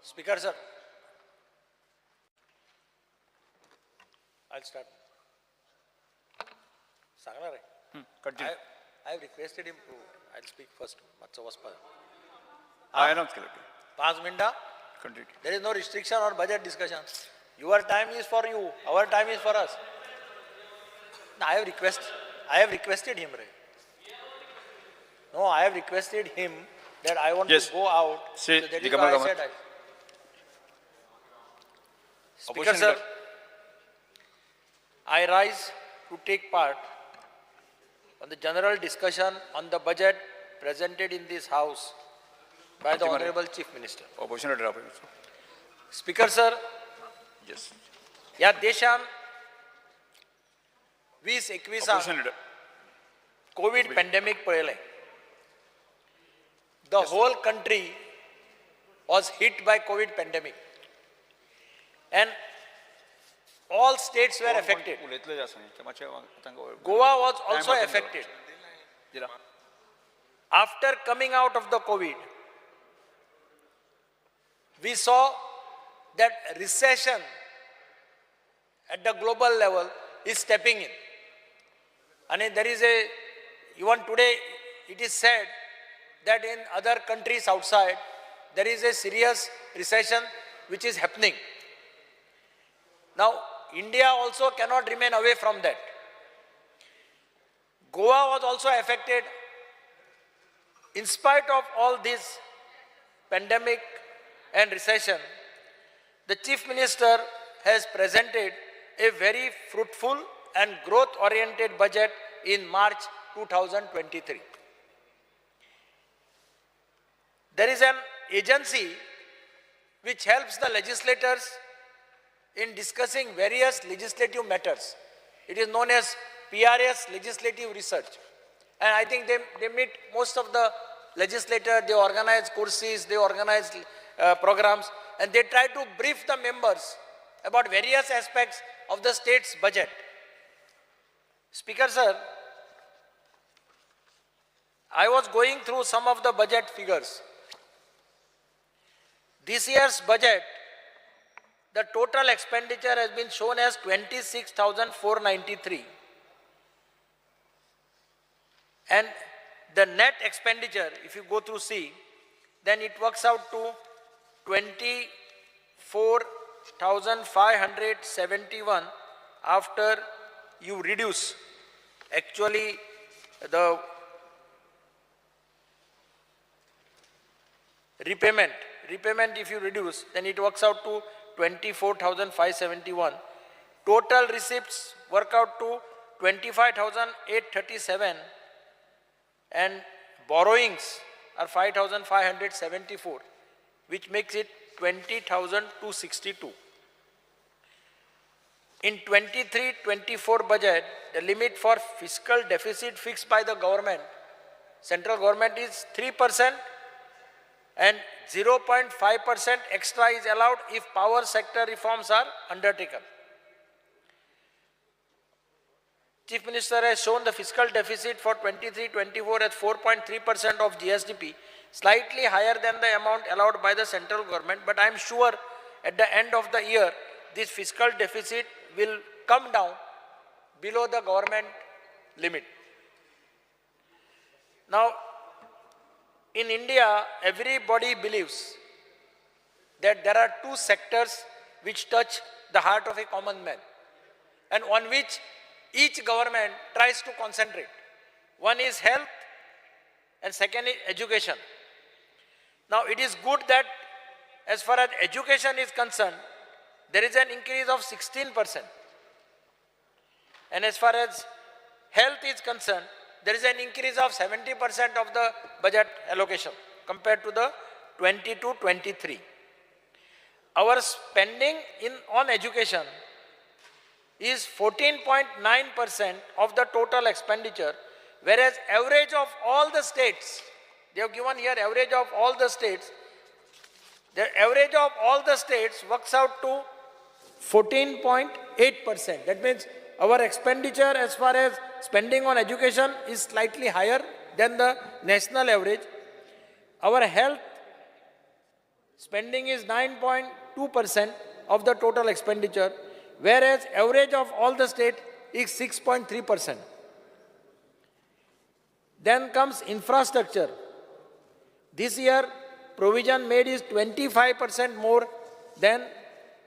Speaker sir, I'll start. Sangla right? Continue. I have requested him to, I'll speak first. I announce it. 5 minutes. Continue. There is no restriction on budget discussion. Your time is for you, our time is for us. No, I have requested him, right? No, I have requested him that I want Yes. to go out. Say, So that is Dikamal why I Kamat. said Speaker Opposition sir, leader. I rise to take part on the general discussion on the budget presented in this house by the Ultimate. Honorable Chief Minister. Opposition leader. Speaker sir, Yes. या देशान 20-21 Opposition leader. Covid pandemic पळयलें. The whole country was hit by COVID pandemic. And all states were affected. Goa was also affected. After coming out of the COVID, we saw that recession at the global level is stepping in. And there is even today it is said that in other countries outside, there is a serious recession which is happening. Now, India also cannot remain away from that. Goa was also affected. In spite of all this pandemic and recession, the Chief Minister has presented a very fruitful and growth-oriented budget in March 2023. There is an agency which helps the legislators in discussing various legislative matters. It is known as PRS, Legislative Research. And I think they meet most of the legislators, they organize courses, they organize programs, and they try to brief the members about various aspects of the state's budget. Speaker sir, I was going through some of the budget figures. This year's budget, the total expenditure has been shown as 26,493. And the net expenditure, if you go through C, then it works out to 24,571 after you reduce actually the repayment. Repayment if you reduce, then it works out to 24,571. Total receipts work out to 25,837 and borrowings are 5,574, which makes it 20,262. In 23-24 budget, the limit for fiscal deficit fixed by the government, central government is 3%, and 0.5% extra is allowed if power sector reforms are undertaken. Chief Minister has shown the fiscal deficit for 23-24 as 4.3% of GSDP, slightly higher than the amount allowed by the central government, but I am sure at the end of the year, this fiscal deficit will come down below the government limit. Now, in India, everybody believes that there are two sectors which touch the heart of a common man and on which each government tries to concentrate. One is health and second is education. Now, it is good that as far as education is concerned, there is an increase of 16%. And as far as health is concerned, there is an increase of 70% of the budget allocation compared to the 22-23. Our spending on education is 14.9% of the total expenditure, whereas average of all the states, they have given here average of all the states, the average of all the states works out to 14.8%. That means our expenditure as far as spending on education is slightly higher than the national average. Our health spending is 9.2% of the total expenditure, whereas average of all the state is 6.3%. Then comes infrastructure. This year, provision made is 25% more than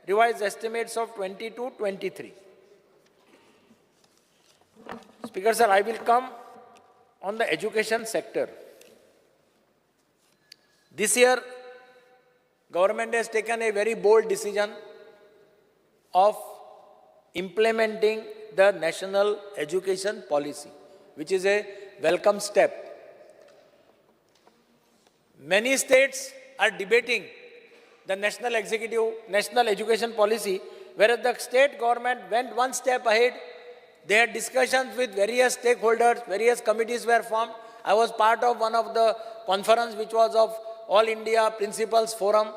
revised estimates of 22-23. Speaker sir, I will come on the education sector. This year, government has taken a very bold decision of implementing the national education policy, which is a welcome step. Many states are debating the national education policy, whereas the state government went one step ahead. They had discussions with various stakeholders, various committees were formed. I was part of one of the conference which was of All India Principals Forum.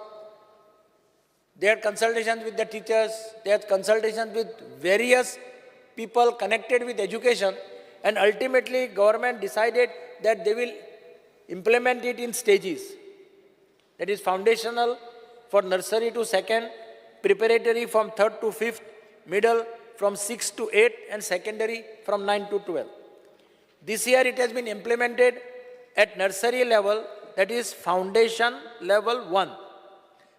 They had consultations with the teachers, they had consultations with various people connected with education, and ultimately government decided that they will implement it in stages. That is foundational for nursery to second, preparatory from third to fifth, middle from 6 to 8, and secondary from 9 to 12. This year it has been implemented at nursery level, that is foundation level 1.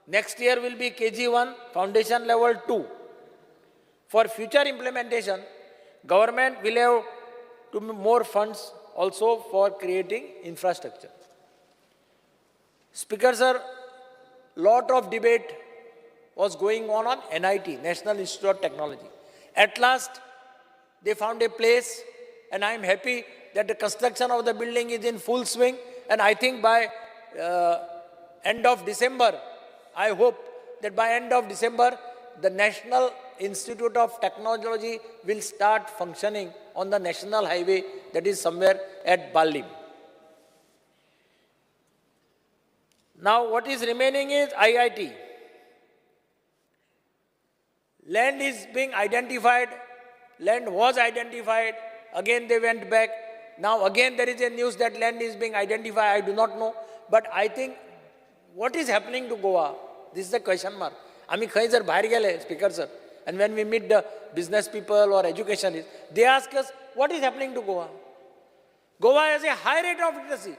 Next year will be KG1, foundation level 2. For future implementation, government will have to more funds also for creating infrastructure. Speaker sir, lot of debate was going on NIT, National Institute of Technology. At last, they found a place, and I am happy that the construction of the building is in full swing, and I think by end of December, I hope that by end of December, the National Institute of Technology will start functioning on the national highway that is somewhere at Balim. Now what is remaining is IIT. Land is being identified, land was identified, again they went back. Now again there is a news that land is being identified, I do not know. But I think what is happening to Goa? This is the question mark. Ami khayi jar bahar gele, Speaker sir. And when we meet the business people or educationists, they ask us, what is happening to Goa? Goa has a high rate of literacy.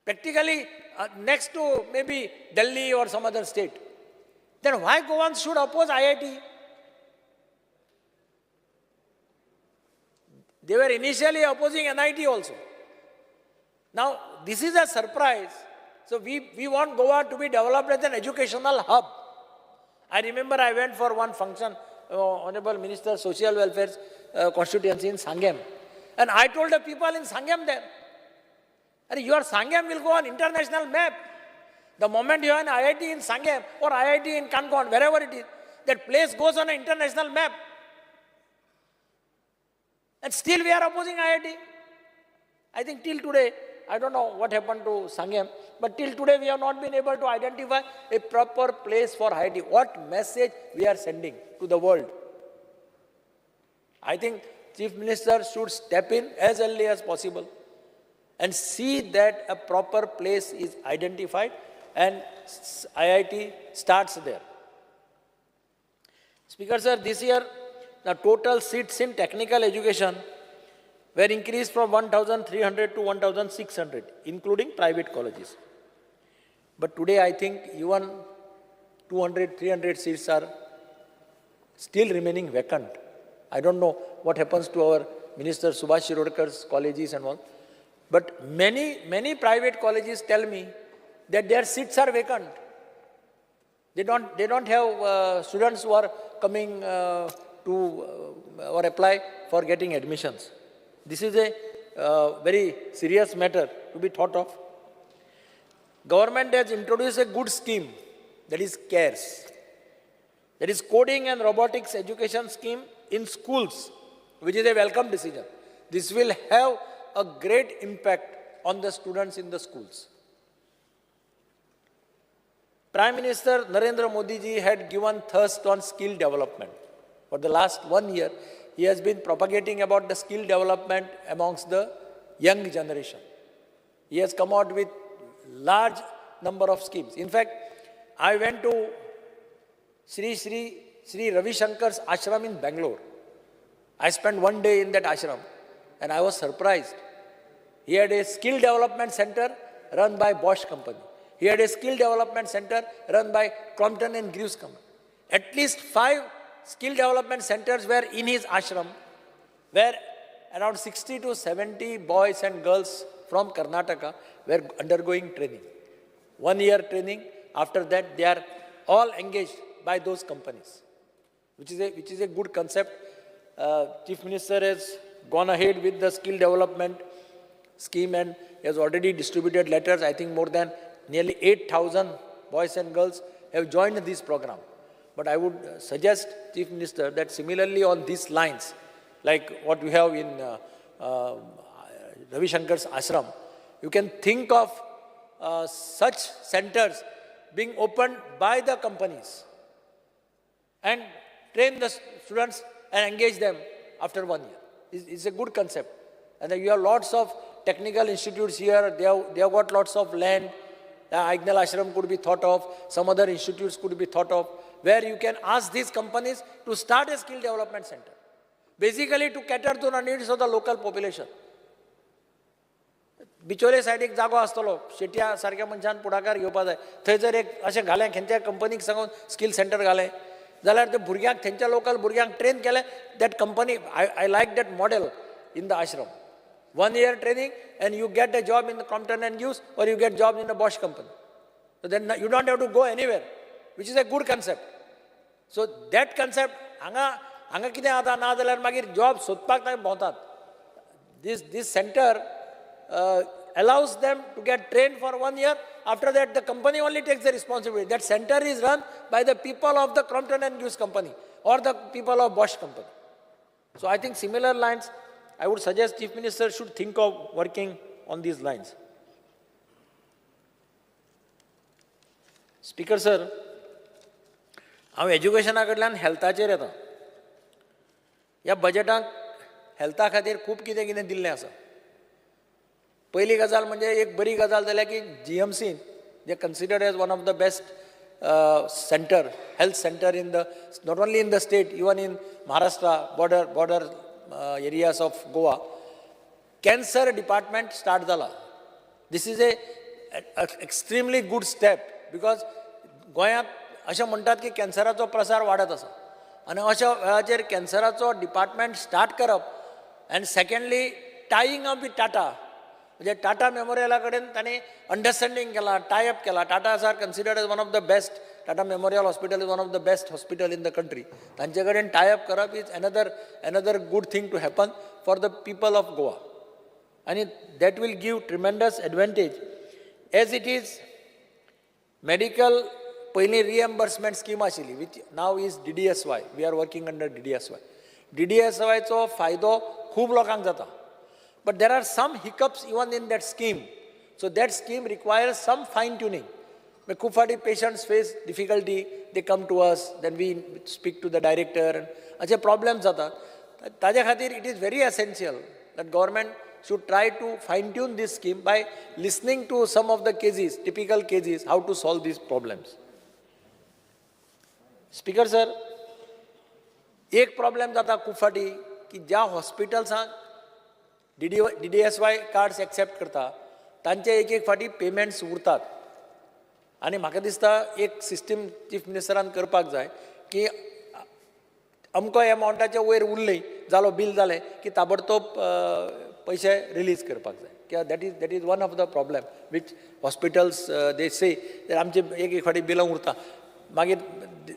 Practically next to maybe Delhi or some other state. Then why Goans should oppose IIT? They were initially opposing NIT also. Now, this is a surprise. So we want Goa to be developed as an educational hub. I remember I went for one function, Honorable Minister, Social Welfare constituency in Sangam. And I told the people in Sangam there, your Sangam will go on international map. The moment you have an IIT in Sangam or IIT in Kankan, wherever it is, that place goes on an international map. And still we are opposing IIT. I think till today, I don't know what happened to Sangam, but till today we have not been able to identify a proper place for IIT. What message we are sending to the world? I think Chief Minister should step in as early as possible and see that a proper place is identified and IIT starts there. Speaker sir, this year the total seats in technical education were increased from 1,300 to 1,600, including private colleges. But today I think even 200, 300 seats are still remaining vacant. I don't know what happens to our Minister Subhash Shirodkar's colleges and all. But many private colleges tell me that their seats are vacant. They don't have students who are coming or apply for getting admissions. This is a very serious matter to be thought of. Government has introduced a good scheme, that is CARES. That is Coding and Robotics Education Scheme in schools, which is a welcome decision. This will have a great impact on the students in the schools. Prime Minister Narendra Modi ji had given thrust on skill development. For the last 1 year, he has been propagating about the skill development amongst the young generation. He has come out with large number of schemes. In fact, I went to Sri Ravi Shankar's ashram in Bangalore. I spent one day in that ashram and I was surprised. He had a skill development center run by Bosch company. He had a skill development center run by Crompton and Greaves company. At least 5 skill development centers were in his ashram, where around 60 to 70 boys and girls from Karnataka were undergoing training. 1 year training. After that, they are all engaged by those companies, which is a good concept. Chief Minister has gone ahead with the skill development scheme and has already distributed letters. I think more than nearly 8,000 boys and girls have joined this program. But I would suggest, Chief Minister, that similarly on these lines, like what we have in Ravi Shankar's ashram, you can think of such centers being opened by the companies and train the students and engage them after 1 year. It's a good concept. And you have lots of technical institutes here. They have got lots of land. The Aignal Ashram could be thought of. Some other institutes could be thought of, where you can ask these companies to start a skill development center, basically to cater to the needs of the local population. बिचोले side एक जागो आसतलो, शेट्या सारक्या मनशान पुढाकार घेवपा जाय. थंय जर एक अशें घालें, खंयच्या कंपनीक सांगून स्किल सेंटर घालें, जाल्यार ते भुरग्यांक, थंयच्या लोकल भुरग्यांक ट्रेन केलें. That company, I like that model in the ashram. 1 year training and you get a job in the Crompton and Greaves, or you get job in the Bosch company. So then you don't have to go anywhere, which is a good concept. So that concept, हांगा कितें जाता ना जाल्यार मागीर job सोदपाक तांकां भोंवतात. This center allows them to get trained for 1 year. After that, the company only takes the responsibility. That center is run by the people of the Crompton and Greaves company or the people of Bosch company. So I think similar lines, I would suggest Chief Minister should think of working on these lines. Speaker sir, हांव एज्युकेशना कडल्यान हेल्थाचेर येता. ह्या बजेटांत हेल्था खातीर खूब कितें कितें दिल्लें आसा. पयली गजाल म्हणजे एक बरी गजाल जाल्यार की GMC, they considered as one of the best health center in the, not only in the state, even in Maharashtra, border areas of Goa. Cancer department start zala. This is a extremely good step, because गोंयांत अशें म्हणटात की कॅन्सराचो प्रसार वाडत आसा, आनी अशा वेळाचेर कॅन्सराचो डिपार्टमेंट स्टार्ट करप. And secondly tying up with Tata, म्हणजे टाटा मेमोरियला कडेन तांणी अंडरस्टँडींग केला, टाय अप केला. Tatas are considered as one of the best. Tata memorial hospital is one of the best hospital in the country. तांचे कडेन टाय अप करप is another good thing to happen for the people of Goa, आनी that will give tremendous advantage. As it is medical पयलीं reimbursement scheme आशिल्ली, which now is DDSY. We are working under DDSY. DDSYचो फायदो खूब लोकांक जाता. But there are some hiccups even in that scheme. So that scheme requires some fine tuning. When खूब फाटी patients face difficulty, they come to us, then we speak to the director, and अशे problems जाता. ताजे खातीर it is very essential that government should try to fine tune this scheme by listening to some of the cases, typical cases, how to solve these problems. Speaker sir, एक problem जाता खूब फाटी की ज्या हॉस्पिटल्सांक DDSY cards accept करता, तांचे एक फाटी पेमेंट्स उरतात. आनी म्हाका दिसता एक सिस्टम चीफ मिनिस्टरान करपाक जाय की अमको एमावंटाचे वयर उरली, जालो बिल जालें की ताबडतोब पैसे रिलीज करपाक जाय. कित्याक that is one of the problem which hospitals they say आमचे एक फाटी बिलां उरता, मागीर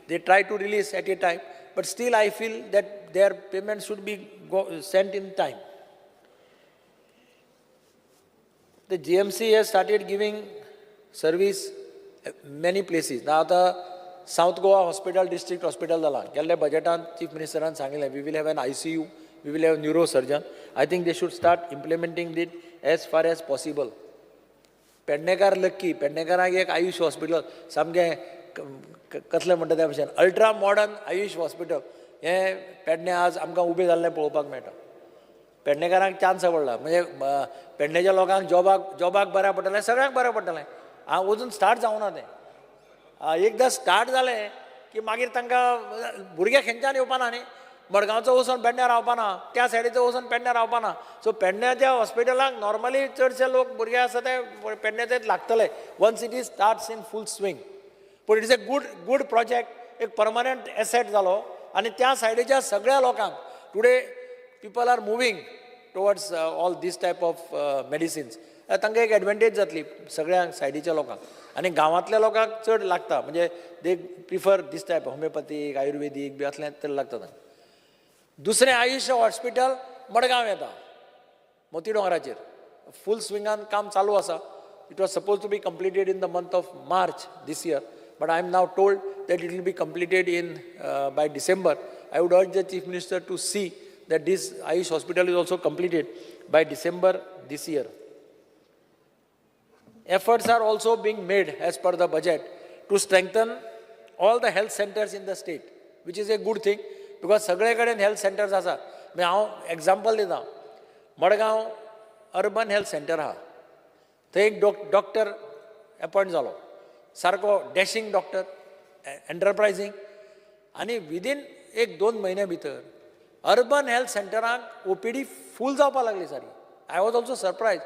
they try to release at a time, but still I feel that their payment should be sent in time. The GMC has started giving service many places. Now the South Goa Hospital District Hospital zala. Gelle budgetan Chief Ministeran सांगिल्लें, we will have an ICU, we will have a neurosurgeon. I think they should start implementing it as far as possible. पेडणेकार lucky, पेडणेकाराक एक AYUSH hospital सामकें कसलें म्हणटा त्या भशेन ultra modern Ayush hospital हें पेडणे आज आमकां उबें जाल्लें पळोवपाक मेळटा. पेडणेकारांक चान्स आवडला, म्हणजे पेडणेच्या लोकांक जॉबाक बऱ्या पडटलें, सगळ्यांक बऱ्या पडटलें. अजून स्टार्ट जावना तें एकदां स्टार्ट जालें की मागीर तांकां भुरगे खंयच्यान येवपाना न्ही मडगांवचो वचून पेडण्यां रावपाना त्या सायडीचो वचून पेडण्यां रावपाना सो पेडण्याच्या हॉस्पिटलाक नॉर्मली चडशे लोक भुरगे आसा ते पेडण्याचेच लागतले once it is starts in full swing पूण it is a good project एक परमनंट एसेट जालो आनी त्या सायडीच्या सगळ्या लोकांक today people are moving towards all these type of medicines तांकां एक एडवांटेज जातली सगळ्या सायडीच्या लोकांक आनी गांवांतल्या लोकांक चड लागता म्हणजे they prefer these type homeopathic ayurvedic बी असलें तर लागता तांकां दुसरें आयुश्य हॉस्पिटल मडगांव येता मोती दोंगराचेर फूल स्विंगान काम चालू आसा it was suppose to be completed in the month of March this year but I am now told that it will be completed in by December I would urge the chief minister to see that this Ayush hospital is also completed by December this year Efforts are also being made as per the budget to strengthen all the health centers in the state, which is a good thing because सगळे कडेन health centers आसा म्हणजे हांव example दिता Madgaon urban health centre आहा थंय एक doctor appoint जालो सारको डॅशिंग डॉक्टर एंटरप्रायझींग आनी विदीन एक 2 म्हयने भितर अर्बन हेल्थ सेंटराक ओपीडी फूल जावपाक लागली सारी आय वॉज ऑल्सो सरप्रायज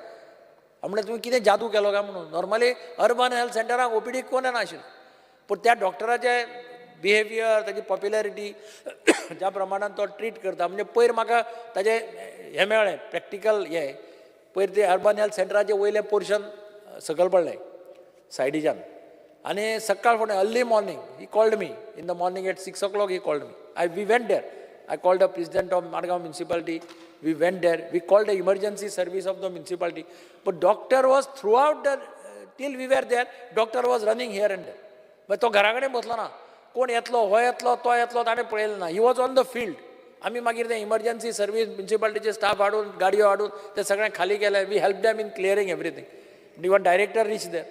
म्हणजे तुम्ही कितें जादू केलो काय म्हणून नॉर्मली अर्बन हेल्थ सेंटराक ओपीडी कोण नाशिल्लें पूण त्या डॉक्टराचे बिहेवियर ताची पॉप्युलॅरिटी ज्या प्रमाणात तो ट्रीट करता म्हणजे पयर म्हाका ताजें हें मेळ्ळें प्रॅक्टिकल हें पयर ते अर्बन हेल्थ सेंटराचें वयलें पोर्शन सकयल पडलें सायडीच्यान आनी सकाळ फुडें early morning he called me in the morning at 6 o'clock he called me we went there I called the president of Madgaon municipality. We went there. We called the emergency service of the municipality. But doctor was throughout the till we were there. Doctor was running here and there. But तो घराकडे बसलो ना कोण येतलो हो येतलो तो येतलो ताणें पळयलें ना he was on the field आमी मागीर ते इमर्जन्सी सर्वीस म्युनिसिपालिटीचे स्टाफ हाडून गाडयो हाडून ते सगळें खाली केलें we help them in clearing everything even director reach there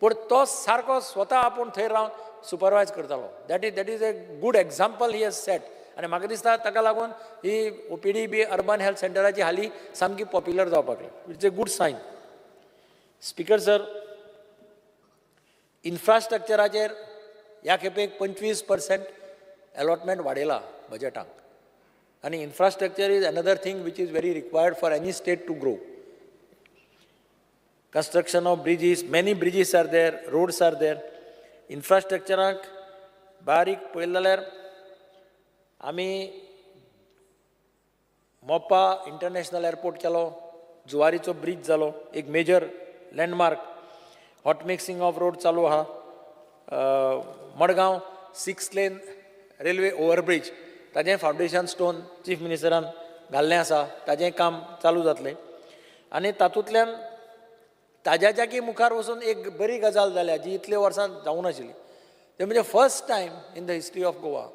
पूण तो सारको स्वता आपूण थंय रावन सुपरवायज करतालो that is a good example he has set आनी म्हाका दिसता ताका लागून ही ओपीडी बी अर्बन हेल्थ सेंटराची हाली सामकी पॉप्युलर जावपाक लागली it's a good sign speaker sir इन्फ्रास्ट्रक्चराचेर ह्या खेपेक 25% अलॉटमेंट वाडयला बजेटांक आनी infrastructure is another thing which is very required for any state to grow construction of bridges many bridges are there roads are there इन्फ्रास्ट्रक्चराक बारीक पळयलें जाल्यार आमी मोपा इंटरनॅशनल एअरपोर्ट केलो जुवारीचो ब्रिज जालो एक major landmark hot mixing of road चालू आहा मडगांव 6 लेन रेल्वे ओवरब्रिज ताजें फावंडेशन स्टोन चीफ मिनिस्टरान घाल्लें आसा ताजें काम चालू जातलें आनी तातूंतल्यान ताज्या जागी मुखार वचून एक बरी गजाल जाल्या जी इतले वर्सां जावं नाशिल्ली ते म्हणजे first time in the history of Goa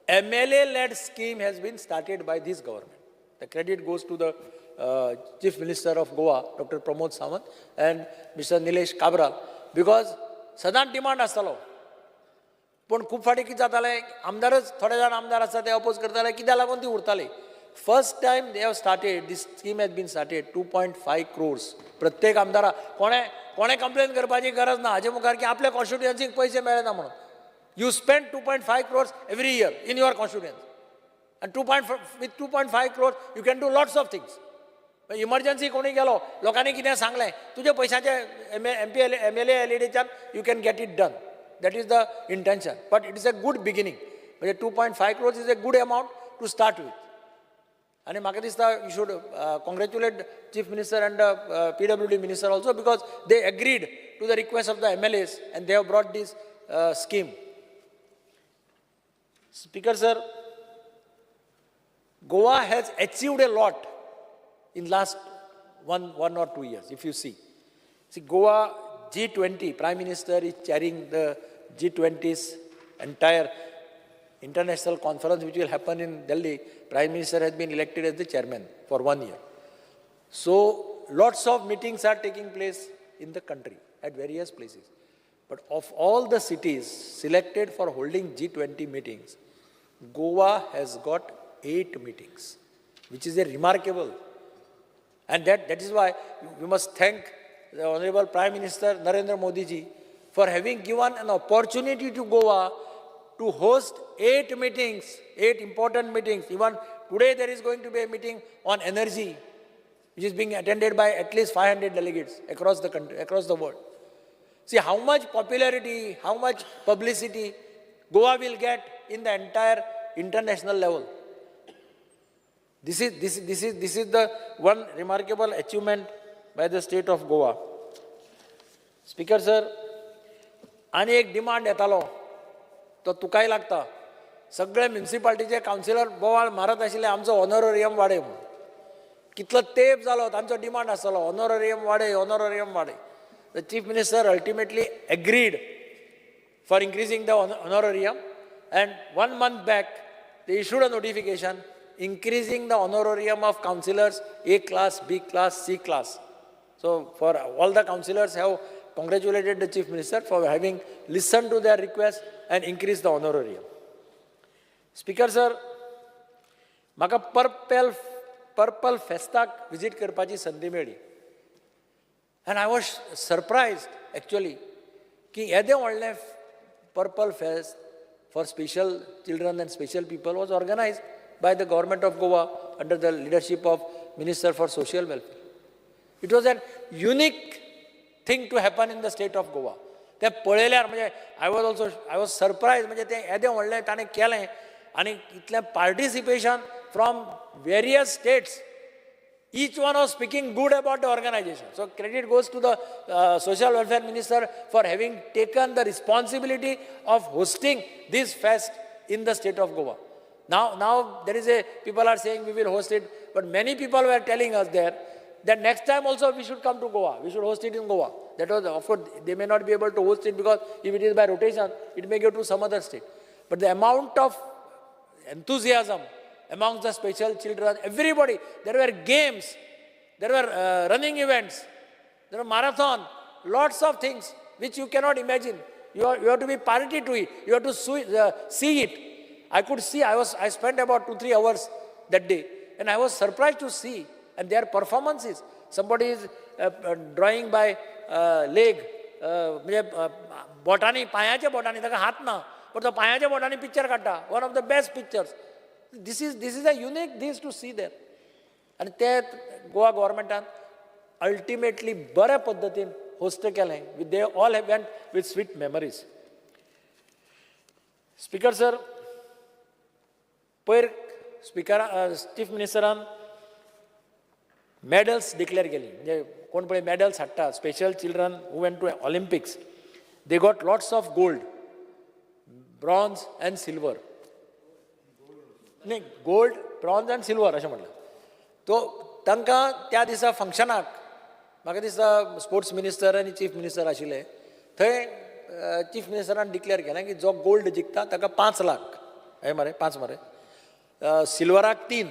MLA led scheme has been started by this government. The credit goes to the Chief Minister of Goa, Dr. Pramod Sawant and Mr. Nilesh Kabral because सदांच demand आसतालो पूण खूब फाटी कितें जातालें आमदारच थोडे जाण आमदार आसा ते अपोज करताले कित्याक लागून ती उरताली first time they have started these scheme has been started 2.5 crores प्रत्येक आमदारा कोणे कंप्लेन करपाची गरज ना हाजे मुखार की आपल्या कॉन्स्टिट्युएन्सीक पयशे मेळना म्हणून You spend 2.5 crores every year in your constituency. And with 2.5 crores, you can do lots of things. Emergency कोणी गेलो लोकांनी कितें सांगलें तुजे पयशांचे MLA LEDच्यान you can get it done. That is the intention. But it is a good beginning. म्हणजे 2.5 crores is a good amount to start with. आणि म्हाका दिसता you should congratulate Chief Minister and PWD Minister also because they agreed to the request of the MLAs and they have brought this scheme. Speaker sir, Goa has achieved a lot in last one or 2 years. If you see Goa G20 Prime Minister is chairing the G20's entire international conference which will happen in Delhi. Prime Minister has been elected as the chairman for 1 year. So lots of meetings are taking place in the country at various places. But of all the cities selected for holding G20 meetings, Goa has got 8 meetings, which is a remarkable. And that is why we must thank the Honorable Prime Minister Narendra Modi ji for having given an opportunity to Goa to host 8 meetings, 8 important meetings. Even today there is going to be a meeting on energy, which is being attended by at least 500 delegates across the country, across the world. See how much popularity, how much publicity Goa will get in the entire international level. This is the one remarkable achievement by the state of Goa. Speaker sir, आणि एक demand येतालो तो तुकाय लागता सगळे म्युनिसिपालिटीचे councillor बोवाळ मारत आशिल्ले आमचो ऑनरोरियम वाडय म्हणून कितलो तेप जालो आमचो डिमांड आसलो ऑनरोरियम वाडय the chief minister ultimately agreed for increasing the honorarium and 1 month back they issued a notification increasing the honorarium of councillors A class, B class, C class. So for all the councillors have congratulated the Chief Minister for having listened to their request and increased the honorarium. Speaker sir, म्हाका purple फेस्ताक visit करपाची संदी मेळ्ळी and I was surprised actually की येदे व्हडलें purple fest for special children and special people was organized by the government of Goa under the leadership of Minister for Social Welfare. It was a unique thing to happen in the state of Goa. ते पळयल्यार म्हणजे I was surprised म्हणजे ते येदे व्हडलें ताणें केलें आनी इतलें participation from various states. Each one was speaking good about the organization. So credit goes to the Social Welfare Minister for having taken the responsibility of hosting this fest in the state of Goa. Now there is people are saying we will host it, but many people were telling us there that next time also we should come to Goa. We should host it in Goa. That was, of course, they may not be able to host it because if it is by rotation, it may go to some other state. But the amount of enthusiasm amongst the special children, everybody, there were games, there were running events, there were marathon, lots of things which you cannot imagine. You have to be party to it. You have to see it. I could see, I spent about 2-3 hours that day and I was surprised to see and their performances. Somebody is drawing by leg, botany, पायाचे botany, ताका हात ना, but the पायाचे botany picture काढता, one of the best pictures. This is a unique thing to see there. And that Goa government ultimately बऱ्या पद्धतीन host केलें. They all went with sweet memories. Speaker sir, पयर Chief Ministeran medals declare केली. म्हणजे कोण पळय medals हाडटा, special children who went to Olympics, they got lots of gold, bronze and silver. नाही गोल्ड ब्रॉन्झ एंड सिल्वर अशें म्हटलें तो तांकां त्या दिसा फंक्शनाक म्हाका दिसता स्पोर्ट्स मिनिस्टर आनी चीफ मिनिस्टर आशिल्ले थंय चीफ मिनिस्टरान डिक्लेअर केलें की जो गोल्ड जिखता ताका 5 लाख हे मरे 5 मरे सिल्वराक 3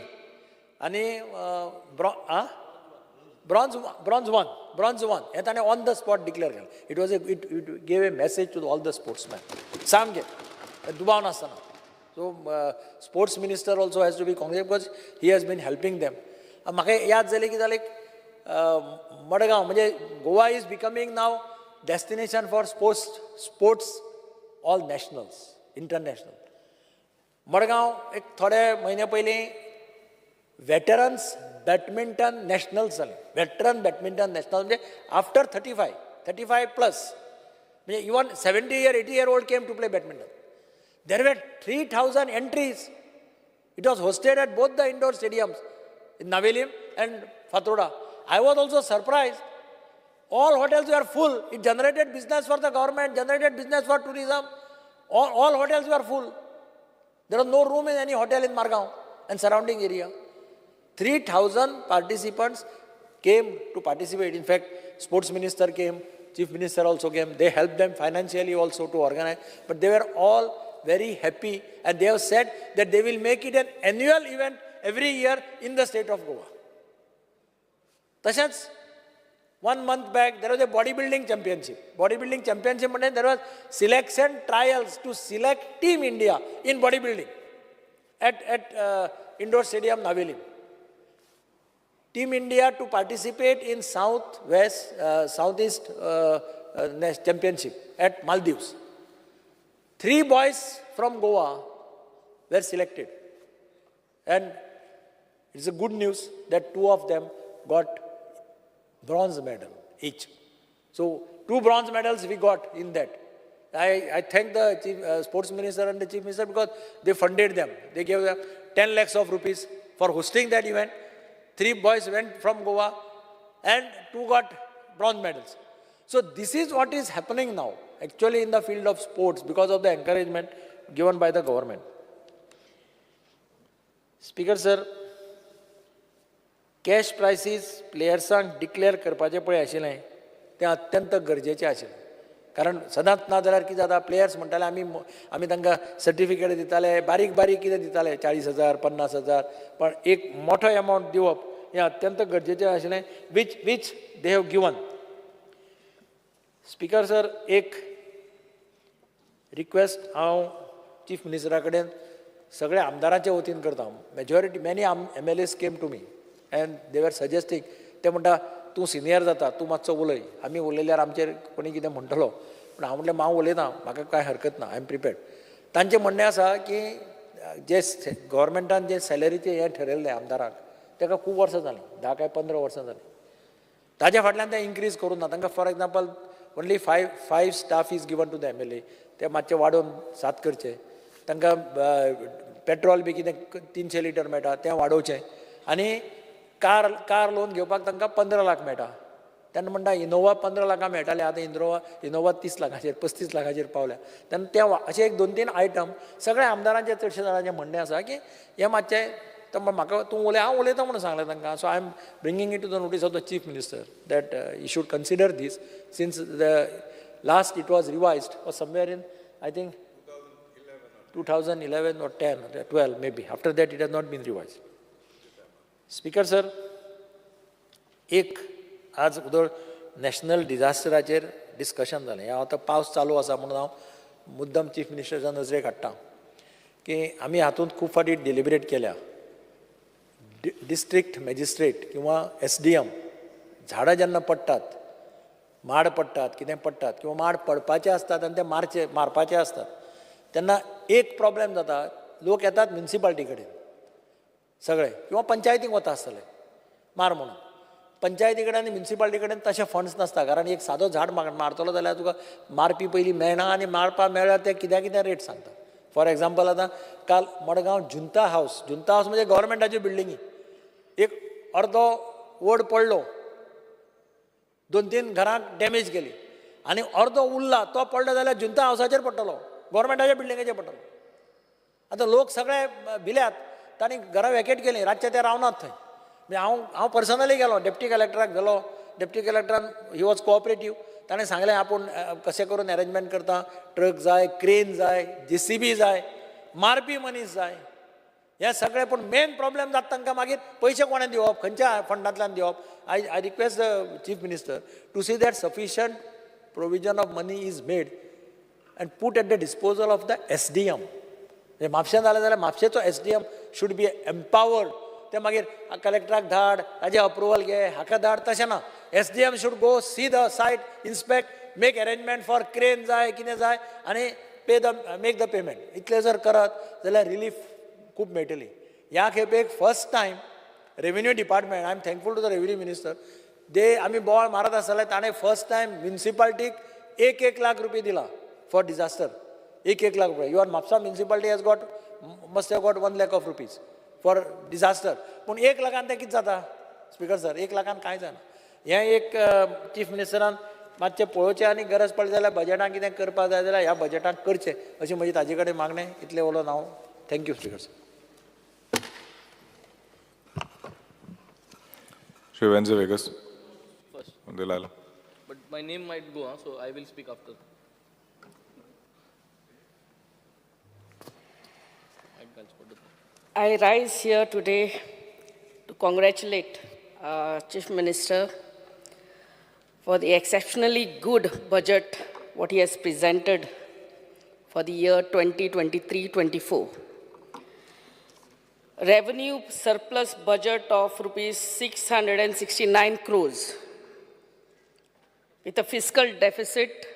आनी ब्रॉन्झ 1 हें ताणें ऑन द स्पॉट डिक्लेअर केलें. It gave a message to all the sportsman सामकें दुबाव नासतना. So sports minister also has to be congratulated because he has been helping them. म्हाका याद जालें की जालें मडगांव म्हणजे Goa is becoming now destination for sports all nationals, international. Madgaon एक थोडे म्हयने पयलीं वेटरन्स बॅडमिंटन नॅशनल्स जालें. वेटरन बॅडमिंटन नॅशनल म्हणजे आफ्टर 35 प्लस म्हणजे even 70-80 year old came to play badminton. There were 3,000 entries. It was hosted at both the indoor stadiums in Navelim and Fatroda. I was also surprised. All hotels were full. It generated business for the government, generated business for tourism. All hotels were full. There was no room in any hotel in Margaon and surrounding area. 3,000 participants came to participate. In fact, sports minister came, chief minister also came. They helped them financially also to organize. But they were all very happy and they have said that they will make it an annual event every year in the state of Goa. Tashans, 1 month back there was a bodybuilding championship. Bodybuilding championship means there was selection trials to select Team India in bodybuilding at indoor stadium Navelim. Team India to participate in Southeast Championship at Maldives. 3 boys from Goa were selected. And it's a good news that 2 of them got bronze medal each. So 2 bronze medals we got in that. I thank the sports minister and the chief minister because they funded them. They gave them 10 lakhs of rupees for hosting that event. 3 boys went from Goa and 2 got bronze medals. So this is what is happening now actually in the field of sports because of the encouragement given by the government. Speaker sir, cash prices playersanक declare करपाचे पळय आशिल्लें तें अत्यंत गरजेचें आशिल्लें. कारण सदांच ना जाल्यार कितें जाता प्लेयर्स म्हणटाले आमी तांकां सर्टिफिकेट दिताले बारीक कितें दिताले 40,000 50,000 पण एक मोठो अमावंट दिवप हें अत्यंत गरजेचें आशिल्लें which they have given. Speaker sir एक रिक्वेस्ट हांव चीफ मिनिस्टरा कडेन सगळ्या आमदारांच्या वतीन करता. Majority many MLAs came to me and they were suggesting ते म्हणटा तूं सिनियर जाता तूं मातसो उलय आमी उलयल्यार आमचेर कोणी कितें म्हणटलो पूण हांव म्हटलें हांव उलयतां म्हाका कांय हरकत ना आय एम प्रिपेर्ड. तांचें म्हणणें आसा की जे गव्हर्मेंटान जे सॅलरीचें हें ठरयल्लें आमदाराक ताका खूब वर्सां जालीं 10 काय 15 वर्सां जालीं. ताज्या फाटल्यान ते इन्क्रीज करूं ना. तांकां for example only 5 staff is given to the MLA ते मातशें वाडोवन 7 करचे. तांकां पेट्रोल बी कितें 300 लिटर मेळटा तें वाडोवचें आनी कार लोन घेवपाक तांकां 15 लाख मेळटा. तेन्ना म्हणटा इनोवा 15 लाखां मेळटाले आतां इनोवा 30 लाखाचेर 35 लाखाचेर पावल्या. तेन्ना ते अशे 2-3 आयटम सगळ्या आमदारांचे चडशे जाणांचें म्हणणें आसा की हें मातशें म्हाका तूं उलय हांव उलयतां म्हणून सांगलें तांकां. So I am bringing it to the notice of the chief minister that you should consider these since the last it was revised was somewhere in I think 2011 or 10 or 12 maybe. After that it has not been revised. Speaker sir, एक आज उदर national डिजास्टराचेर discussion जालें. हांव आतां पावस चालू आसा म्हणून हांव मुद्दम चीफ मिनिस्टराच्या नजरेक हाडटा की आमी हातूंत खूब फाटी डिलिबरेट केल्या. डिस्ट्रिक्ट मॅजिस्ट्रेट किंवा SDM झाडां जेन्ना पडटात माड पडटात कितें पडटात किंवा माड पडपाचे आसतात आनी ते मारपाचे आसतात तेन्ना एक प्रॉब्लेम जाता. लोक येतात म्युनिसिपालिटी कडेन सगळे किंवा पंचायतीक वता आसतले मार म्हणून. पंचायती कडेन आनी म्युनिसिपालिटी कडेन तशे फंड्स नासता कारण एक सादो झाड मारतलो जाल्यार तुका मारपी पयलीं मेळना आनी मारपाक मेळ्ळ्यार ते कित्याक रेट सांगता. फॉर एग्जाम्पल आतां काल मडगांव जुंता हावस म्हणजे गव्हर्मेंटाच्यो बिल्डिंगी एक अर्दो वड पडलो 2-3 घरांक डॅमेज केली आनी अर्दो उरला तो पडलो जाल्यार जुंता हावसाचेर पडटलो गव्हर्मेंटाच्या बिल्डिंगेचेर पडटलो. आतां लोक सगळे भिल्यात तांणी घरां वॅकेट केलीं रातचे ते रावनात थंय. हांव पर्सनली गेलो डेप्टी कलेक्टराक गेलो. डेप्टी कलेक्टरान ही वॉज कोऑपरेटीव. ताणें सांगलें आपूण कशें करून अरेंजमेंट करता. ट्रक जाय क्रेन जाय JCB जाय मारपी मनीस जाय हें सगळें. पूण मेन प्रॉब्लेम जाता तांकां मागीर पयशे कोणें दिवप खंयच्या फंडांतल्यान दिवप. I request the chief minister to see that sufficient provision of money is made and put at the disposal of the SDM. म्हापशें जालें जाल्यार म्हापशेचो SDM should be empowered. ते मागीर कलेक्टराक धाड ताजें अप्रुवल घे हाका धाड तशें ना. SDM should go see the site, inspect, make arrangement for crane जाय कितें जाय आनी make the payment. इतलें जर करत जाल्यार रिलीफ खूब मेळटली. ह्या खेपेक first time revenue department I am thankful to the revenue minister दे आमी बोवाळ मारत आसतले ताणें फर्स्ट टायम म्युनिसिपालिटीक 1 लाख रुपये दिला for disaster. 1 lakh rupees. Your Mapsa municipality must have got 1 lakh of rupees for disaster. पूण 1 लाखान ते कितें जाता स्पीकर सर 1 लाखान कांय जायना. हें एक चीफ मिनिस्टरान मातशें पळोवचें आनी गरज पडली जाल्यार बजेटान कितें करपाक जाय जाल्यार ह्या बजेटान करचें अशें म्हजी ताजे कडेन मागणें. इतलें उलोवन हांव thank you speaker sir. Shri Venze Vegas. First. But my name might go, so I will speak after. I rise here today to congratulate Chief Minister for the exceptionally good budget what he has presented for the year 2023-24. revenue surplus budget of rupees 669 crores with a fiscal deficit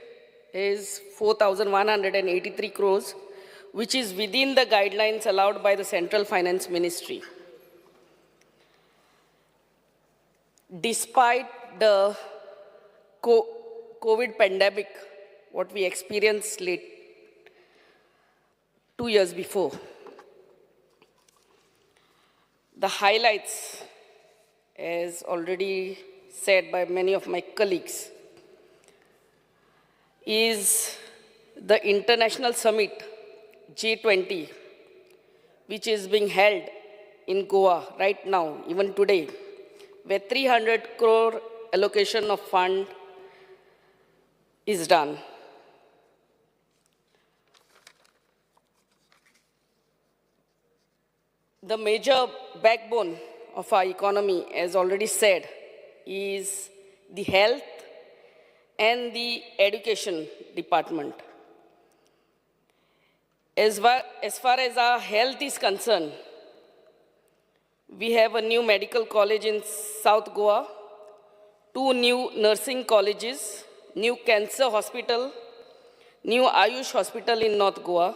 is 4,183 crores, which is within the guidelines allowed by the Central Finance Ministry. Despite the COVID pandemic, what we experienced 2 years before, the highlights, as already said by many of my colleagues, is the international summit G20, which is being held in Goa right now, even today, where 300 crore allocation of fund is done. The major backbone of our economy, as already said, is the health and the education department. As far as our health is concerned, we have a new medical college in South Goa, 2 new nursing colleges, new cancer hospital, new Ayush hospital in North Goa.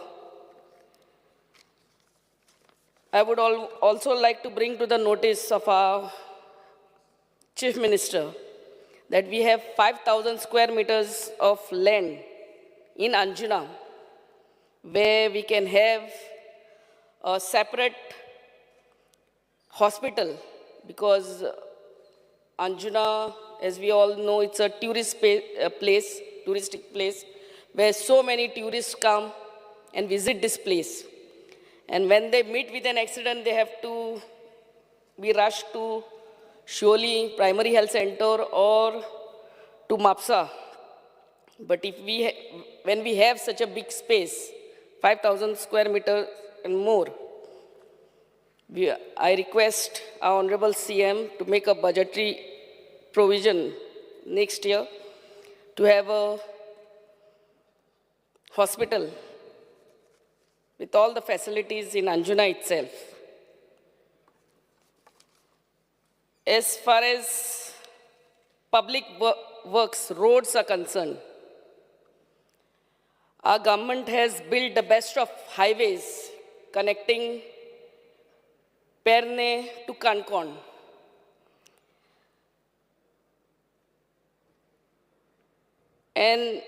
I would also like to bring to the notice of our Chief Minister that we have 5,000 square meters of land in Anjuna where we can have a separate hospital, because Anjuna, as we all know, it's a touristic place where so many tourists come and visit this place. And when they meet with an accident, they have to be rushed to Sholi Primary Health Center or to MAPSA. But when we have such a big space, 5,000 square meters and more, I request our Honorable CM to make a budgetary provision next year to have a hospital with all the facilities in Anjuna itself. As far as public works, roads are concerned, our government has built the best of highways connecting Perne to Kankon. And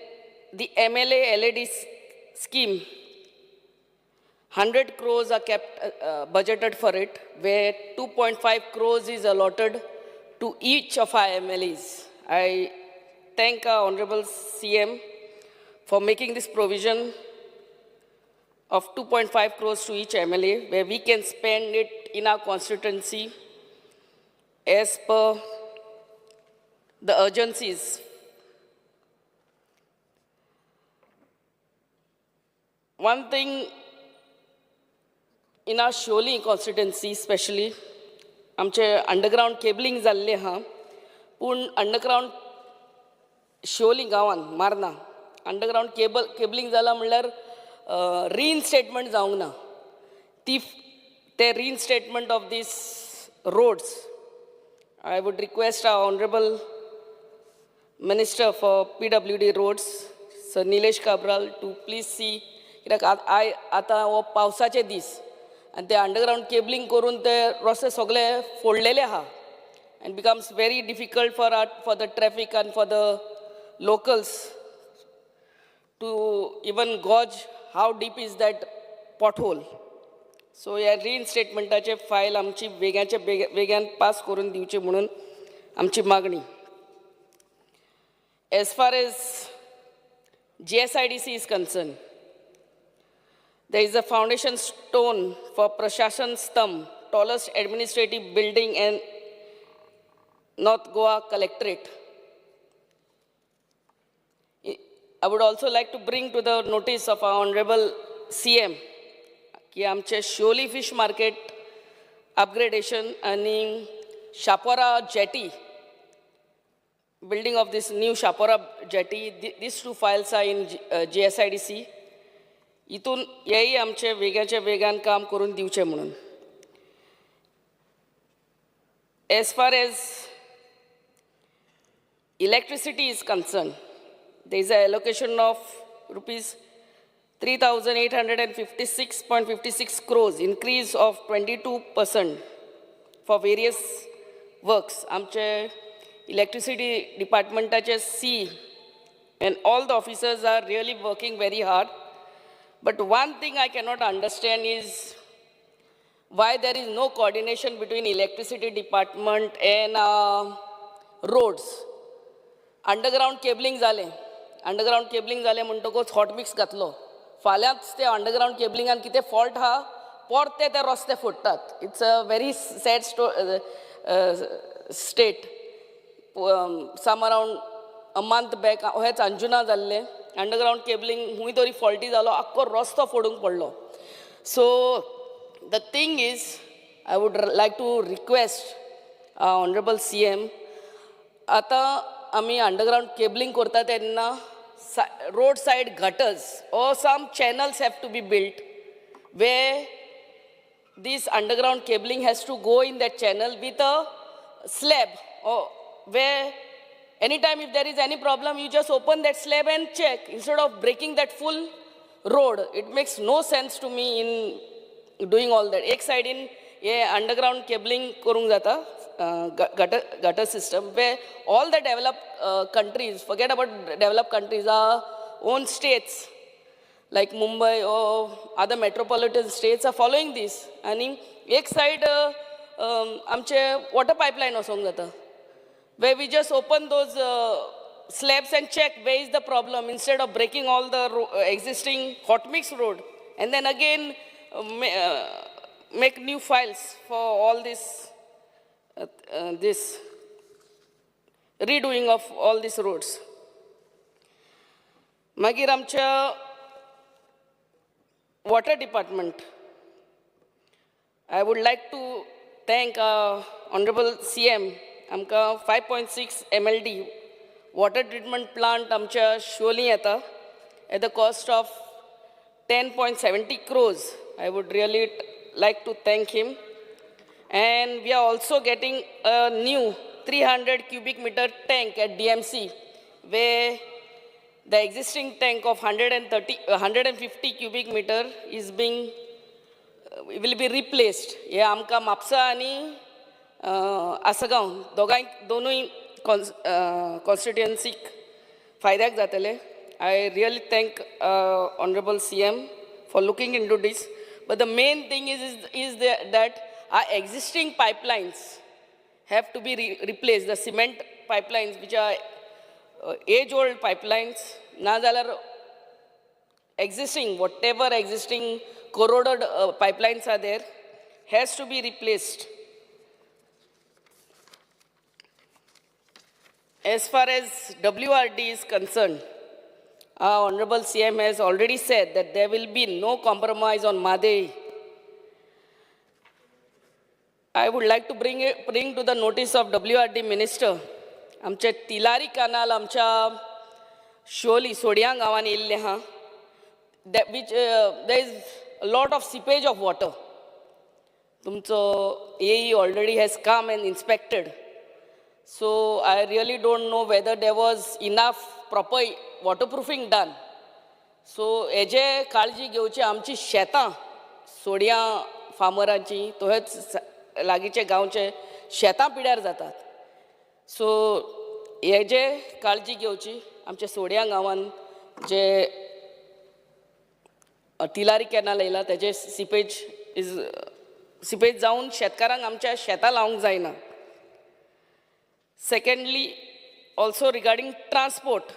the MLA LED scheme, 100 crores are kept budgeted for it, where 2.5 crores is allotted to each of our MLAs. I thank our Honorable CM for making this provision of 2.5 crores to each MLA, where we can spend it in our constituency as per the urgencies. One thing in our Sholi constituency especially, आमचे underground cabling जाल्लें आहा, पूण underground शोली गांवान मारना underground cabling जाला म्हणल्यार रिइन्स्टेटमेंट जावंक ना. ते reinstatement of these roads, I would request our Honorable Minister for PWD Roads, Sir Nilesh Kabral, to please see. आता हो पावसाचे दीस आनी ते अंडरग्राउंड केबलिंग करून ते रस्ते सगळे फोडलेले आहा, and becomes very difficult for the traffic and for the locals to even gauge how deep is that pothole. So ह्या रिइन्स्टेटमेंटाचे फायल आमची बेग्यान पास करून दिवचे म्हणून आमची मागणी. As far as GSIDC is concerned, there is a foundation stone for Prashashan Stamb, tallest administrative building in North Goa Collectorate. I would also like to bring to the notice of our Honorable CM की आमचे शोली fish market upgradation आणि Chapora jetty, building of this new Shapora jetty, these two files are in GSIDC. इतून हेही आमचे वेगान काम करून दिवचे म्हणून. As far as electricity is concerned, there is an allocation of rupees 3,856.56 crores, increase of 22% for various works. Amche electricity departmentache C and all the officers are really working very hard. But one thing I cannot understand is why there is no coordination between electricity department and roads. Underground cabling जाले म्हणटकूच hot mix घातलो फाल्यांच ते underground केबलिंगान कितें fault आहा परते ते रस्ते फोडटात it's a very sad state some around a month back हेच अंजुना जाल्ले अंडरग्राउंड केबलिंग खूंय तरी फॉल्टी जालो आख्खो रस्तो फोडूंक पडलो so the thing is I would like to request honourable CM आतां आमी अंडरग्राउंड केबलिंग करता तेन्ना roadside gutters or some channels have to be built where this underground cabling has to go in that channel with a slab or where anytime if there is any problem you just open that slab and check instead of breaking that full road. It makes no sense to me in doing all that. Ek side in ye underground cabling karung jata gutter system where all the developed countries, forget about developed countries, our own states like Mumbai or other metropolitan states are following this. And in ek side, amche water pipeline osong jata, where we just open those slabs and check where is the problem instead of breaking all the existing hot mix road. And then again, make new files for all this redoing of all these roads. Magir amcha water department. I would like to thank Honorable CM. Amka 5.6 MLD water treatment plant amcha sholi yata at the cost of 10.70 crores. I would really like to thank him. And we are also getting a new 300 cubic meter tank at DMC, where the existing tank of 150 cubic meter is being, will be replaced. Ye amka Mapsa ani Asagaon, दोनों constituency फायद्याक जातले. I really thank Honorable CM for looking into this. But the main thing is that our existing pipelines have to be replaced. The cement pipelines, which are age-old pipelines, najalar existing, whatever existing corroded pipelines are there, has to be replaced. As far as WRD is concerned, our Honorable CM has already said that there will be no compromise on Madei. I would like to bring to the notice of WRD Minister, आमचे Tilari canal आमच्या शोली सोडिया गावान येल्ले हा, which there is a lot of seepage of water. तुमचो AE already has come and inspected. So I really don't know whether there was enough proper waterproofing done. So हेजे काळजी घेवची आमची शेतां सोडिया फार्मरांची तोच लागींचे गांवचे शेतां पिड्यार जातात. सो हेजे काळजी घेवची आमच्या सोडिया गांवान जे तिलारी कॅनल येयला तेजे सिपेज जावन शेतकारांक आमच्या शेतां लावंक जायना. Secondly, also regarding transport,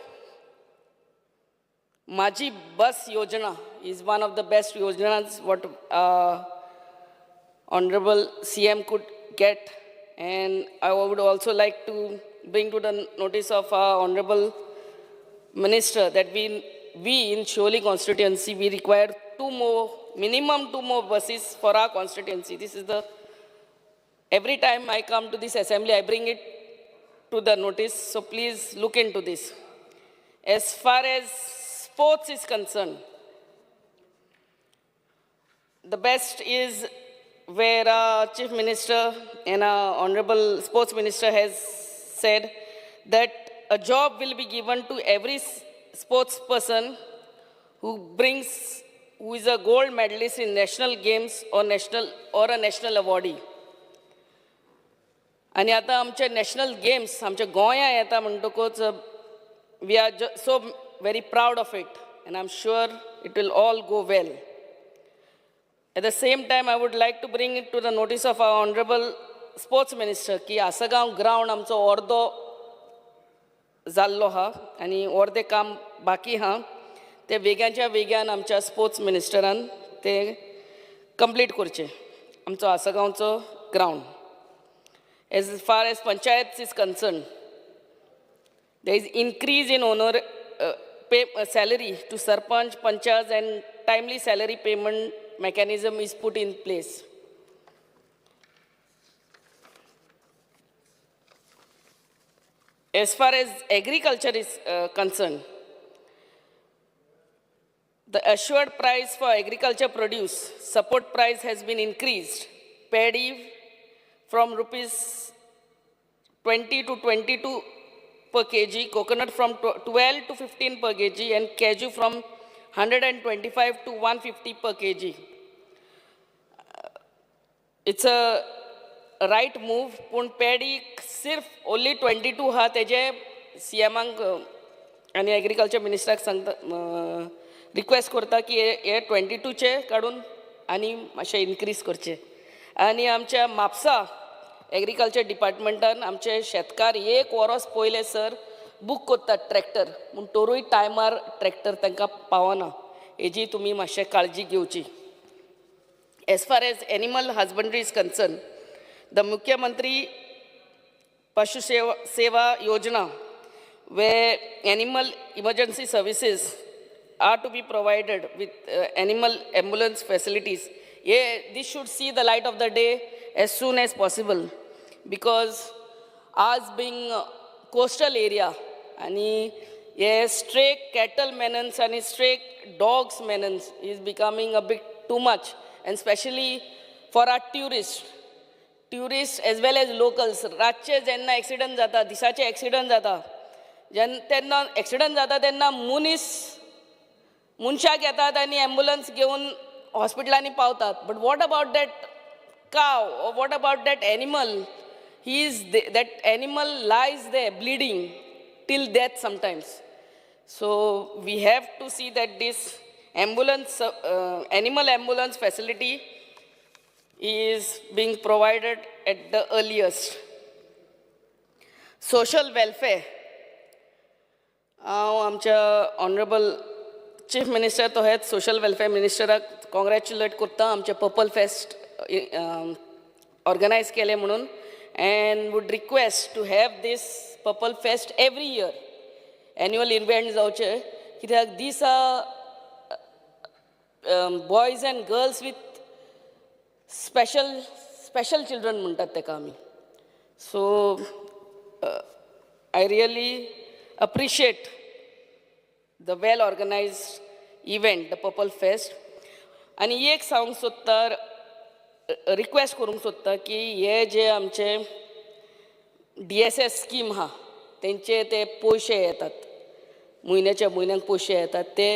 Maji Bus Yojana is one of the best yojanas what Honorable CM could get, and I would also like to bring to the notice of our Honorable Minister that we in Sholi constituency, we require minimum two more buses for our constituency. This is every time I come to this assembly, I bring it to the notice, so please look into this. As far as sports is concerned, the best is where our Chief Minister and our Honorable Sports Minister has said that a job will be given to every sports person who is a gold medalist in national games or a national awardee. आणि आता आमचे national games आमच्या गोंया येता म्हणटकूच we are so very proud of it and I am sure it will all go well. At the same time, I would like to bring it to the notice of our Honorable Sports Minister की Assagao ground आमचो अर्दो जाल्लो हा आनी अर्दें काम बाकी हा ते वेग्याच्या वेग्यान आमच्या स्पोर्ट्स मिनिस्टरान ते कंप्लीट करचें आमचो आसगांवचो ground. As far as panchayats is concerned, there is increase in salary to sarpanch, panchas, and timely salary payment mechanism is put in place. As far as agriculture is concerned, the assured price for agriculture produce, support price has been increased. Paddy from rupees 20 to 22 per kg, coconut from 12 to 15 per kg, and cashew from 125 to 150 per kg. It's a right move, पण paddy सिर्फ only 22 हा तेजे CMांक आणि agriculture मिनिस्टराक सांगता request करता की हे 22चे काडून आनी मातशें इनक्रीज करचे. आनी आमच्या म्हापसा एग्रीकल्चर डिपार्टमेंटान आमचे शेतकार एक वरोस पयले सर बूक करतात ट्रॅक्टर पूण तोरूय टायमार ट्रॅक्टर तांकां पावना. हेजी तुमी मातशें काळजी घेवची. As far as animal husbandry is concerned, the Mukhyamantri Pashu Seva Yojana, where animal emergency services are to be provided with animal ambulance facilities. This should see the light of the day as soon as possible, because ours being a coastal area, and stray cattle menace and stray dogs menace is becoming a bit too much, and especially for our tourists as well as locals. रातचे जेन्ना accident जाता, दिसाचे accident जाता, तेन्ना accident जाता तेन्ना मनशाक येतात आनी ॲम्ब्युलन्स घेवन हॉस्पिटलांनी पावतात. But what about that cow, or what about that animal? That animal lies there bleeding till death sometimes. So we have to see that this animal ambulance facility is being provided at the earliest. Social welfare. आमच्या Honorable Chief Minister तो हेच social welfare ministeraक congratulate करता आमचे purple fest organize केले म्हणून, and would request to have this Purple Fest every year. Annual event जावचे कित्याक these are boys and girls with special children म्हणटात तेका आमी. So I really appreciate the well organized event, the Purple Fest. आनी एक सांगूंक सोदता, request करूंक सोदता की हे जे आमचे DSS स्कीम हा तेंचे ते पयशे येतात, म्हयन्याच्या म्हयन्याक पयशे येतात ते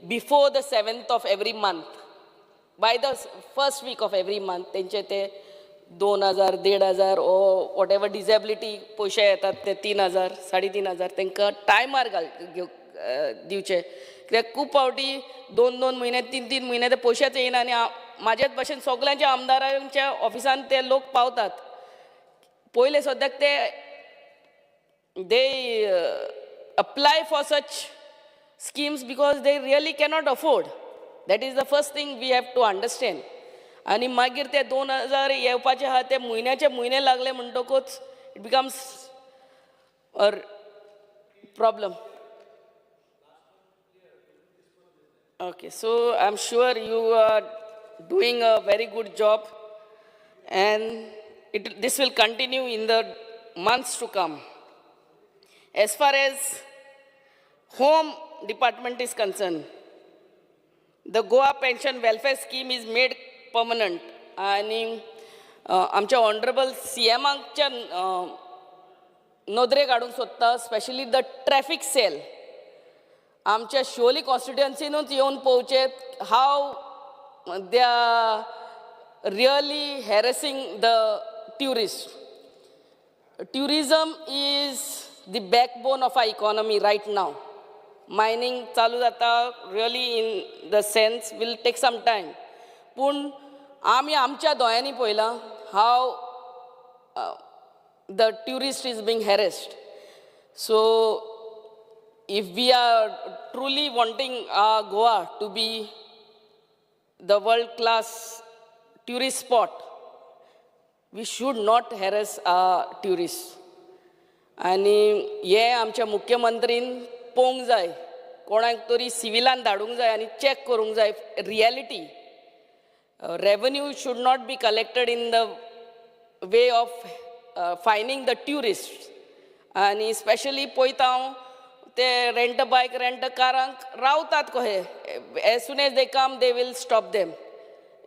before the 7th of every month, by the first week of every month तेंचे ते 2000, 1500 or whatever disability पयशे येतात ते 3000, 3500 तेंकां टायमार दिवचे. कित्याक खूब फावटी 2 म्हयने 3 म्हयने ते पयशेच येयना आनी म्हाजेच भशेन सगळ्यांच्या आमदारांच्या ऑफिसान ते लोक पावतात. पयले सद्याक they apply for such schemes because they really cannot afford. That is the first thing we have to understand. आनी मागीर ते 2000 येवपाचे आहा ते म्हयन्याचे म्हयने लागले म्हणटकूच it becomes a problem. Okay, so I'm sure you are doing a very good job, and this will continue in the months to come. As far as home department is concerned, the Goa Pension Welfare Scheme is made permanent आनी आमच्या honourable CMांच्या नदरेक हाडूंक सोदता, specially the traffic sale आमच्या शिवोली कॉन्स्टिट्युएन्सीनूच येवन पळोवचे हाव they are really harassing the tourist. Tourism is the backbone of our economy right now. Mining चालू जाता really in the sense will take some time. पूण आमी आमच्या दोळ्यांनी पळयलां how the tourist is being harassed. So if we are truly wanting Goa to be the world-class tourist spot, we should not harass tourists. आनी हे आमच्या मुख्यमंत्रीन पळोवंक जाय, कोणाक तरी सिविलान धाडूंक जाय आनी चॅक करूंक जाय reality. Revenue should not be collected in the way of fining the tourist. आनी स्पेशली पळयता हांव ते रेंट बायक रेंट कारांक रावतात कशे, as soon as they come they will stop them.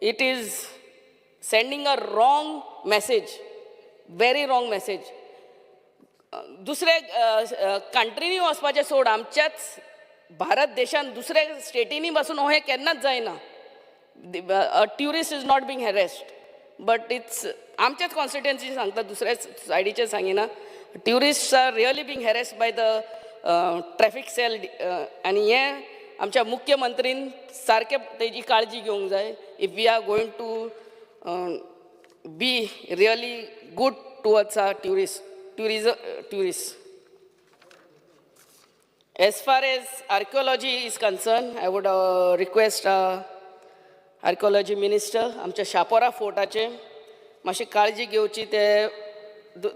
इट इज sending a wrong message, very wrong message. दुसरे कंट्रीनी वचपाचें सोड, आमच्याच भारत देशान दुसऱ्या स्टेटीनी पासून हे केन्नाच जायना. A tourist is not being harassed, but it's आमच्याच कॉन्स्टिट्युएन्सी सांगता, दुसऱ्या सायडीचे सांगिना. Tourists are really being harassed by the traffic cell. आनी हे आमच्या मुख्यमंत्रीन सारके तेजी काळजी घेवंक जाय. If we are going to be really good towards our tourists. As far as archaeology is concerned, I would request archaeology minister आमच्या शापोरा फोर्टाचे मातशी काळजी घेवची. ते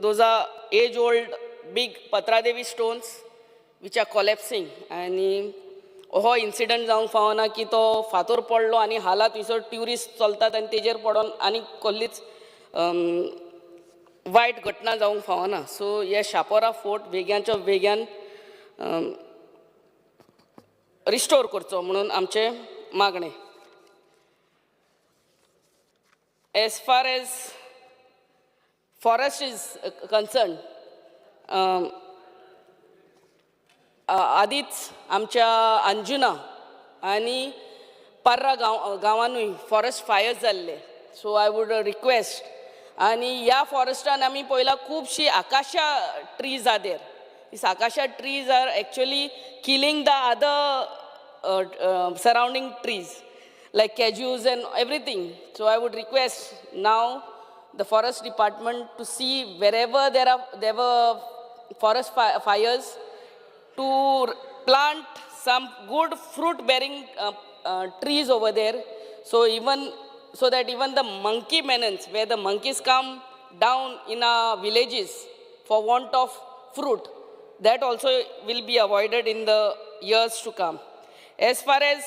those are age old big Patradevi stones which are collapsing. आनी हो incident जावंक फावना की तो फातर पडलो आनी हालात थंयसर ट्युरिस्ट चलतात आनी तेजेर पडोन आनी कसलीच वायट घटना जावंक फावना. सो हे शापोरा फोर्ट बेग्याच्या बेग्यान रिस्टोर करचो म्हणून आमचें मागणें. As far as forest is concern, आदींच आमच्या अंजुना आनी पर्रा गांवांनूय फॉरेस्ट फायर्स जाल्ले. सो आय वूड रिक्वेस्ट, आनी ह्या फॉरेस्टान आमी पळयलां खुबशीं acacia trees are there. These acacia trees are actually killing the other surrounding trees like cashews and everything. So I would request now the forest department to see wherever there were forest fires to plant some good fruit bearing trees over there, so that even the monkey menace, where the monkeys come down in our villages for want of fruit, that also will be avoided in the years to come. As far as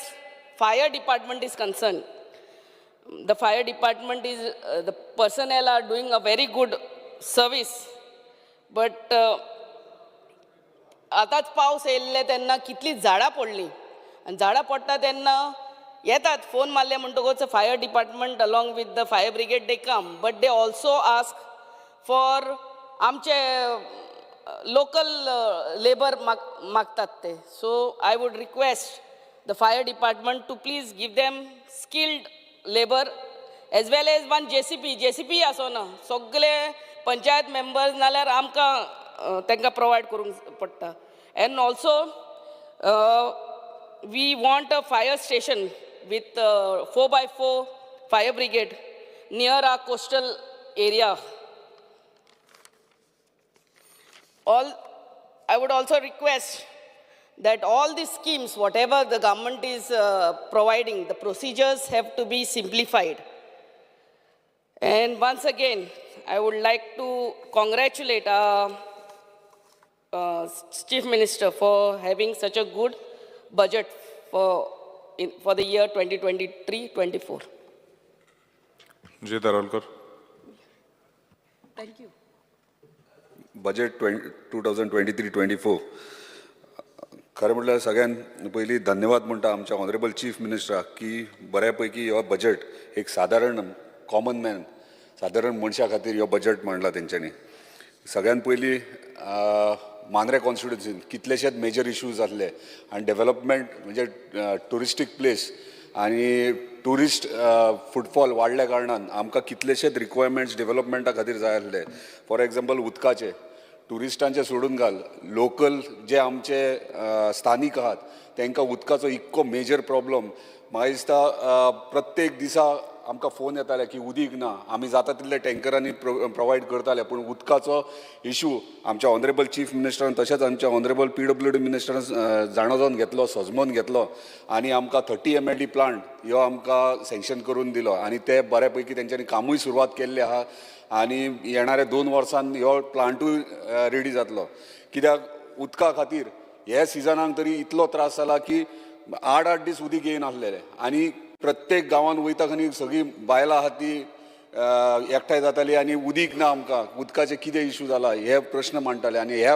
fire department is concerned, the fire department is the personnel are doing a very good service, but आतांच पावस येयल्ले तेन्ना कितलीं झाडां पडलीं आनी झाडां पडटा तेन्ना येतात फोन मारले म्हणटकूच fire department along with the fire brigade they come, but they also ask for आमचे लोकल लेबर मागतात ते. So I would request the fire department to please give them skilled labor as well as one JCP asona sogle panchayat members nalar amka tenka provide karunk patta. And also we want a fire station with 4x4 fire brigade near our coastal area. I would also request that all these schemes, whatever the government is providing, the procedures have to be simplified. And once again, I would like to congratulate our Chief Minister for having such a good budget for the year 2023-24. J. Tarolkar. Thank you. Budget 2023-24. खरें म्हटल्यार सगळ्यान पयलीं धन्यवाद म्हणटा आमच्या honourable chief मिनिस्टराक की बऱ्यापैकी हो बजेट एक सादारण कॉमन मॅन सादारण मनशा खातीर हो बजेट मांडला तेंच्यांनी. सगळ्यात पयलीं मांद्रे कॉन्स्टिट्युन्सीन कितलेशेच मेजर इश्यूज आसले आनी डेव्हलपमेंट म्हणजे टुरिस्टीक प्लेस आनी टुरिस्ट फुटफॉल वाडल्या कारणान आमकां कितलेशेच रिक्वायरमेंट्स डेव्हलपमेंटा खातीर जाय आसले. फॉर एग्जाम्पल उदकाचे, टुरिस्टांचे सोडून घाल, लोकल जे आमचे स्थानीक आहात तांकां उदकाचो इतको मेजर प्रॉब्लम. म्हाका दिसता प्रत्येक दिसा आमकां फोन येताले की उदीक ना, आमी जाता तितले टँकरांनी प्रोवायड करताले, पूण उदकाचो इशू आमच्या ऑनरेबल चीफ मिनिस्टरान तशेंच आमच्या ऑनरेबल PWD मिनिस्टरान जाणून घेतलो, सजमोन घेतलो आनी आमकां 30 MLD प्लांट ह्यो आमकां सँक्शन करून दिलो आनी ते बऱ्यापैकी तेंच्यांनी कामूय सुरवात केल्ली आहा आनी येणाऱ्या 2 वर्सान ह्यो प्लांटूय रेडी जातलो. कित्याक उदका खातीर हे सिजनाक तरी इतलो त्रास जाला की 8-8 दीस उदीक येनासलेले आनी प्रत्येक गांवांत वयता खंय सगळीं बायलां आहात ती एकठांय जाताली आनी उदीक ना, आमकां उदकाचे कितें इशू जाला हे प्रश्न मांडटाले. आनी ह्या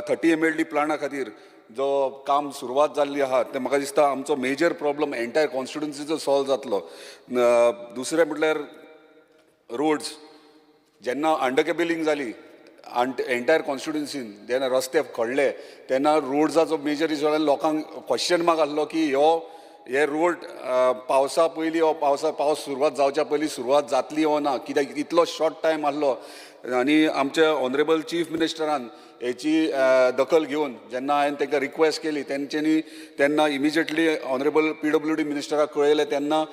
30 MLD प्लांटा खातीर जो काम सुरवात जाल्ली आहा ते म्हाका दिसता आमचो मेजर प्रॉब्लम एंटायर कॉन्स्टिट्युन्सीचो सॉल्व जातलो. दुसरें म्हटल्यार रोड्स. जेन्ना अंडरकेबलिंग जाली एंटायर कॉन्स्टिट्युन्सीन, जेन्ना रस्ते खणले तेन्ना रोड्साचो मेजर इशू जालो. लोकांक क्वेश्चन मार्क आसलो की हे रोड पावसा पयलीं पावस सुरवात जावच्या पयलीं सुरवात जातली वो ना, कित्याक इतलो शॉर्ट टायम आसलो. आनी आमच्या ऑनरेबल चीफ मिनिस्टरान हेची दखल घेवन जेन्ना हांवें तांकां रिक्वेस्ट केली तेन्ना इमिजिएटली ऑनरेबल PWD मिनिस्टराक कळयलें. तेन्ना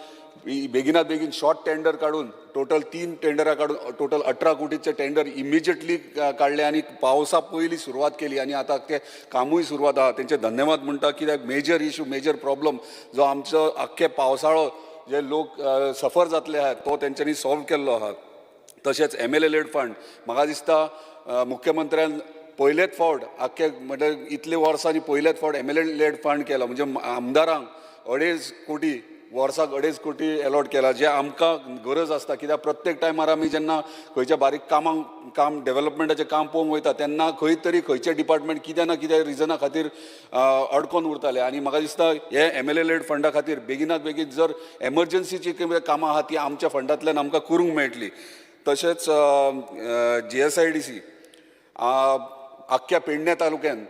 बेगिनात बेगीन शॉर्ट टेंडर काडून टोटल 3 टेंडरां काडून टोटल 18 कोटीचे टेंडर इमिजिएटली काडले आनी पावसा पयलीं सुरवात केली आनी आतां ते कामूय सुरवात आहा. तेंचे धन्यवाद म्हणटा, कित्याक मेजर इशू मेजर प्रॉब्लम जो आमचो आख्खे पावसाळो जे लोक सफर जातले आहात तो तेंच्यांनी सॉल्व केल्लो आहा. तशेंच MLA लेड फंड म्हाका दिसता मुख्यमंत्र्यान पयलेच फावट आख्खे म्हणजे इतले वर्सांनी पयलेच फावट MLA लेड फंड केला. म्हणजे आमदारांक 2.5 कोटी वर्साक 2.5 कोटी अलॉट केला, जे आमकां गरज आसता. कित्याक प्रत्येक टायमार आमी जेन्ना खंयच्या बारीक काम डेव्हलपमेंटाचें काम पळोवंक वयता तेन्ना खंय तरी खंयचे डिपार्टमेंट कितें ना कितें रिजना खातीर अडकोन उरताले. आनी म्हाका दिसता हे MLA लेड फंडा खातीर बेगिनात बेगीन जर एमर्जन्सीची कामां आहा ती आमच्या फंडांतल्यान आमकां करूंक मेळटली. तशेंच GSIDC आख्ख्या पेडणे तालुक्यान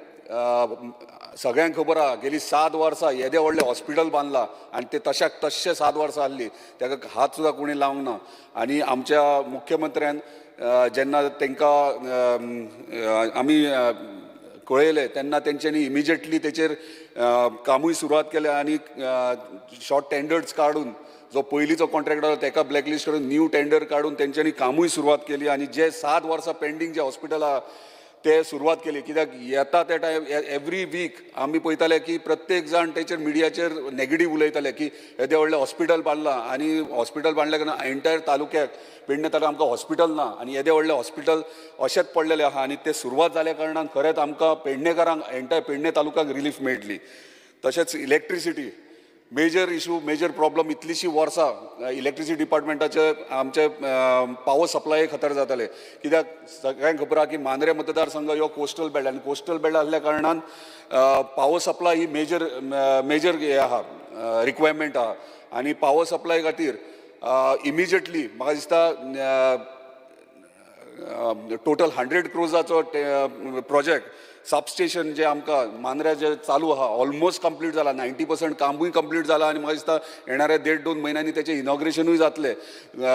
सगळ्यांक खबर आहा गेली 7 वर्सां येदे व्हडलें हॉस्पिटल बांदलां आनी ते तशाक तशें 7 वर्सां आसलीं, ताका हात सुद्दां कोणी लावंक ना. आनी आमच्या मुख्यमंत्र्यान जेन्ना तांकां आमी कळयलें तेन्ना तेंच्यांनी इमिजिएटली तेचेर कामूय सुरवात केलें आनी शॉर्ट टेंडर्स काडून जो पयलींचो कॉन्ट्रॅक्टर आसा ताका ब्लॅकलिस्ट करून न्यू टेंडर काडून तेंच्यांनी कामूय सुरवात केली आनी जे 7 वर्सां पेंडींग जे हॉस्पिटल आहा ते सुरवात केली. कित्याक येता त्या टायम एवरी वीक आमी पळयताले की प्रत्येक जाण तेचेर मिडियाचेर नेगेटीव उलयताले की येदे व्हडलें हॉस्पिटल बांदलां आनी हॉस्पिटल बांदल्या कारणान एंटायर तालुक्याक पेडणे तालुक्याक आमकां हॉस्पिटल ना आनी येदे व्हडलें हॉस्पिटल अशेंच पडलेलें आहा. आनी ते सुरवात जाल्या कारणान खरेंच आमकां पेडणेकारांक एंटायर पेडणे तालुक्याक रिलीफ मेळटली. तशेंच electricity major issue major problem. इतलीशीं वर्सां इलेक्ट्रिसिटी डिपार्टमेंटाचे आमचे पावर सप्लाय खातीर जाताले. कित्याक सगळ्यांक खबर आहा की मांद्रे मतदारसंघ हो कोस्टल बेल्ट आनी कोस्टल बेल्ट आसल्या कारणान पावर सप्लाय ही मेजर हे आहा रिक्वायरमेंट आहा. आनी पावर सप्लाय खातीर इमिजिएटली म्हाका दिसता टोटल 100 क्रोजाचो प्रोजेक्ट सबस्टेशन जे आमकां मांद्रे जे चालू आहा ऑलमोस्ट कंप्लीट जाला. 90% कामूय कंप्लीट जाला आनी म्हाका दिसता येणाऱ्या 1.5-2 म्हयन्यांनी तेचें इनॉग्रेशनूय जातलें.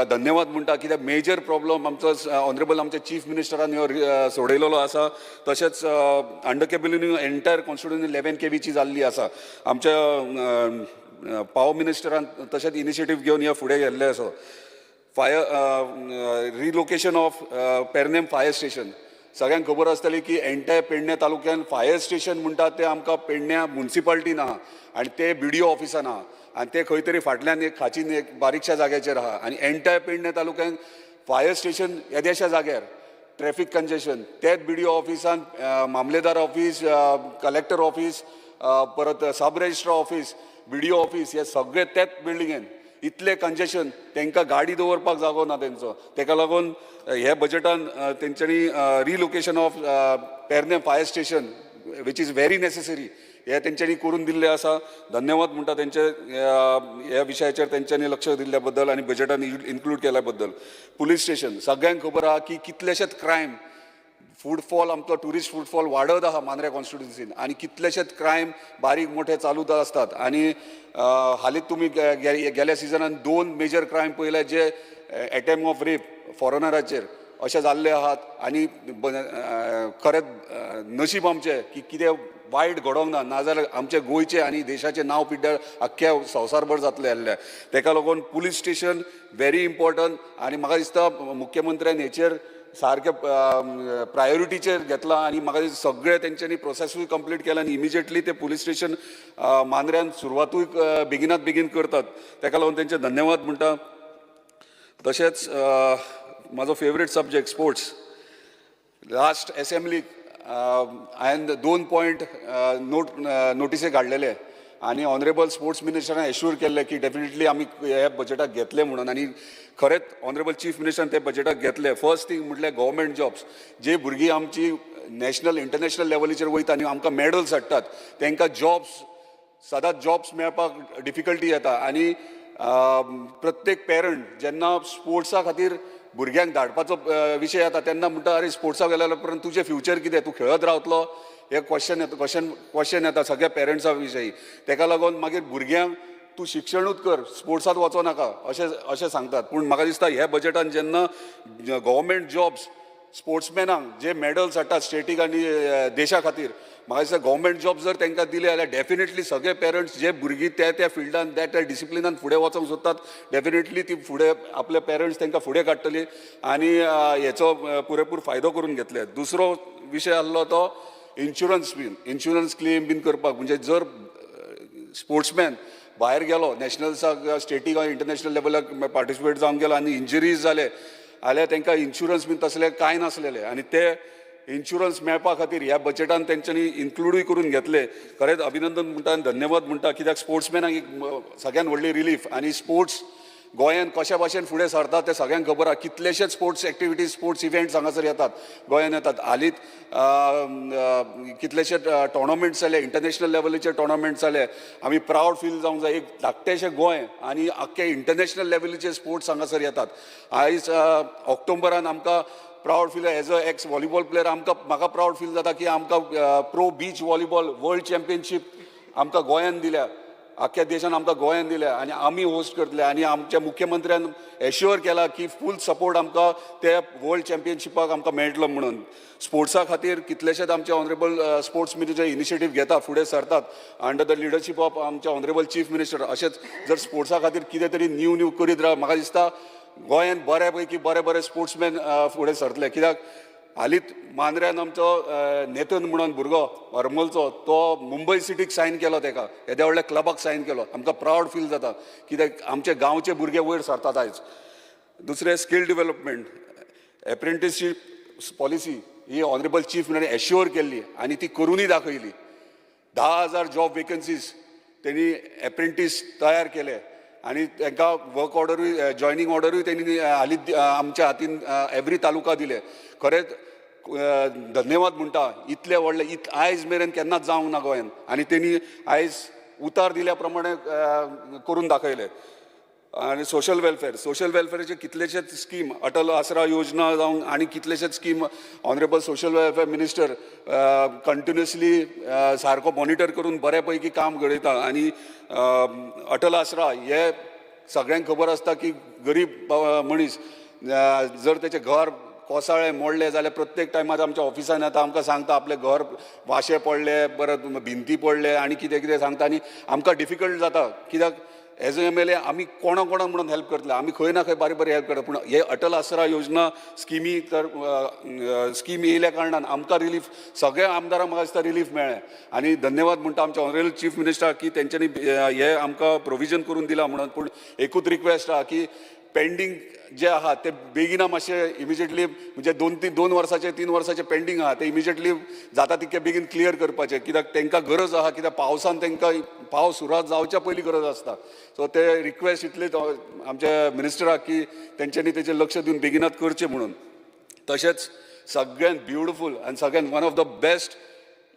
धन्यवाद म्हणटा, कित्याक मेजर प्रॉब्लम आमचो ऑनरेबल आमच्या चीफ मिनिस्टरान ह्यो सोडयलेलो आसा. तशेंच अंडरकेबलिंग एंटायर कॉन्स्टिट्युन्सी 11 KVची जाल्ली आसा. आमच्या पावर मिनिस्टरान तशेंच इनिशिएटीव घेवन ह्या फुडें गेल्ले आसा. Relocation of Pernem fire station. सगळ्यांक खबर आसतली की एंटायर पेडणे तालुक्यान फायर स्टेशन म्हणटा ते आमकां पेडण्या म्युन्सिपाल्टीन आहा आनी ते BDO ऑफिसान आहा आनी ते खंय तरी फाटल्यान एक खाचीन एक बारीकशा जाग्याचेर आहा. आनी एंटायर पेडणे तालुक्यान फायर स्टेशन येद्याशा जाग्यार ट्रॅफिक कंजेशन तेच BDO ऑफिसान मामलेदार ऑफिस, कलेक्टर ऑफिस, परत सब रजिस्ट्रार ऑफिस, BDO ऑफिस हे सगळे तेच बिल्डिंगेन. इतले कंजेशन तांकां गाडी दवरपाक जागो ना तेंचो. ताका लागून हे बजेटान तेंच्यांनी relocation of Pernem fire station which is very necessary हे तेंच्यांनी करून दिल्लें आसा. धन्यवाद म्हणटा तेंचे ह्या विशयाचेर तेंच्यांनी लक्ष दिल्ल्या बद्दल आनी बजेटान इन्क्लूड केल्या बद्दल. पुलीस स्टेशन सगळ्यांक खबर आहा की कितलेशेच क्रायम फूटफॉल आमचो ट्युरिस्ट फूटफॉल वाडत आहा मांद्रे कॉन्स्टिट्युन्सीन आनी कितलेशेच क्रायम बारीक मोठे चालूच आसतात. आनी हालींच तुमी गेल्या सिजनान 2 मेजर क्रायम पळयले जे एटेम्प ऑफ रेप फॉरेनराचेर अशें जाल्ले आहात. आनी खरेंच नशीब आमचें की कितें वायट घडोवंक ना, नाजाल्यार आमचे गोंयचे आनी देशाचें नांव पिड्ड्यार आख्ख्या संवसारभर जातलें आसलें. ताका लागून पुलीस स्टेशन व्हेरी इम्पॉर्टंट आनी म्हाका दिसता मुख्यमंत्र्यान हेचेर सारके प्रायोरिटीचेर घेतला आनी म्हाका दिसता सगळे तेंच्यांनी प्रोसेसूय कंप्लीट केला आनी इमिजिएटली ते पुलीस स्टेशन मांद्र्यान सुरवातूय बेगिनात बेगीन करतात. ताका लागून तेंचे धन्यवाद म्हणटा. तशेंच म्हाजो फेवरेट सब्जेक्ट स्पोर्ट्स. लास्ट एसेंब्लीक हांवें 2 पॉयंट नोटिसे काडलेले आनी ऑनरेबल स्पोर्ट्स मिनिस्टरान एश्यूर केल्ले की डेफिनेटली आमी ह्या बजेटाक घेतले म्हणून. आनी खरेंच ऑनरेबल चीफ मिनिस्टरान ते बजेटाक घेतले. फर्स्ट थिंग म्हटल्यार गव्हर्मेंट जॉब्स. जे भुरगीं आमची नॅशनल इंटरनॅशनल लेवलीचेर वयता आनी आमकां मेडल्स हाडटात तांकां जॉब्स सदांच जॉब्स मेळपाक डिफिकल्टी येता. आनी प्रत्येक पेरंट जेन्ना स्पोर्ट्सा खातीर भुरग्यांक धाडपाचो विशय येता तेन्ना म्हणटा अरे स्पोर्ट्साक गेल्या उपरांत तुजें फ्युचर कितें, तूं खेळत रावतलो, हे क्वेश्चन येता सगळ्या पेरंट्सा विशयी. ताका लागून मागीर भुरग्यांक तूं शिक्षणूच कर, स्पोर्ट्सांत वचो नाका अशें सांगतात. पूण म्हाका दिसता ह्या बजेटान जेन्ना गव्हर्मेंट जॉब्स स्पोर्ट्समॅनांक जे मेडल्स हाडटात स्टेटीक आनी देशा खातीर, म्हाका दिसता गव्हर्मेंट जॉब जर तांकां दिले जाल्यार डेफिनेटली सगळे पेरंट्स जे भुरगीं त्या फिल्डान त्या डिसिप्लिनान फुडें वचूंक सोदतात डेफिनेटली ती फुडें आपले पेरंट्स तांकां फुडें काडटली आनी हेचो पुरेपूर फायदो करून घेतले. दुसरो विशय आसलो तो इन्शुरन्स क्लेम बीन करपाक. म्हणजे जर स्पोर्ट्समॅन भायर गेलो नॅशनल्साक स्टेटीक आनी इंटरनॅशनल लेवलाक पार्टिसिपेट जावंक गेलो आनी इंजरीज जाले जाल्यार तांकां इन्शुरन्स बीन तसले कांय नासलेले आनी ते इन्शुरन्स मेळपा खातीर ह्या बजेटान तेंच्यांनी इन्क्लूडूय करून घेतले. खरेंच अभिनंदन म्हणटा आनी धन्यवाद म्हणटा. कित्याक स्पोर्ट्समॅनाक एक सगळ्यान व्हडली रिलीफ. आनी स्पोर्ट्स गोंयान कशा भाशेन फुडें सरता तें सगळ्यांक खबर आहा. कितलेशेच स्पोर्ट्स एक्टिविटीज स्पोर्ट्स इव्हेंट्स हांगासर येतात गोंयान येतात. हालींच कितलेशे टोर्नामेंट्स जाले, इंटरनॅशनल लेवलीचे टोर्नामेंट्स जाले. आमी प्रावड फील जावंक जाय. एक धाकटेशें गोंय आनी आख्खे इंटरनॅशनल लेवलीचे स्पोर्ट्स हांगासर येतात. आयज ऑक्टोबरान आमकां proud feel as a x volleyball player म्हाका प्रावड फील जाता की आमकां pro beach volleyball world championship आमकां गोंयान दिल्या, आख्ख्या देशान आमकां गोंयान दिल्या आनी आमी होस्ट करतले. आनी आमच्या मुख्यमंत्र्यान एश्युअर केला की फूल सपोर्ट आमकां ते वर्ल्ड चॅम्पियनशिपाक आमकां मेळटलो म्हणून. स्पोर्ट्सा खातीर कितलेशेच आमचे ऑनरेबल स्पोर्ट्स मिनिस्टर इनिशिएटीव घेता, फुडें सरतात अंडर द लिडरशीप ऑफ आमचे ऑनरेबल चीफ मिनिस्टर. अशेंच जर स्पोर्ट्सा खातीर कितें तरी न्यू करीत राव म्हाका दिसता गोंयान बऱ्यापैकी बरे स्पोर्ट्समॅन फुडें सरतले. कित्याक हालींच मांद्र्यान आमचो नेतन म्हणून भुरगो हरमलचो तो मुंबय सिटीक सायन केलो, ताका येद्या व्हडल्या क्लबाक सायन केलो. आमकां प्रावड फील जाता कित्याक आमचे गांवचे भुरगे वयर सरतात आयज. दुसरें स्कील डेव्हलपमेंट एप्रेंटिसशीप पॉलिसी ही ऑनरेबल चीफ मिनिस्टरान एश्युअर केल्ली आनी ती करूनय दाखयली. 10,000 जॉब वेकन्सीज त्यांनी एप्रेंटीस तयार केले आनी तांकां वर्क ऑर्डरूय जॉयनींग ऑर्डरूय त्यांनी हालींच आमच्या हातीन एवरी तालुका दिले. खरेंच धन्यवाद म्हणटा. इतले व्हडले आयज मेरेन केन्नाच जावंक ना गोंयान आनी त्यांनी आयज उतार दिल्या प्रमाणे करून दाखयले. आनी सोशल वेलफेअराचे कितलेशेच स्कीम अटल आसरा योजना जावं आनी कितलेशेच scheme honourable social welfare minister continuously सारको मॉनिटर करून बऱ्यापैकी काम घडयता. आनी अटल आसरा हे सगळ्यांक खबर आसता की गरीब मनीस जर तेचें घर कोसळ्ळें मोडलें जाल्यार प्रत्येक टायमार आमच्या ऑफिसान येता, आमकां सांगता आपले घर वाशे पडले, परत भिंती पडले आनी कितें सांगता आनी आमकां डिफिकल्ट जाता. कित्याक एज अ MLA आमी कोणाक म्हणून हेल्प करतले, आमी खंय ना खंय बारीक हेल्प करता. पूण हे अटल आसरा योजना स्किमी तर स्कीम येयल्या कारणान आमकां रिलीफ सगळ्या आमदारांक म्हाका दिसता रिलीफ मेळ्ळें. आनी धन्यवाद म्हणटा आमच्या ऑनरेबल चीफ मिनिस्टर की तेंच्यांनी हे आमकां प्रोविजन करून दिला म्हणून. पूण एकूच रिक्वेस्ट आहा की पेंडींग जे आहा ते बेगिना मातशें इमिजिएटली म्हणजे 2 वर्साचे 3 वर्साचे पेंडींग आहा ते इमिजिएटली जाता तितके बेगीन क्लियर करपाचे. कित्याक तांकां गरज आहा, कित्याक पावसान तांकां पावस सुरवात जावच्या पयलीं गरज आसता. सो ते रिक्वेस्ट इतलेच आमच्या मिनिस्टराक की तेंच्यांनी तेचेर लक्ष दिवन बेगिनात करचें म्हणून. तशेंच सगळ्यात ब्युटिफूल आनी सगळ्यात one of the best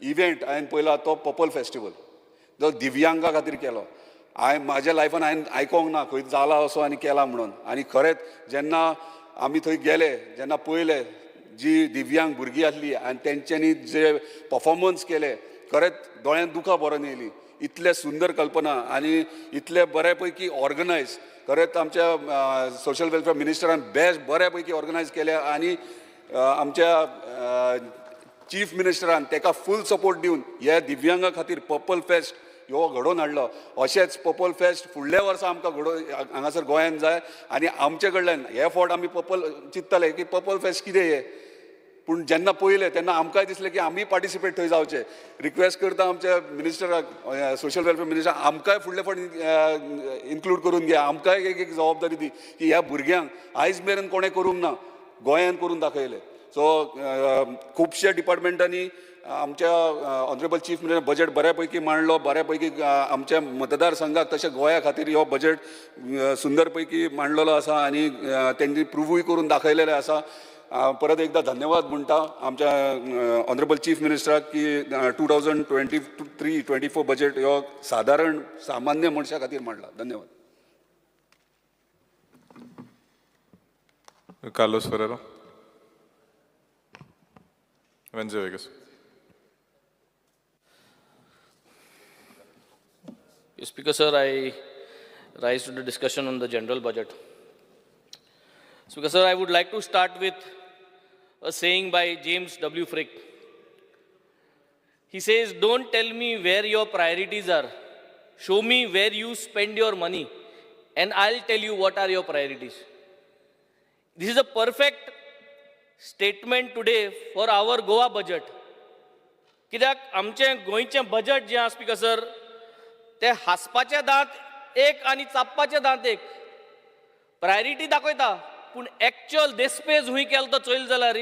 event हांवें पळयला तो पर्पल फेस्टिवल जो दिव्यांगा खातीर केलो. म्हाज्या लायफान हांवें आयकोंक ना खंय जाला असो आनी केला म्हणून. आनी खरेंच जेन्ना आमी थंय गेले, जेन्ना पळयले जी दिव्यांग भुरगीं आसली आनी तेंच्यांनी जे परफॉर्मन्स केले, खरेंच दोळ्यांत दुखां भरून येयली. इतले सुंदर कल्पना आनी इतले बऱ्यापैकी ऑर्गनायज. खरेंच आमच्या सोशल वेलफेअर मिनिस्टरान बऱ्यापैकी ऑर्गनायज केले आनी आमच्या चीफ मिनिस्टरान ताका फूल सपोर्ट दिवन ह्या दिव्यांगा खातीर पर्पल फेस्ट ह्यो घडोवन हाडलो. अशेंच पर्पल फेस्ट फुडल्या वर्सा आमकां हांगासर गोंयांत जाय. आनी आमचे कडल्यान हे फावट आमी पर्पल चिंतताले की पर्पल फेस्ट कितें हें, पूण जेन्ना पळयलें तेन्ना आमकांय दिसलें की आमी पार्टिसिपेट थंय जावचें. रिक्वेस्ट करता आमच्या मिनिस्टराक, सोशल वेलफेअर मिनिस्टर, आमकांय फुडले फावट इन्क्लूड करून घे, आमकांय एक जबाबदारी दी की ह्या भुरग्यांक आयज मेरेन कोणें करूंक ना, गोंयांत करून दाखयलें. सो खुबशे डिपार्टमेंटांनी आमच्या ऑनरेबल चीफ मिनिस्टर बजेट बऱ्यापैकी मांडलो. बऱ्यापैकी आमच्या मतदारसंघाक तशें गोंया खातीर हो बजेट सुंदरपैकी मांडलेलो आसा आनी तेंनी प्रूव्हूय करून दाखयलेलें आसा. परत एकदा धन्यवाद म्हणटा आमच्या ऑनरेबल चीफ मिनिस्टराक की 2023-24 बजेट हो साधारण सामान्य मनशा खातीर मांडला. धन्यवाद. Carlos Ferrero. Wednesday, Vegas. Speaker sir, I rise to the discussion on the general budget. Speaker sir, I would like to start with a saying by James W. Frick. He says, "Don't tell me where your priorities are. Show me where you spend your money, and I'll tell you what are your priorities." This is a perfect statement today for our Goa budget. कित्याक आमचें गोंयचें budget जें आसा speaker sir, ते हांसपाचे दांत एक आनी चापपाचे दांत एक. प्रायोरिटी दाखयता पूण एक्चुअल देस्पेज हूंय केलो तो चोयल जाल्यार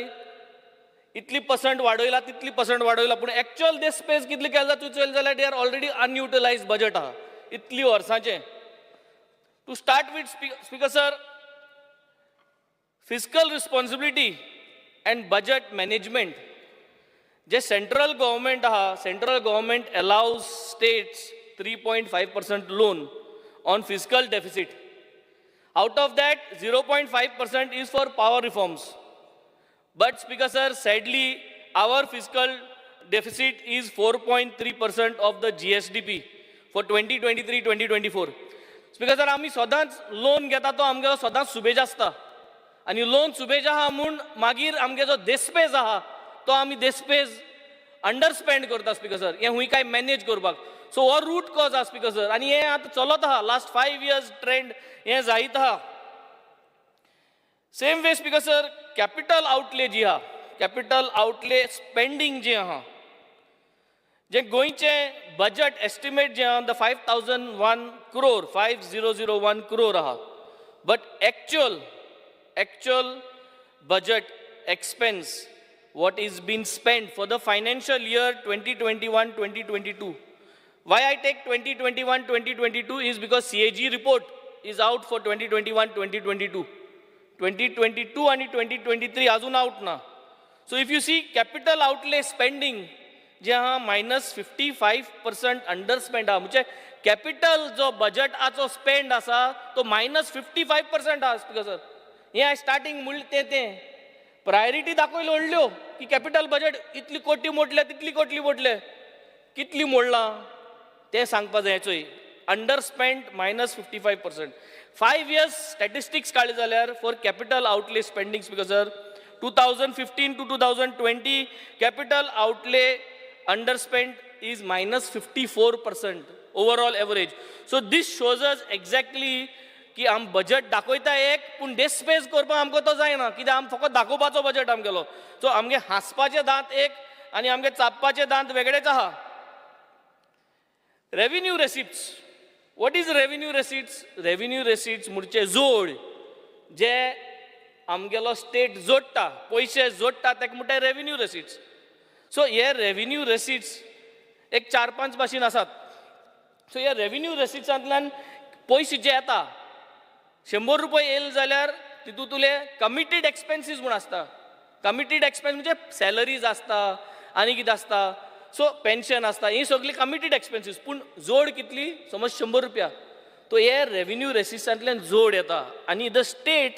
इतली पर्संट वाडयला तितली पर्संट वाडयला, पूण एक्चुअल देस्पेज कितली केलो तूं चोयल जाल्यार they are already unutilise budget आहा इतली वर्सांचें. To start with speaker sir, fiscal responsibility and budget management जे सेंट्रल गव्हर्मेंट आहा, central government allows states 3.5% loan on fiscal deficit. Out of that, 0.5% is for power reforms. But Speaker sir, sadly, our fiscal deficit is 4.3% of the GSDP for 2023-2024. Speaker sir, आमी सदांच loan घेता तो आमगे सदांच सुबेज आसता आनी लोन सुबेज आहा म्हूण मागीर आमगे जो देस्पेज आहा तो आमी देस्पेज अंडरस्पेंड करता स्पीकर सर. हें हूंय काय मॅनेज करपाक. सो हो रूट कॉज आहा स्पीकर सर आनी हें आतां चलत आहा लास्ट 5 years ट्रेंड हें जायत आहा. Same way speaker sir, capital outlay जी आहा, कॅपिटल आउटले स्पेंडींग जें आहा, जें गोंयचें बजेट एस्टिमेट जें आहा द 5001 crore 5001 crore आहा, but actual budget expense what is been spent for the financial year 2021-2022. Why I take 2021-2022 is because CAG report is out for 2021-2022. 2022 and 2023 अजून out ना. So if you see capital outlay spending जे हा -55% अंडरस्पेंड आहा, म्हणजे capital जो budget आचो spend आसा तो -55% आहा स्पीकर सर. हें हांवें स्टार्टींग म्हणलें तें प्रायोरिटी दाखयल्यो व्हडल्यो की कॅपिटल बजेट इतली कोटी मोडले तितली कोटी मोडले, कितली मोडलां तें सांगपा जाय. चोय अंडरस्पेंड -55%. 5 years स्टॅटिस्टिक्स काडले जाल्यार for capital outlay spending speaker sir 2015 to 2020 capital outlay underspend is -54% overall average. So this shows us exactly की आम बजेट दाखयता एक पूण डेस्पेज करपाक आमकां तो जायना, कित्याक आम फकत दाखोवपाचो बजेट आमगेलो. सो आमगे हांसपाचे दांत एक आनी आमगे चापपाचे दांत वेगळेच आहा. Revenue रेसिप्ट्स, what is revenue रेसिप्ट्स? Revenue रेसिप्ट्स म्हणचे जोड जे आमगेलो स्टेट जोडटा, पयशे जोडटा, ताका म्हणटा रेव्हेन्यू रेसिप्ट्स. सो हे रेव्हेन्यू रेसिप्ट्स एक 4-5 भाशेन आसात. सो ह्या रेव्हेन्यू रेसिप्ट्सांतल्यान पयशे जे येता 100 रुपये येयले जाल्यार तितूंत तुले कमिटेड एक्सपेन्सीस म्हूण आसता. कमिटेड एक्सपेन्स म्हणजे सॅलरीज आसता आनी कितें आसता. सो पेन्शन असता ही सगळी कमिटेड एक्सपेन्सीस पूण जोड कितली समज 100 रुपया तो हे रेव्हेन्यू रेसिट्सांतल्यान जोड येता आनी the state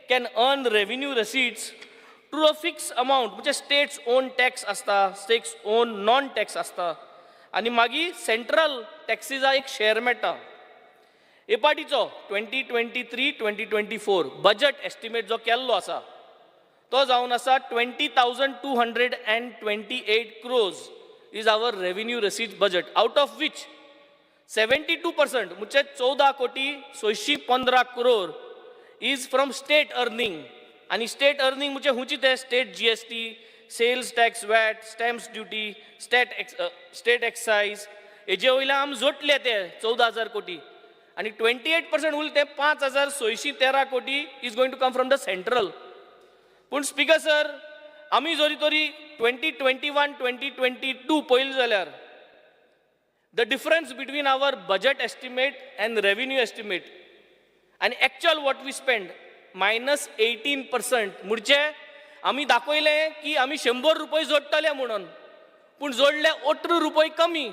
can earn revenue receipts to a fix amount म्हणजे स्टेट्स ओन टॅक्स असता स्टेट्स ओन नॉन टॅक्स असता आनी मागीर सेंट्रल टॅक्सीचा एक शेअर मेळटा हे पाटीचो 2023-2024 बजट एस्टिमेट जो केल्लो आसा तो जावन आसा 20,228 crores is our revenue receipts budget, out of which 72% म्हणजे 14,615 crore is from state earning. आणि स्टेट अर्निंग म्हणजे हुंची ते state GST, sales tax, VAT, stamps duty, state excise हेजे वयल्यान आमी जोडले ते 14,000 कोटी आणि 28% उरले ते 5,613 कोटी is going to come from the central. पूण स्पीकर सर आमी जरी तरी 2021-2022 पळयलें जाल्यार the difference between our budget estimate and revenue estimate आनी एक्चुअल वॉट वी स्पेंड -18%. म्हणजे आमी दाखयलें की आमी 100 रुपये जोडटले म्हणून पूण जोडले 18 रुपये कमी.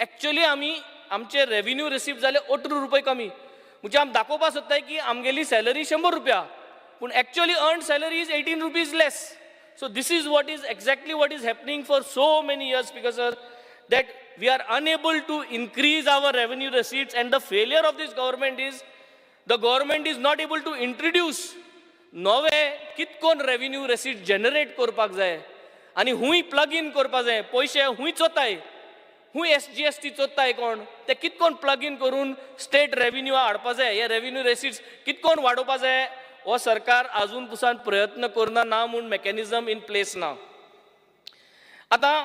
एक्चुअली आमी आमचे रेव्हेन्यू रिसीव जाले 18 रुपये कमी. म्हणजे आमी दाखोवपाक सोदताय की आमगेली सॅलरी 100 रुपया पूण actually earn salary is 18 rupees less. So this is what is exactly what is happening for so many years, because sir, that we are unable to increase our revenue receipts, and the failure of this government is the government is not able to introduce नवे कितकोन revenue receipt generate करपाक जाय आनी हुंय plug in करपाक जाय. पयशे हुंय चोताय, हुंय SGST चोताय कोण ते कितकोन plug in करून स्टेट रेव्हेन्यू हाडपाक जाय. हे रेव्हेन्यू रेसिट्स कितकोन वाडोवपाक जाय हो सरकार अजून पुसान प्रयत्न करना ना म्हूण मेकॅनिझम इन प्लेस ना. आतां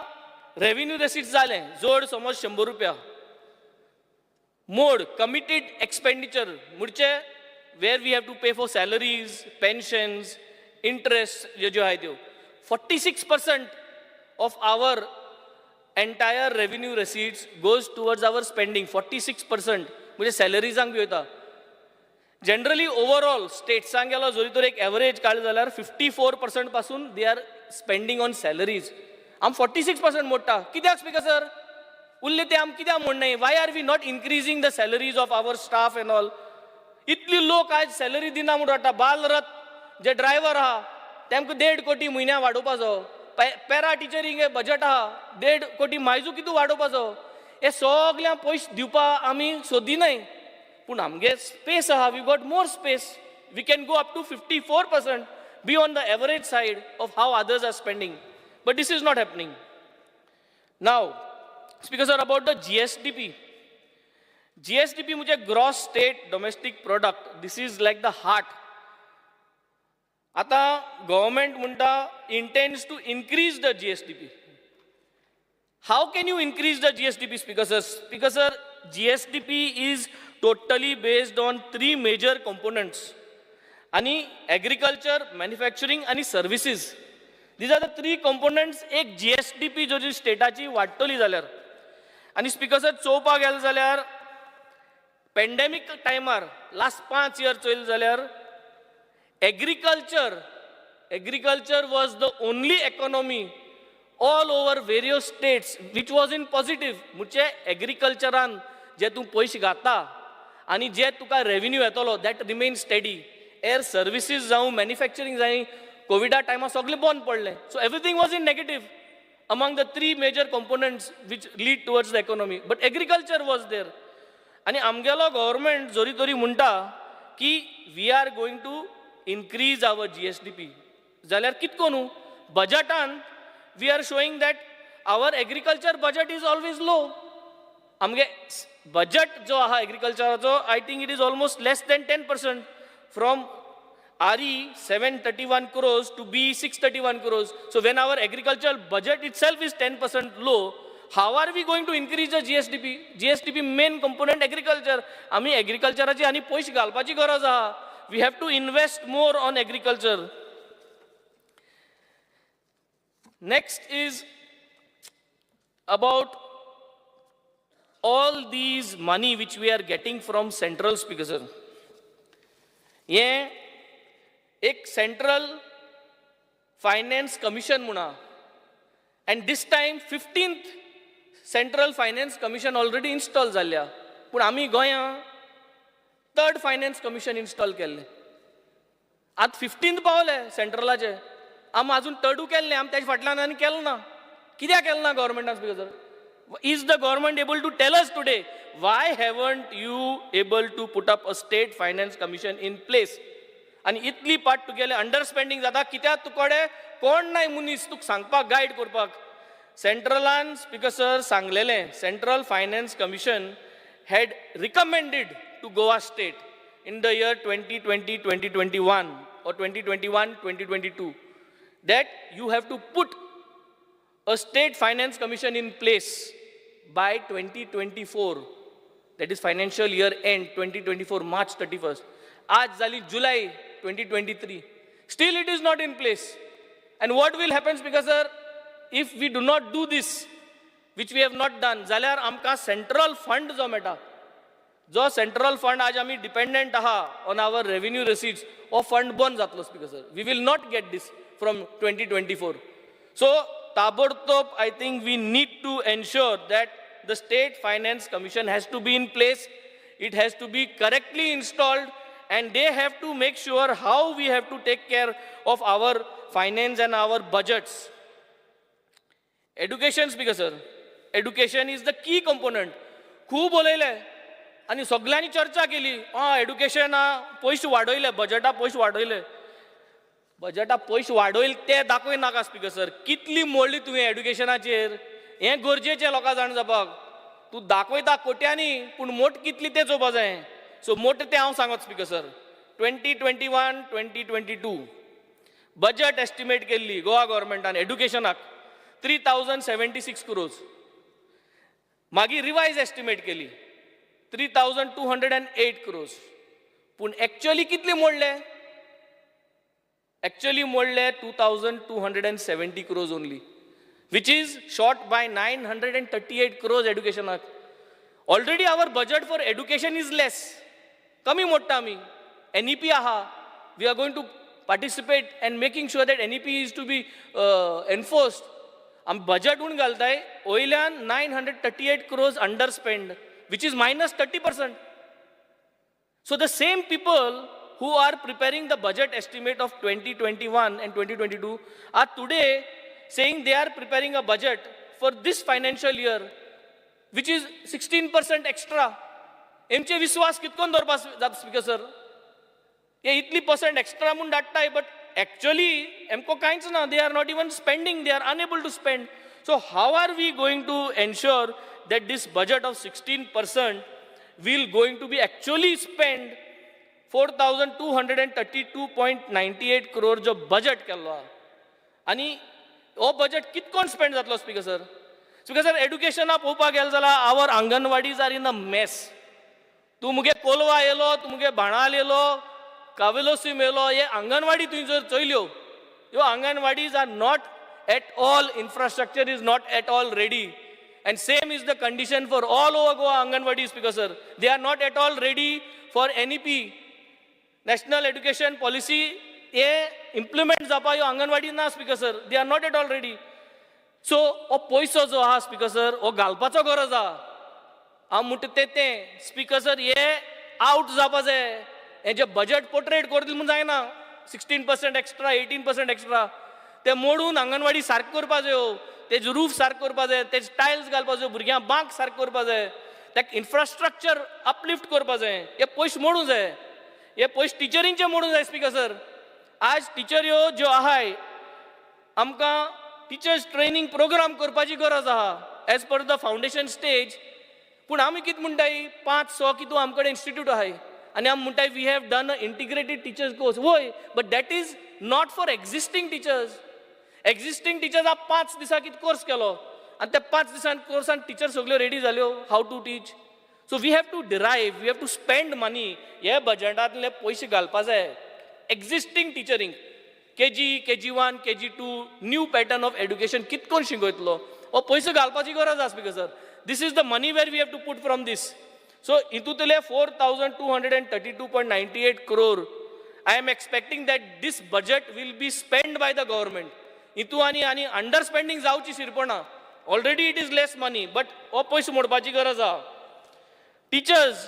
रेव्हेन्यू रेसिट्स जालें जोड समज 100 रुपया. मोड कमिटेड एक्सपेंडिचर म्हणजे where we have to pay for salaries, pensions, interest ज्यो आहाय त्यो 46% of our entire revenue receipts goes towards our spending. 46% म्हणजे सॅलरीजांक बी वयता. जनरली ओवरऑल स्टेट्सांक गेलो जरी तर एक एवरेज काडलें जाल्यार 54% पासून they are spending on salaries. आम 46% मोडटा. कित्याक स्पीकर सर उरले ते आम कित्याक मोडनाय? Why are we not increasing the salaries of our staff and all? इतली लोक आज सॅलरी दिना म्हणून वाटता. बालरथ जे ड्रायव्हर आहा तेमकां 1.5 कोटी म्हयन्या वाडोवपाचो. पॅरा टिचरींग बजट आहा 1.5 कोटी मायजू कितू वाडोवपाचो. हे सगळ्यांक पयशे दिवपाक आमी सोदिनाय पूण आमगे स्पेस आहा. We got more space. We can go up to 54% beyond the average side of how others are spending. But this is not happening. Now, Speaker sir, about the GSDP. GSDP म्हणजे gross state domestic product. This is like the heart. आता government म्हणटा intends to increase the GSDP. How can you increase the GSDP speaker sir? Speaker sir, GSDP is totally based on 3 major components. आणि agriculture, manufacturing आणि services. These are the 3 components. एक GSDP जो जी स्टेटाची वाडटली जाल्यार. आणि speaker sir चोवपाक गेले जाल्यार pandemic टायमार last 5 years चोयले जाल्यार agriculture was the only economy all over various states which was in positive. म्हणजे एग्रीकल्चरान जे तूं पयशे घाता आनी जे तुका रेव्हेन्यू येतलो that remain steady. Air services जावं मॅन्युफॅक्चरींग जावं कोविडा टायमार सगळें बंद पडलें. So everything was in negative among the 3 major components which lead towards the economy. But agriculture was there. आणि आमगेलो गव्हर्नमेंट जरी तरी म्हणटा की we are going to increase our GSDP. जाल्यार कितको न्हू बजटान we are showing that our agriculture budget is always low. आमगे बजट जो आहा एग्रीकल्चराचो I think it is almost less than 10% from RE 731 crores to B 631 crores. So when our agricultural budget itself is 10% low, how are we going to increase the GSDP? GSDP main component agriculture. आमी एग्रीकल्चराची आनी पयशे घालपाची गरज आहा. We have to invest more on agriculture. Next is about all these money which we are getting from central, speaker sir. Yeah. एक central finance commission म्हणा. And this time 15th central finance commission already install जाल्ल्या, पूण आमी गोंयां third finance commission install केल्लें. आतां 15th पावले सेंट्रलाचे, आमी अजून थर्डू केल्लें, आमी तेच्या फाटल्यान आनी केलें ना. कित्याक केलें ना गव्हर्मेंटान speaker? Is the government able to tell us today why haven't you able to put up a state finance commission in place? आणि इतली पाट तुगेले अंडरस्पेंडिंग जाता कित्याक तुकोडे कोण नाही मनीस तुका सांगपाक गायड करपाक. सेंट्रलान स्पीकर सर सांगलेलें, central finance commission had recommended to Goa state in the year 2020-2021 or 2021-2022 that you have to put a state finance commission in place by 2024, that is financial year end 2024 March 31st. Aaj zali July 2023, still it is not in place. And what will happen, because sir, if we do not do this, which we have not done, zalyar amka central fund jo meta, जो central fund आज आमी dependent आहा on our revenue receipts, हो fund बंद जातलो speaker sir. We will not get this from 2024. So ताबडतोब I think we need to ensure that the state finance commission has to be in place. It has to be correctly installed, and they have to make sure how we have to take care of our finance and our budgets. Education speaker sir, education is the key component. खूब उलयले आनी सगळ्यांनी चर्चा केली, education पयशे वाडयले, बजेटा पयशे वाडयले. बजेटा पयशे वाडयले ते दाखय नाका स्पीकर सर. कितली मोडली तुवें एड्युकेशनाचेर, हें गरजेचें लोकां जाण जावपाक. तूं दाखयता कोट्यांनी, पूण मोठ कितली तें चोवपा जाय. सो मोठ तें हांव सांगत स्पीकर सर. 2021-2022 बजेट एस्टिमेट केल्ली गोवा गव्हर्मेंटान एड्युकेशनाक 3076 crores. मागीर रिवायज एस्टिमेट केली 3208 crores. पूण एक्चुअली कितले मोडले? Actually मोडले 2270 crores only, which is short by 938 crores education. Already our budget for education is less. कमी मोडटा आमी. NEP आहा, we are going to participate and making sure that NEP is to be enforced. आमी budget उण घालताय, वयल्यान 938 crores underspend, which is minus 30%. So the same people who are preparing the budget estimate of 2021 and 2022 are today saying they are preparing a budget for this financial year, which is 16% extra. एमचे विश्वास कितकोन दवरपा जाता speaker sir? हे इतली % extra म्हूण धाडटाय, but actually एमको कांयच ना. They are not even spending, they are unable to spend. So how are we going to ensure that this budget of 16% will going to be actually spend 4232.98 crore जो budget केल्लो आहा. आनी हो budget कितकोन spend जातलो speaker sir? Speaker sir, एड्युकेशना पळोवपाक गेले जाल्यार आवर आंगणवाडीज are in a mess. तूं मुगे कोलवा येयलो, तूं मुगे बाणाल येयलो, कावेलोसीम येयलो, हे आंगणवाडी तुवें जर चयल्यो, ह्यो anganwadis are not at all, infrastructure is not at all ready. And same is the condition for all over Goa Anganwadi speaker sir. They are not at all ready for NEP, National Education Policy. They implement जावपा ह्यो आंगणवाडी ना speaker sir. They are not at all ready. So हो पयसो जो आहा speaker sir, हो घालपाचो गरज आहा. हांव म्हणटा तें speaker sir, हे आउट जावपा जाय. हे जे बजेट पोर्ट्रेट करतले म्हूण जायना. 16% एक्स्ट्रा, 18% एक्स्ट्रा, ते मोडून आंगणवाडी सारको करपा जायो. तेज रूफ सारको करपा जाय, तेज टायल्स घालपा जाय, भुरग्यांक बांक सारको करपा जाय, तेका इन्फ्रास्ट्रक्चर अपलिफ्ट करपा जाय. हे पयशे मोडूं जाय. हे पयशे टिचरींचे मोडूं जाय स्पीकर सर. आज टिचऱ्यो ज्यो आहाय, आमकां टिचर्स ट्रेनिंग प्रोग्राम करपाची गरज आहा as per the foundation stage. पूण आमी कितें म्हणटाय, 5-6 कितू आमचे कडेन इन्स्टिट्यूट आहाय, आनी आमी म्हणटाय we have done a integrated teachers course. वय, but that is not for existing teachers. Existing teachers 5 दिसा कितें कोर्स केलो, आनी त्या 5 दिसान कोर्सान टिचर सगल्यो रेडी जाल्यो how to teach. So we have to derive, we have to spend money. हे बजेटांतले पयशे घालपा जाय एक्झिस्टींग टिचरींक. KG, KG1, KG2 new pattern of education कितकोन शिकयतलो, हो पयशे घालपाची गरज आसा speaker sir. This is the money where we have to put from this. सो हितूंतले 4232.98 crore, I am expecting that this budget will be spent by the government. हितू आनी अंडरस्पेंडिंग जावची शिरपणा. Already it is less money, but हो पयशे मोडपाची गरज आहा. Teachers,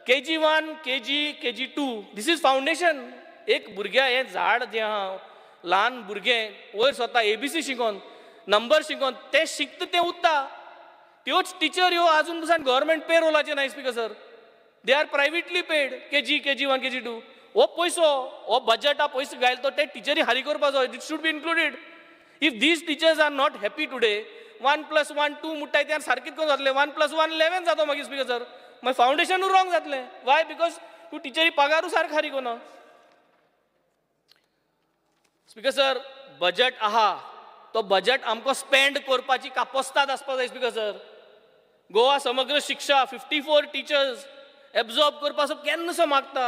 KG1, KG2, this is foundation. एक भुरग्या हें झाड जें आहा, ल्हान भुरगें वयर स्वता ABC शिकोवन, नंबर शिकोवन तें शिकता तें उरता. त्योच टिचर ह्यो आजून पसून गव्हर्मेंट पे रोलाचे नाय speaker sir. They are privately paid. KG1, KG2. हो पयसो, हो बजेटा पयसो घायल तो ते टिचरी हारी करपाचो. It should be included. If these teachers are not happy today, 1+1 2 म्हणटाय ते सारकें करून जातलें. 1+1 11 जातो मागीर स्पीकर सर. मागीर फावंडेशनूय रॉंग जातलें. वाय? बिकॉज तूं टिचरी पगारूय सारको हारी कोना. स्पीकर सर, बजेट आहा तो बजेट आमकां स्पेंड करपाची कापोस्ताद आसपाक जाय स्पीकर सर. गोवा समग्र शिक्षा 54 टिचर्स एब्झॉर्ब करपाचो केन्नासो मागता.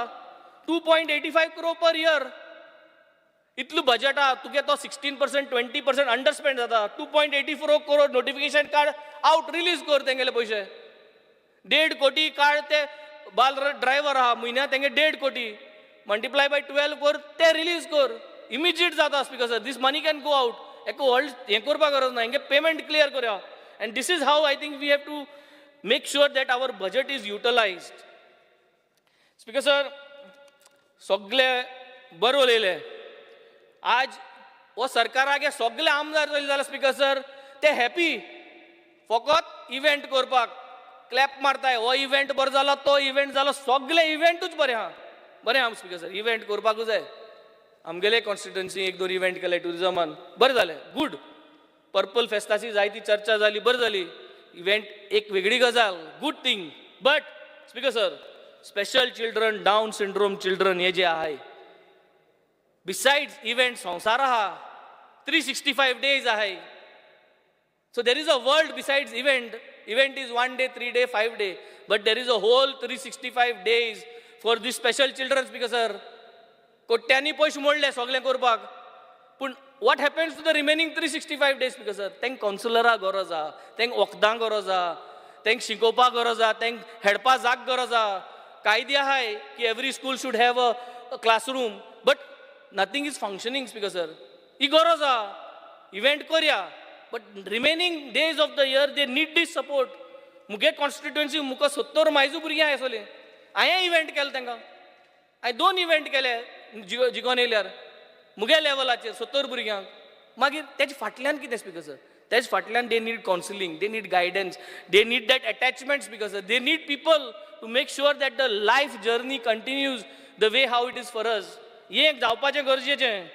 2.85 crore पर इयर. इतलो बजेट आहा, तुगे तो 16% 20% अंडरस्पेंड जाता. 2.84 crore notification card out release कर तेंगेले पयशे. 1.5 कोटी कार्ड ते बाल ड्रायव्हर आहा म्हयन्याक तेंगे 1.5 कोटी मल्टिप्लाय बाय 12 कर ते रिलीज कर. इमिजिएट जाता speaker sir. This money can go out. एको व्हड हें करपाक गरज ना. हेंगे पेमेंट क्लियर करया. And this is how I think we have to make sure that our budget is utilized. Speaker sir, सगळे बरें उलयले. आज हो सरकाराक सगळे आमदार जाले जाल्यार स्पीकर सर ते हॅपी फकत इव्हेंट करपाक क्लॅप मारताय. हो इव्हेंट बरो जालो, तो इव्हेंट जालो, सगळे इव्हेंटूच बरें आहा. बरें आहा स्पीकर सर. इव्हेंट करपाकूच जाय. आमगेले कॉन्स्टिट्युएन्सी 1-2 इव्हेंट केले टुरिजमान. बरें जालें. गुड. पर्पल फेस्टाची जायती चर्चा जाली. बरी जाली. इव्हेंट एक वेगळी गजाल. Good thing. But speaker sir, special children, down syndrome children हे जे आहे, बिसाइड्स इव्हेंट संवसार आहा. 365 days आहे. So there is a world besides event. Event is 1 day, 3 day, 5 day. But there is a whole 365 days for this special children speaker sir. कोट्यांनी पयशे मोडले सगळें करपाक. पूण what happens to the remaining 365 days because sir thank counselora गरज आहा, thank वखदां गरज आहा, thank शिकोवपा गरज आहा, thank हेडपा जाग गरज आहा. कायदे आहाय की every school should have a classroom, but nothing is functioning speaker sir. ही गरज आहा. इव्हेंट करया, but remaining days of the year they need this support. मुगे कॉन्स्टिट्युएन्सी मुका 70 मायजू भुरगीं आसले. हांवें इव्हेंट केले तांकां. हांवें 2 इव्हेंट केले जिखोन येयल्यार मुगे लेवलाचेर 70 भुरग्यांक. मागीर तेजे फाटल्यान कितें स्पीकर सर? तेजे फाटल्यान they need counselling, they need guidance, they need that attachment speaker sir. They need people to make sure that the life journey continues the way how it is for us. हें एक जावपाचें गरजेचें.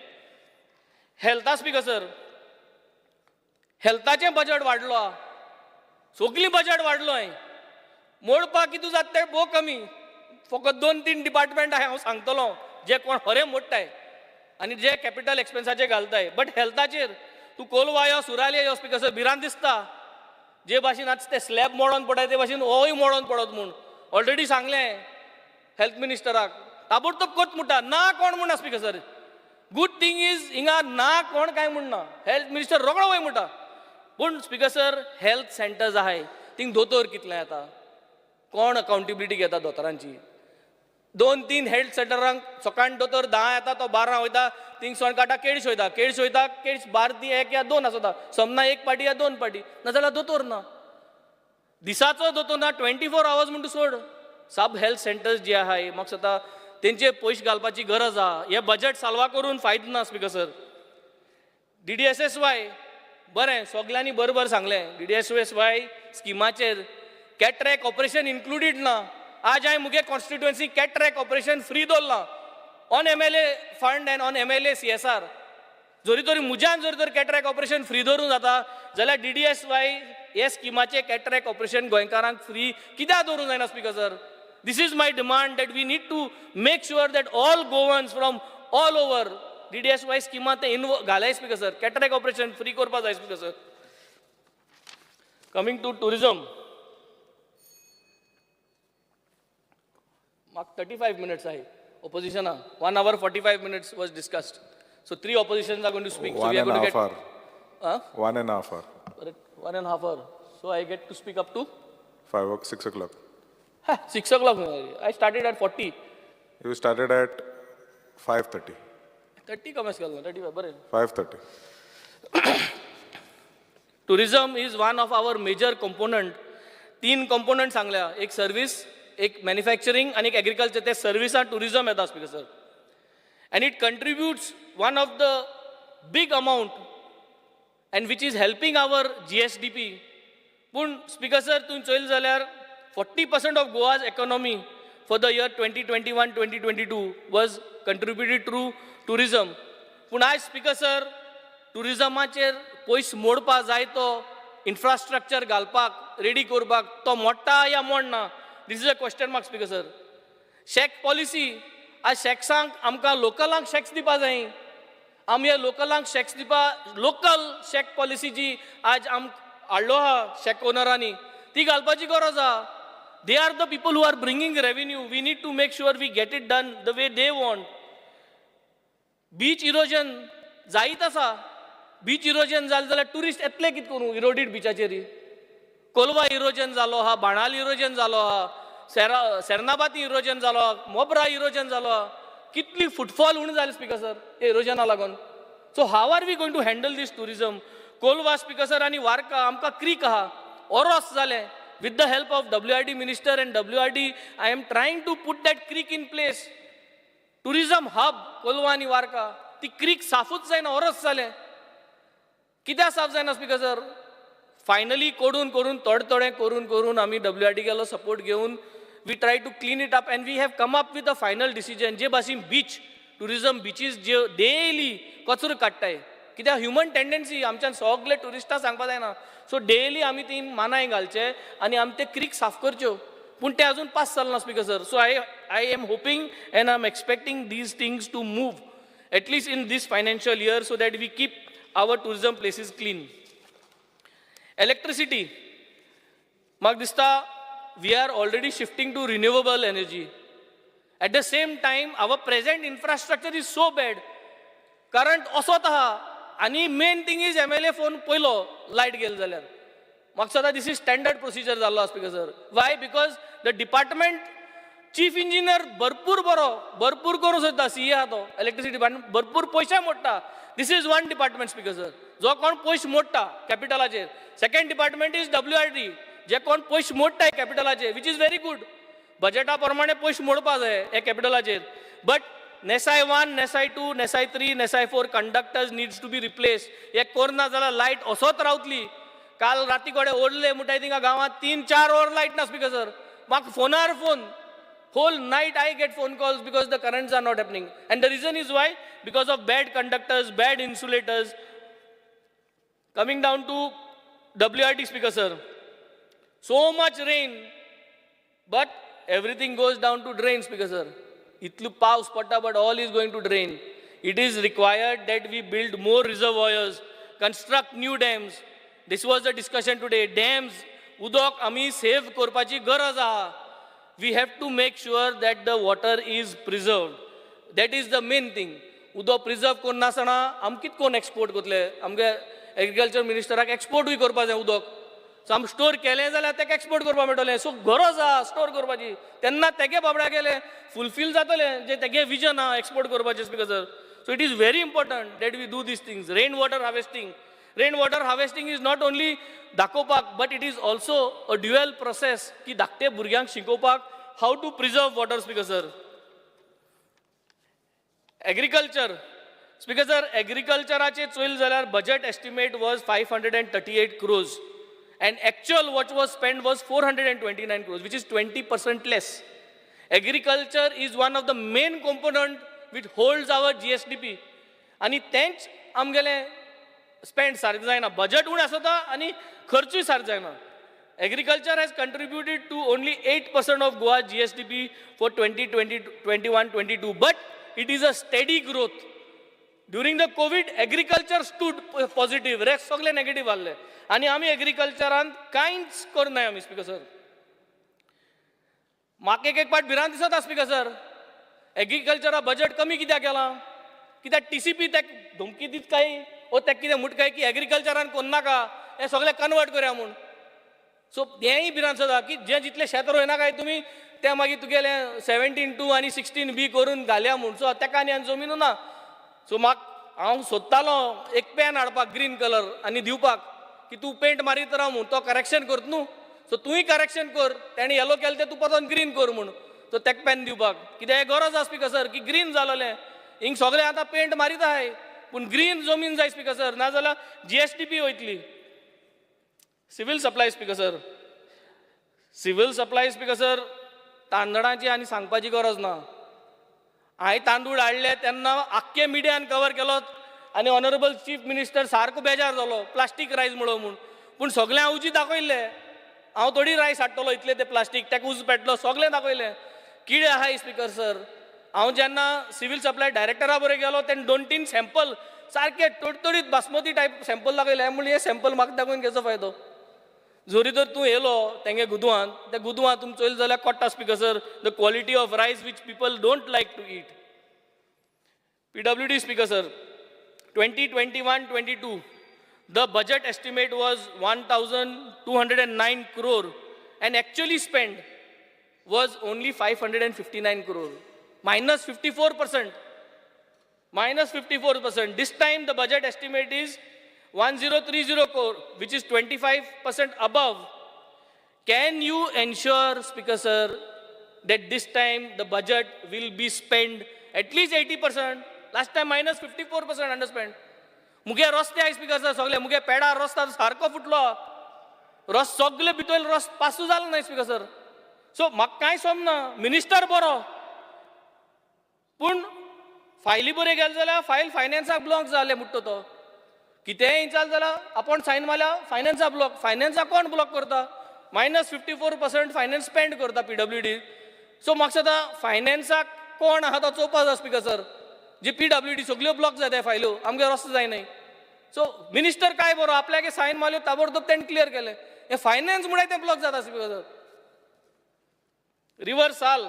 हेल्था speaker sir, हेल्थाचें budget वाडलो आहा. सगळी budget वाडलोय. मोडपाक कितें जाता तें भोव कमी. फकत 2-3 डिपार्टमेंट आहाय हांव सांगतलो जे कोण खरें मोडटाय आनी जे कॅपिटल एक्सपेन्साचे घालताय. बट हेल्थाचेर तूं कोलवा यो, सुराले यो स्पीकर सर, भिरांत दिसता. जे भाशेन आतां ते स्लॅब मोडोन पडटाय ते भाशेन होय मोडोन पडत म्हूण ऑलरेडी सांगलें हेल्थ मिनिस्टराक. ताबडतोब कोत म्हणटा. ना कोण म्हणना speaker sir. Good thing is हिंगा ना कोण काय म्हणना. हेल्थ मिनिस्टर रोखडो वय म्हणटा. पूण स्पीकर सर हेल्थ सेंटर्स आहाय थिंग दोतोर कितले येता, कोण अकाउंटेबिलिटी घेता दोतोरांची. 2-3 हेल्थ सेंटरांक सकाळीं दोतोर 10 येता, तो 12 वयता. थिंग सोन काटा केळीश वयता. केळीश बारती 1 या 2 आसता. समना 1 पाटी या 2 पाटी. नाजाल्यार दोतोर ना. दिसाचो दोतोर ना. 24 hours म्हणटा सोड. सब हेल्थ सेंटर्स जे आहाय म्हाका स्वता तेंचे पयशे घालपाची गरज आहा. हे बजेट साल्वा करून फायदो ना स्पीकर सर. DDSSY बरें सगळ्यांनी बरोबर सांगलें. DDSSY स्किमाचेर कॅटरॅक्ट ऑपरेशन इन्क्लुडीड ना. आज हांवें मुगे कॉन्स्टिट्युएन्सी कॅटरॅक्ट ऑपरेशन फ्री दवरलां on MLA fund end on MLA CSR. जोरी तोरी मुज्यान जोरी तर कॅटरॅक्ट ऑपरेशन फ्री दवरूं जाता जाल्यार DDSY हे स्किमाचे कॅटरॅक्ट ऑपरेशन गोंयकारांक फ्री कित्याक दवरूं जायना speaker sir? This is my demand that we need to make sure that all Goans from all over DDSY स्किमांत ते घालाय speaker sir. Cataract operation free करपा जाय speaker sir. Coming to tourism, म्हाका 35 minutes आहे. Opposition 1 hour 45 minutes was discussed. So 3 oppositions are going to speak. So we are going to get 1.5 hour. 1.5 hour. So I get to speak up to 6 o'clock. 6 o'clock. I started at 40. You started at 5:30. 30 कमेस घालना 35 बरें. 5:30. Tourism is one of our major component. 3 component सांगल्या, एक service, एक manufacturing आणि एक agriculture. ते service आणि tourism येता speaker sir. And it contributes one of the big amount and which is helping our GSDP. But Speaker sir, तुम्ही चोईल जाल्यार 40% of Goa's economy for the year 2021-2022 was contributed through tourism. But आज Speaker sir, टुरिझमाचेर पयस मोडपा जाय तो infrastructure घालपाक, ready करपाक तो मोडटा या Moderna? This is a question mark Speaker sir. Shake policy, आज शॅक्सांक आमकां लोकलांक शॅक्स दिवपा जाय. आमी ह्या लोकलांक शॅक्स दिवपा, लोकल शॅक पॉलिसी जी आज हाडलो आहा शॅक ओनरांनी, ती घालपाची गरज आहा. They are the people who are bringing revenue. We need to make sure we get it done the way they want. Beach erosion जायत आसा. बीच इरोजन जालें जाल्यार टुरिस्ट येतले कितें करूं इरोडेड बिचाचेर? कोलवा इरोजन जालो आहा, बाणाल इरोजन जालो आहा, सेर्नाबाती इरोजन जालो आहा, मोबरा इरोजन जालो आहा. कितली फुटफॉल उणी जाली स्पीकर सर हे इरोजना लागून. So how are we going to handle this tourism? Colva speaker sir आनी वार्का आमकां क्रीक आहा, ओरोस जालें. With the help of WRD minister and WRD, I am trying to put that creek in place. Tourism hub, Kolwa आणि वार्का, ती creek साफूच जायना, ओरोस जालें. कित्याक साफ जायना स्पीकर सर? फायनली करून थोडें करून आमी WRD गेलो सपोर्ट घेवन we try to clean it up and we have come up with a final decision. जे भाशेन बीच टुरिझम बीचीस जे डेली कचरो काडटाय, कित्याक ह्युमन टेंडन्सी आमच्यान सगळे टुरिस्टांक सांगपा जायना. सो डेली आमी ती मानाय घालचे आनी आमी ते क्रीक साफ करच्यो. पूण ते अजून पास जालना speaker sir. So I am hoping and I am expecting these things to move at least in this financial year so that we keep our tourism places clean. Electricity, म्हाका दिसता we are already shifting to renewable energy. At the same time our present infrastructure is so bad, current असोच आहा आनी main thing is MLA phone पयलो light गेल जाल्यार म्हाका दिसता this is standard procedure जाल्लो speaker sir. Why? Because the department chief engineer भरपूर करूं सोदता. CA आहा तो इलेक्ट्रिसिटी डिपार्टमेंट भरपूर पयशे मोडटा. This is one department speaker sir जो कोण पयशे मोडटा कॅपिटलाचेर. सेकंड डिपार्टमेंट इज WRD जे कोण पयशे मोडटाय कॅपिटलाचेर, विच इज व्हेरी गुड. बजेटा प्रमाणे पयशे मोडपा जाय हे कॅपिटलाचेर. बट नेसाय 1, नेसाय 2, नेसाय 3, नेसाय 4 conductors needs to be replace. हे करना जाल्यार लायट असोच रावतली. काल राती कोडे ओडले म्हणटाय थिंगा गांवांत 3-4 वर लायट ना स्पीकर सर. म्हाका फोनार phone. Whole night I get phone calls because the currents are not happening. And the reason is why? Because of bad conductors, bad insulators. Coming down to WRD speaker sir. So much rain, but everything goes down to drain speaker sir. Itlu paus patta, but all is going to drain. It is required that we build more reservoirs, construct new dams. This was the discussion today. Dams, udok ami save korpachi garaz aha. We have to make sure that the water is preserved. That is the main thing. उदक preserve कोण नासतना आम कित कोण export करतले? आमगे agriculture मिनिस्टराक एक्सपोर्टूय करपा जाय उदक. सो आम स्टोर केलें जाल्यार तेका एक्सपोर्ट करपा मेळटलें. सो गरज आहा स्टोर करपाची. तेन्ना तेगे बाबड्या गेले फुलफील जातलें जे तेगे विजन आहा एक्सपोर्ट करपाचें speaker sir. So it is very important that we do these things. Rain water harvesting. Rain water harvesting is not only दाखोवपाक but it is also a dual process की धाकटे भुरग्यांक शिकोवपाक how to preserve water speaker sir. Agriculture speaker sir एग्रीकल्चराचे चोयल जाल्यार budget estimate was 538 crores and actual what was spent was 429 crores which is 20% less. Agriculture is one of the main component which holds our GSDP आणि तेंच आमगेले spend सारकें जायना. Budget उण आसता आनी खर्चूय सारको जायना. Agriculture has contributed to only 8% of Goa's GSDP for 2021-22, but it is a steady growth. During the COVID, agriculture stood positive, rest सगळे negative आले. आणि आम्ही agricultureान कांयच करनाय आमी स्पीकर सर. म्हाका एक पाट भिरांत दिसता स्पीकर सर. एग्रीकल्चरा बजेट कमी कित्याक केला? कित्याक TCP तेक धमकी दीत काय ओ तेक कितें म्हूट काय की एग्रीकल्चरान कोन्न नाका हे सगळे कन्वर्ट करया म्हूण. सो हेंय भिरांत जाता की जे जितले शेत रोयना काय तुमी ते मागीर तुगेले 17(2) आनी 16(b) करून घालया म्हूण. सो तेका आनी जमीन ना. सो हांव सोदतालो एक पेन हाडपाक ग्रीन कलर आनी दिवपाक. की तूं पेंट मारीत राव म्हूण तो करेक्शन करता न्हू सो तूंय करेक्शन कर तेणी येलो केलें तें तूं परत ग्रीन कर म्हूण सो तेका पेन दिवपाक कित्याक गरज आसा स्पीकर की ग्रीन जालोलें हिंग सगळे आतां पेंट मारीत आहाय पूण ग्रीन जमीन जाय स्पीकर नाजाल्यार GSTP वयतली civil supply speaker civil supply speaker तांदळाची आनी सांगपाची गरज ना हांवें तांदूळ हाडले तेन्ना आख्खे मिडियान कवर केलो आनी ऑनरेबल चीफ मिनिस्टर सारको बेजार जालो प्लास्टीक रायस म्हूण पूण सगळें हांव उजी दाखयल्लें हांव थोडी रायस हाडटलो इतले ते प्लास्टीक तेका उज पेटलो सगळें दाखयलें कितें आहाय स्पीकर हांव जेन्ना सिव्हील सप्लाय डायरेक्टरा बरोबर गेलो तेणें 2-3 सॅम्पल सारके तडतडीत बासमती टायप सॅम्पल दाखयले म्हणलें हे सॅम्पल म्हाका दाखोवन घेवचो फायदो जोरी तर तूं येयलो तेंगे गुदवांत त्या गुदवांत तुमी चोयले जाल्यार कोट्टा speaker the quality of rice which people don't like to eat PWD speaker 2021-22 the budget estimate was 1,209 crore and actually spent was only 559 crore minus 54%. This time the budget estimate is 1030 crore which is 25% above. Can you ensure speaker sir that this time the budget will be spent at least 80%? Last time minus 54% underspent. मुगे रस्ते I speaker सगळे मुगे पेडा रस्ता सारको फुटलो रस सगळे भितर रस पासू जालो ना स्पीकर सो म्हाका कांय समना मिनिस्टर बरो पूण फायली बऱ्यो गेले जाल्यार फायल फायनान्साक ब्लॉक जाले म्हणटा तो कितेंय जालें जाल्यार आपण सायन मारल्या फायनान्साक ब्लॉक फायनान्साक कोण ब्लॉक करता minus 54% फायनान्स स्पेंड करता PWD सो म्हाका सदां फायनान्साक कोण आहा तो चोवपा जाय स्पीकर जी PWD सगळ्यो ब्लॉक जाय फायल्यो आमगे रस्तो जायनाय सो मिनिस्टर काय बरो आपल्यागे सायन मारल्यो ताबडतोब तेणें क्लियर केलें हे फायनान्स म्हणून ते ब्लॉक जाता speaker reversal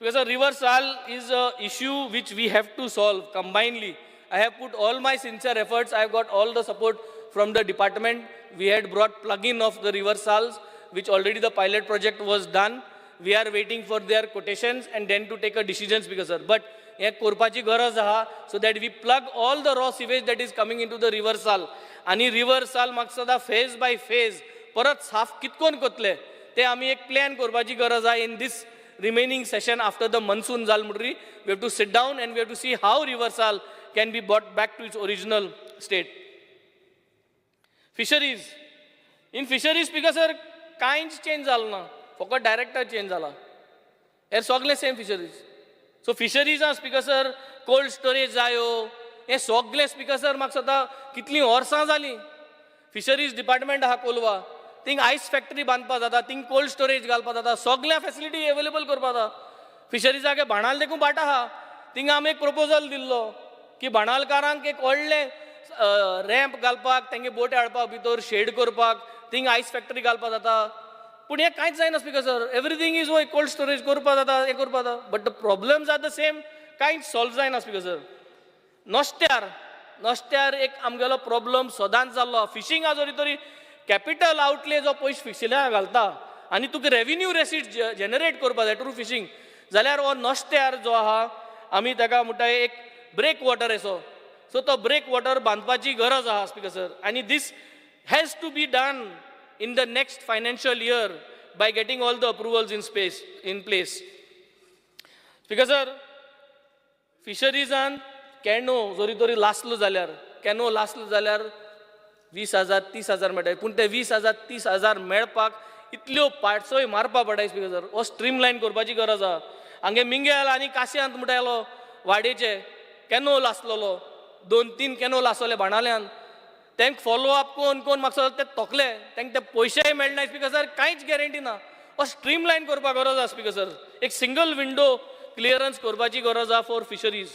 is a issue which we have to solve combinedly. I have put all my sincere efforts. I have got all the support from the department. We had brought plug-in of the reversals, which already the pilot project was done. We are waiting for their quotations and then to take a decision, speaker sir. But हे करपाची गरज आहा so that we plug all the raw sewage that is coming into the reversal. आणि reversal म्हाका सदां phase by phase परत साफ कितकोन कोतले ते आमी एक प्लॅन करपाची गरज आहा in this remaining session after the monsoon जाल म्हणटरी we have to sit down and we have to see how reversal can be brought back to its original state. Fisheries. In fisheries speaker sir कांयच change जालो ना फकत director change जाला हे सगळे same fisheries so फिशरीजां speaker sir cold storage जायो हे सगळे स्पीकर सर म्हाका सदां कितलीं वर्सां जालीं फिशरीज डिपार्टमेंट आहा कोलवा थिंग आयस फॅक्टरी बांदपा जाता थिंग कोल्ड स्टोरेज घालपा जाता सगळ्या फॅसिलिटी अवेलेबल करपा जाता फिशरीजागे बाणाल देखून बाट आहा थिंग आमी एक प्रपोजल दिल्लो की बाणालकारांक एक व्हडले रॅम्प घालपाक तेंगे बोटी हाडपाक भितर शेड करपाक थिंग आयस फॅक्टरी घालपा जाता पूण हे कांयच जायना स्पीकर सर एवरीथींग इज वय कोल्ड स्टोरेज करपा जाता हे करपा जाता but the problems are the same कांयच सॉल्व जायना स्पीकर सर नुस्त्यार एक आमगेलो प्रॉब्लम सदांच जाल्लो फिशिंगा जरी तरी कॅपिटल आवटले जो पयशे फिशिंगाक घालता आनी तुका रेव्हेन्यू रेसीट जनरेट करपा जाय थ्रू फिशींग जाल्यार हो नुस्त्यार जो आहा आमी ताका म्हणटा एक ब्रेक वॉटर असो सो तो ब्रेक वॉटर बांदपाची गरज आहा स्पीकर सर आनी this has to be done in the next financial year by getting all the approvals in place. Speaker sir, fisheries and canoe जोरी तोरी लासलो जाल्यार कॅनो लासलो जाल्यार 20,000-30,000 मेळटाय पूण ते 20,000-30,000 मेळपाक इतल्यो पार्ट्सोय मारपा पडटाय स्पीकर सर हो स्ट्रीमलायन करपाची गरज आहा हांगे मिंगेल आनी काश्यांत म्हणटालो वाडेचे कॅनो लासलोलो 2-3 कॅनो लासले बाणाल्यान तेंक फॉलो अप कोण म्हाका ते तोकले तेंक ते पयशेय मेळनाय स्पीकर सर कांयच गॅरंटी ना हो स्ट्रीमलायन करपाक गरज आहा स्पीकर सर एक सिंगल विंडो क्लियरन्स करपाची गरज आहा फॉर फिशरीज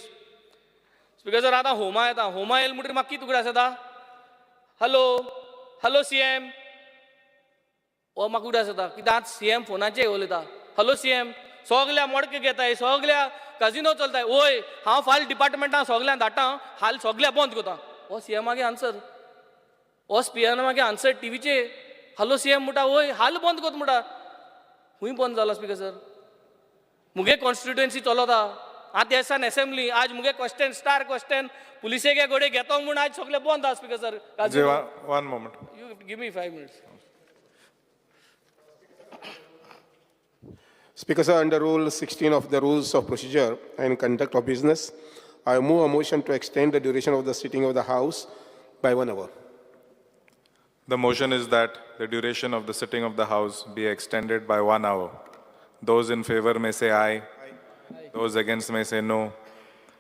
स्पीकर सर आतां होमा येता होमा येयले म्हणटरी म्हाका कितें उगडास येता हॅलो CM हो म्हाका उगडास येता कित्याक आतां CM फोनाचेर उलयता हॅलो CM सगल्या मडके घेताय सगल्या काजिनो चलताय ओय हांव फाल्यां डिपार्टमेंटान सगल्यांक धाडटा हाल सगल्या बंद करता हो CMागे आन्सर हो स्पियरान मागे आन्सर टीव्हीचे हॅलो CM म्हणटा वय हाल बंद करता म्हणटा खूंय बंद जाला स्पीकर सर मुगे कॉन्स्टिट्युएन्सी चलता आतां एसान असेंब्ली आज मुगे क्वेश्चन स्टार क्वेश्चन पुलिसे गे गोडे घेतो म्हूण आज सगळे बंद आहा speaker sir. One moment. You give me 5 minutes. Speaker, sir, under Rule 16 of the Rules of Procedure and Conduct of Business, I move a motion to extend the duration of the sitting of the House by 1 hour. The motion is that the duration of the sitting of the House be extended by 1 hour. Those in favor may say aye. Those against may say no.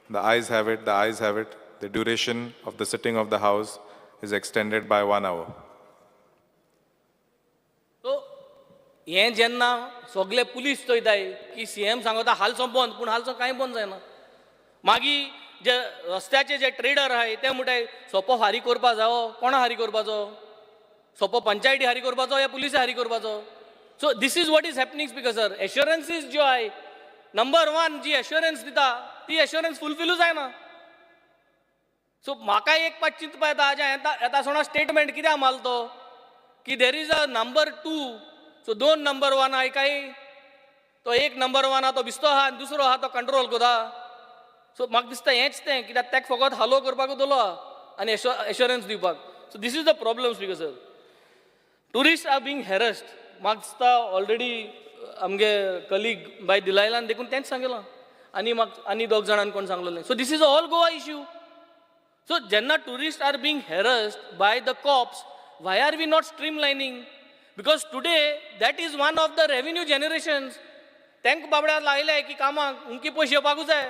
The ayes have it. The ayes have it. The duration of the sitting of the House is extended by 1 hour. So, हे जेन्ना सगळे police चोयताय की CM सांगता हालचो बंद पूण हालचो कांय बंद जायना. मागीर जे रस्त्याचे जे ट्रेडर आहाय ते म्हणटाय सोपो फारी करपा जावो कोणा हारी करपाचो सोपो पंचायती हारी करपाचो या पुलिस हारी करपाचो. So this is what is happening speaker sir. Assurances ज्यो आहाय नंबर 1 जी एश्युरन्स दिता ती एश्युरन्स फुलफिलूच जायना. सो म्हाका एक पाट चिंतपा येता येता सोणा स्टेटमेंट कित्याक मारलो की देर is a number 2. So 2 number 1 आहाय काय तो एक नंबर 1 आहा तो बिस्तो आहा आनी दुसरो आहा तो कंट्रोल कोता. सो म्हाका दिसता हेंच तें कित्याक ताका फकत हालो करपाक दवरलो आनी एश्युरन्स दिवपाक. So this is the problem speaker sir. Tourist are being harassed. म्हाका दिसता ऑलरेडी आमगे कलीग बाय दिलायलान देखून तेंच सांगलां आनी 2 जाणांनी कोण सांगलेलें. So this is a all Goa issue. So जेन्ना tourist are being harassed by the cops why are we not streamlining? Because today that is one of the revenue generations. तांकां बाबड्याक लायले की कामाक उमकी पयशे येवपाकूच जाय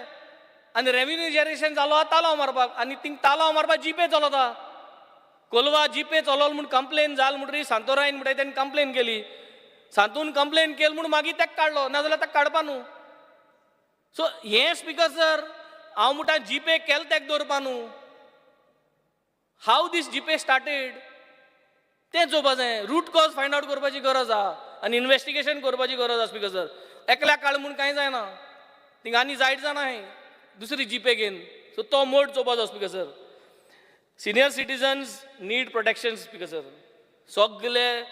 आनी रेव्हेन्यू जनरेशन जालो तालाव मारपाक आनी थिंग तालाव मारपाक जीपे चलता. कोलवा जीपे चलोल म्हूण कंप्लेन जाल म्हणटरी सांतोरायन म्हणटा तेणी कंप्लेन केली. सांतून कंप्लेन केली म्हूण मागीर ताका काडलो नाजाल्यार ताका काडपा न्हू. सो हें स्पीकर सर हांव म्हणटा जीपे केले ताका दवरपा न्हू. हाव दीस जीपे स्टार्टेड तें चोवपा जाय. रूट कॉज फायंड आवट करपाची गरज आहा आनी इन्वेस्टिगेशन करपाची गरज आहा स्पीकर सर. एकल्याक काड म्हूण कांय जायना. थिंग आनी जायत जाणां हाय दुसरी जीपे घेवन. सो तो मोड चोवपा जाय speaker sir. Senior citizens need protection speaker sir. सगळे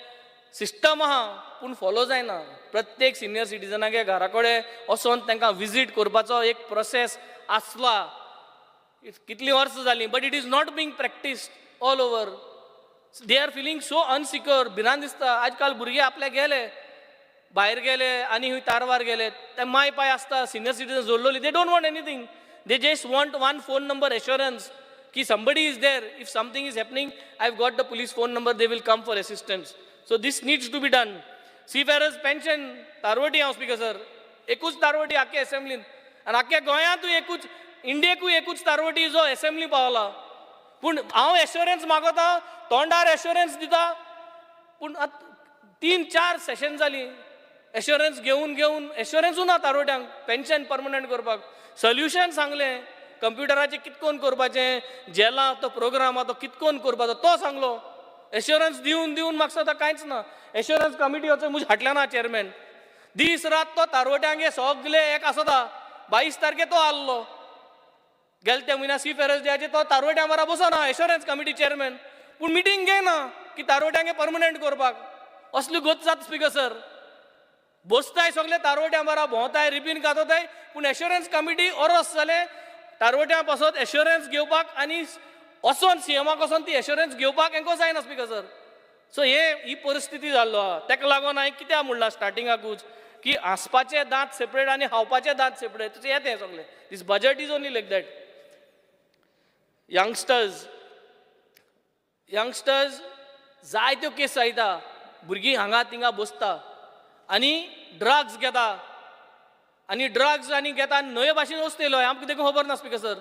सिस्टम आहा पूण फॉलो जायना. प्रत्येक सिनियर सिटीजनागे घरा कडेन वचोन तांकां विजीट करपाचो एक प्रोसेस आसला. कितलीं वर्सां जालीं but it is not being practised all over. They are feeling so unsecure. भिरांत दिसता. आजकाल भुरगे आपले गेले भायर गेले आनी हूंय तारवार गेले ते माय पाय आसता सिनियर सिटीजन जोडलोली. They don't want anything. They just want 1 phone number assurance ki somebody is there. If something is happening, I've got the police phone number, they will come for assistance. So this needs to be done. Seafarers pension तारवटी हांव speaker sir. एकूच तारवटी आख्खे असेंब्लीन आनी आख्ख्या गोंयांतूय एकूच इंडियेकूय एकूच तारवटी जो assembly पावला. पूण हांव एश्युरन्स मागता तोंडार एश्युरन्स दिता पूण 3-4 सेशन जालीं एश्युरन्स घेवन एश्युरन्सूच ना तारवट्यांक पेन्शन परमनंट करपाक. सोल्युशन सांगलें कंप्युटराचेर कितकोन करपाचें जेला तो प्रोग्राम आहा तो कितकोन करपाचो तो सांगलो. एश्युरन्स दिवन म्हाका सुद्दां कांयच ना. एश्युरन्स कमिटी वचून म्हजे फाटल्यान आहा चेअरमॅन. दीस रात तो तारवट्यांगे सगळे एक आसता. 22 तारखे तो आसलो. गेल्या त्या म्हयन्या सीफेरर्स डेयाचेर तो तारवट्यां बरा बसना एश्युरन्स कमिटी चेअरमॅन. पूण मिटींग घेयना की तारवट्यांगे परमनंट करपाक. असली गोत जाता स्पीकर सर. बसताय सगळे तारवट्यां बरा भोंवताय रिबीन कातताय पूण एश्युरन्स कमिटी ओरोस जालें तारवट्यां पासत एश्युरन्स घेवपाक आनी वचोन सीएमाक वचोन ती एश्युरन्स घेवपाक हेंको जायना स्पीकर सर. सो ही परिस्थिती जाल्लो आहा. ताका लागून हांवें कित्याक म्हणलां स्टार्टिंगाकूच की हांसपाचे दांत सेपरेट आनी हावपाचे दांत सेपरेट. तुजें येतें सगळें. This budget is only like that. Youngsters जायत्यो केस जायता. भुरगीं हांगा थिंगा बसता आनी ड्रग्स घेता आनी ड्रग्स आनी घेता आनी नवे भाशेन वस्त येयलो आमकां देखून खबर ना स्पीकर सर.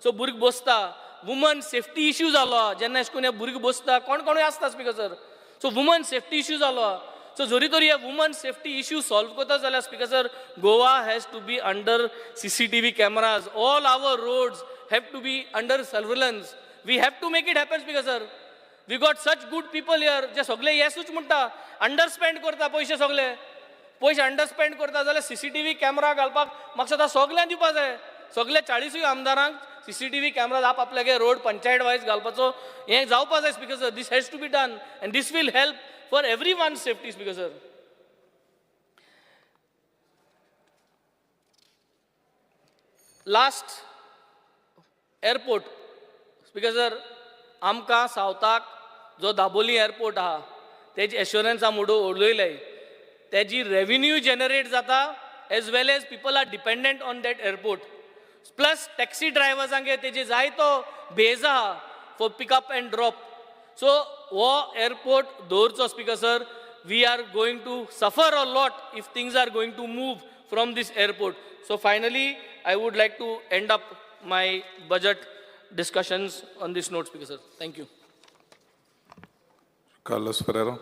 सो भुरगीं बसता. वुमन सेफ्टी इश्यू जालो जेन्ना अशें करून भुरगीं बसता कोणूय आसता speaker sir. So women safety issue जालो. सो जरी तरी हे वुमन सेफ्टी इश्यू सॉल्व करता जाल्यार speaker sir Goa has to be under CCTV cameras. All our roads have to be under surveillance. We have to make it happen speaker sir. We got such good people here जे सगळे येसूच म्हणटा अंडरस्पेंड करता पयशे सगळे. पयशे अंडरस्पेंड करता जाल्यार CCTV कॅमेरा घालपाक म्हाका सदां सगळ्यांक दिवपा जाय. सगळे 40 आमदारांक CCTV कॅमेरा आपल्यागे रोड पंचायत वायज घालपाचो हें जावपा जाय speaker sir. This has to be done and this will help for every one safety speaker sir. Last airport speaker sir आमकां सावथाक जो दाबोली एअरपोर्ट आहा तेजी एश्युरन्स हांव उडयलें तेजी रेव्हेन्यू जनरेट जाता as well as people are dependent on that airport plus taxi ड्रायव्हर्सांगे तेजे जायतो बेज आहा for pickup and drop so हो एअरपोर्ट दवरचो speaker sir we are going to suffer a lot if things are going to move from this airport so finally I would like to end up my budget discussions on this note, Speaker sir. Thank you. Carlos Ferrero.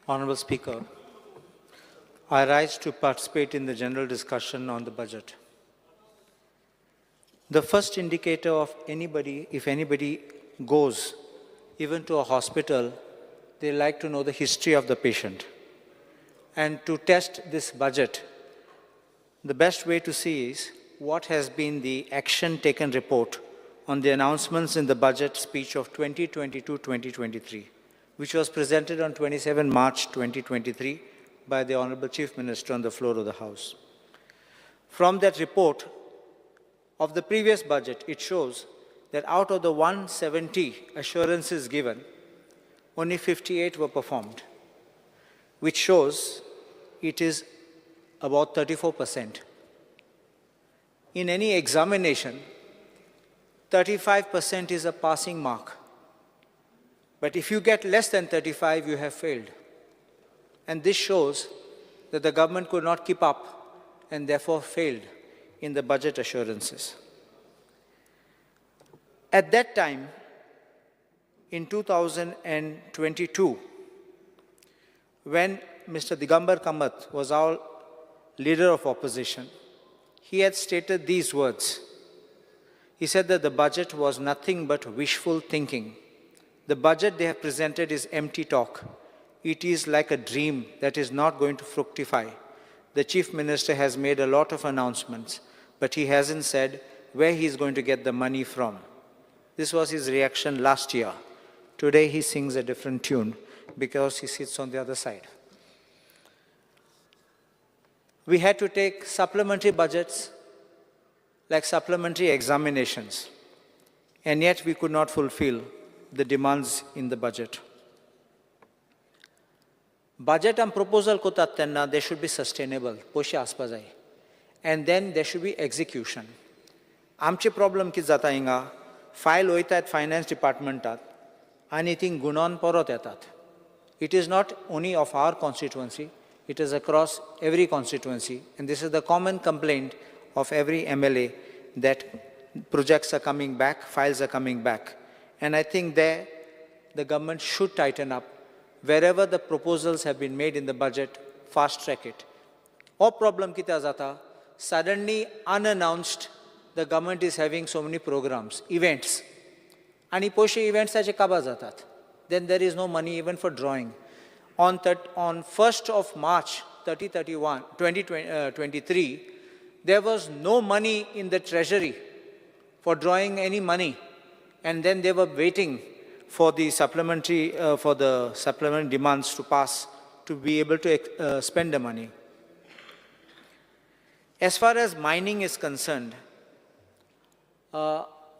Honorable Speaker, I rise to participate in the general discussion on the budget. The first indicator of anybody, if anybody goes even to a hospital, they like to know the history of the patient. And to test this budget, the best way to see is what has been the action taken report on the announcements in the budget speech of 2022-2023, which was presented on 27 March 2023 by the Honorable Chief Minister on the floor of the House. From that report of the previous budget, it shows that out of the 170 assurances given, only 58 were performed, which shows it is about 34%. In any examination, 35% is a passing mark. But if you get less than 35, you have failed. And this shows that the government could not keep up and therefore failed in the budget assurances. At that time, in 2022, when Mr. Digambar Kamath was our leader of opposition, he had stated these words. He said that the budget was nothing but wishful thinking. The budget they have presented is empty talk. It is like a dream that is not going to fructify. The Chief Minister has made a lot of announcements, but he hasn't said where he is going to get the money from. This was his reaction last year. Today he sings a different tune because he sits on the other side. We had to take supplementary budgets like supplementary examinations, and yet we could not fulfill the demands in the budget. Budget and proposal kotat tenna, they should be sustainable, poshi aspa jai. And then there should be execution. Amche problem ki jata inga, file oitat finance departmentat, आणि ती गुणान परत येतात. It is not only of our constituency, it is across every constituency. And this is the common complaint of every MLA that projects are coming back, files are coming back. And I think there the government should tighten up. Wherever the proposals have been made in the budget, fast track it. Or problem kita jata, suddenly unannounced, the government is having so many programs, events. आणि पोशे इव्हेंट्साचे काबार जातात. Then there is no money even for drawing. On 1st of March 2023, there was no money in the treasury for drawing any money. And then they were waiting for the supplementary demands to pass to be able to spend the money. As far as mining is concerned,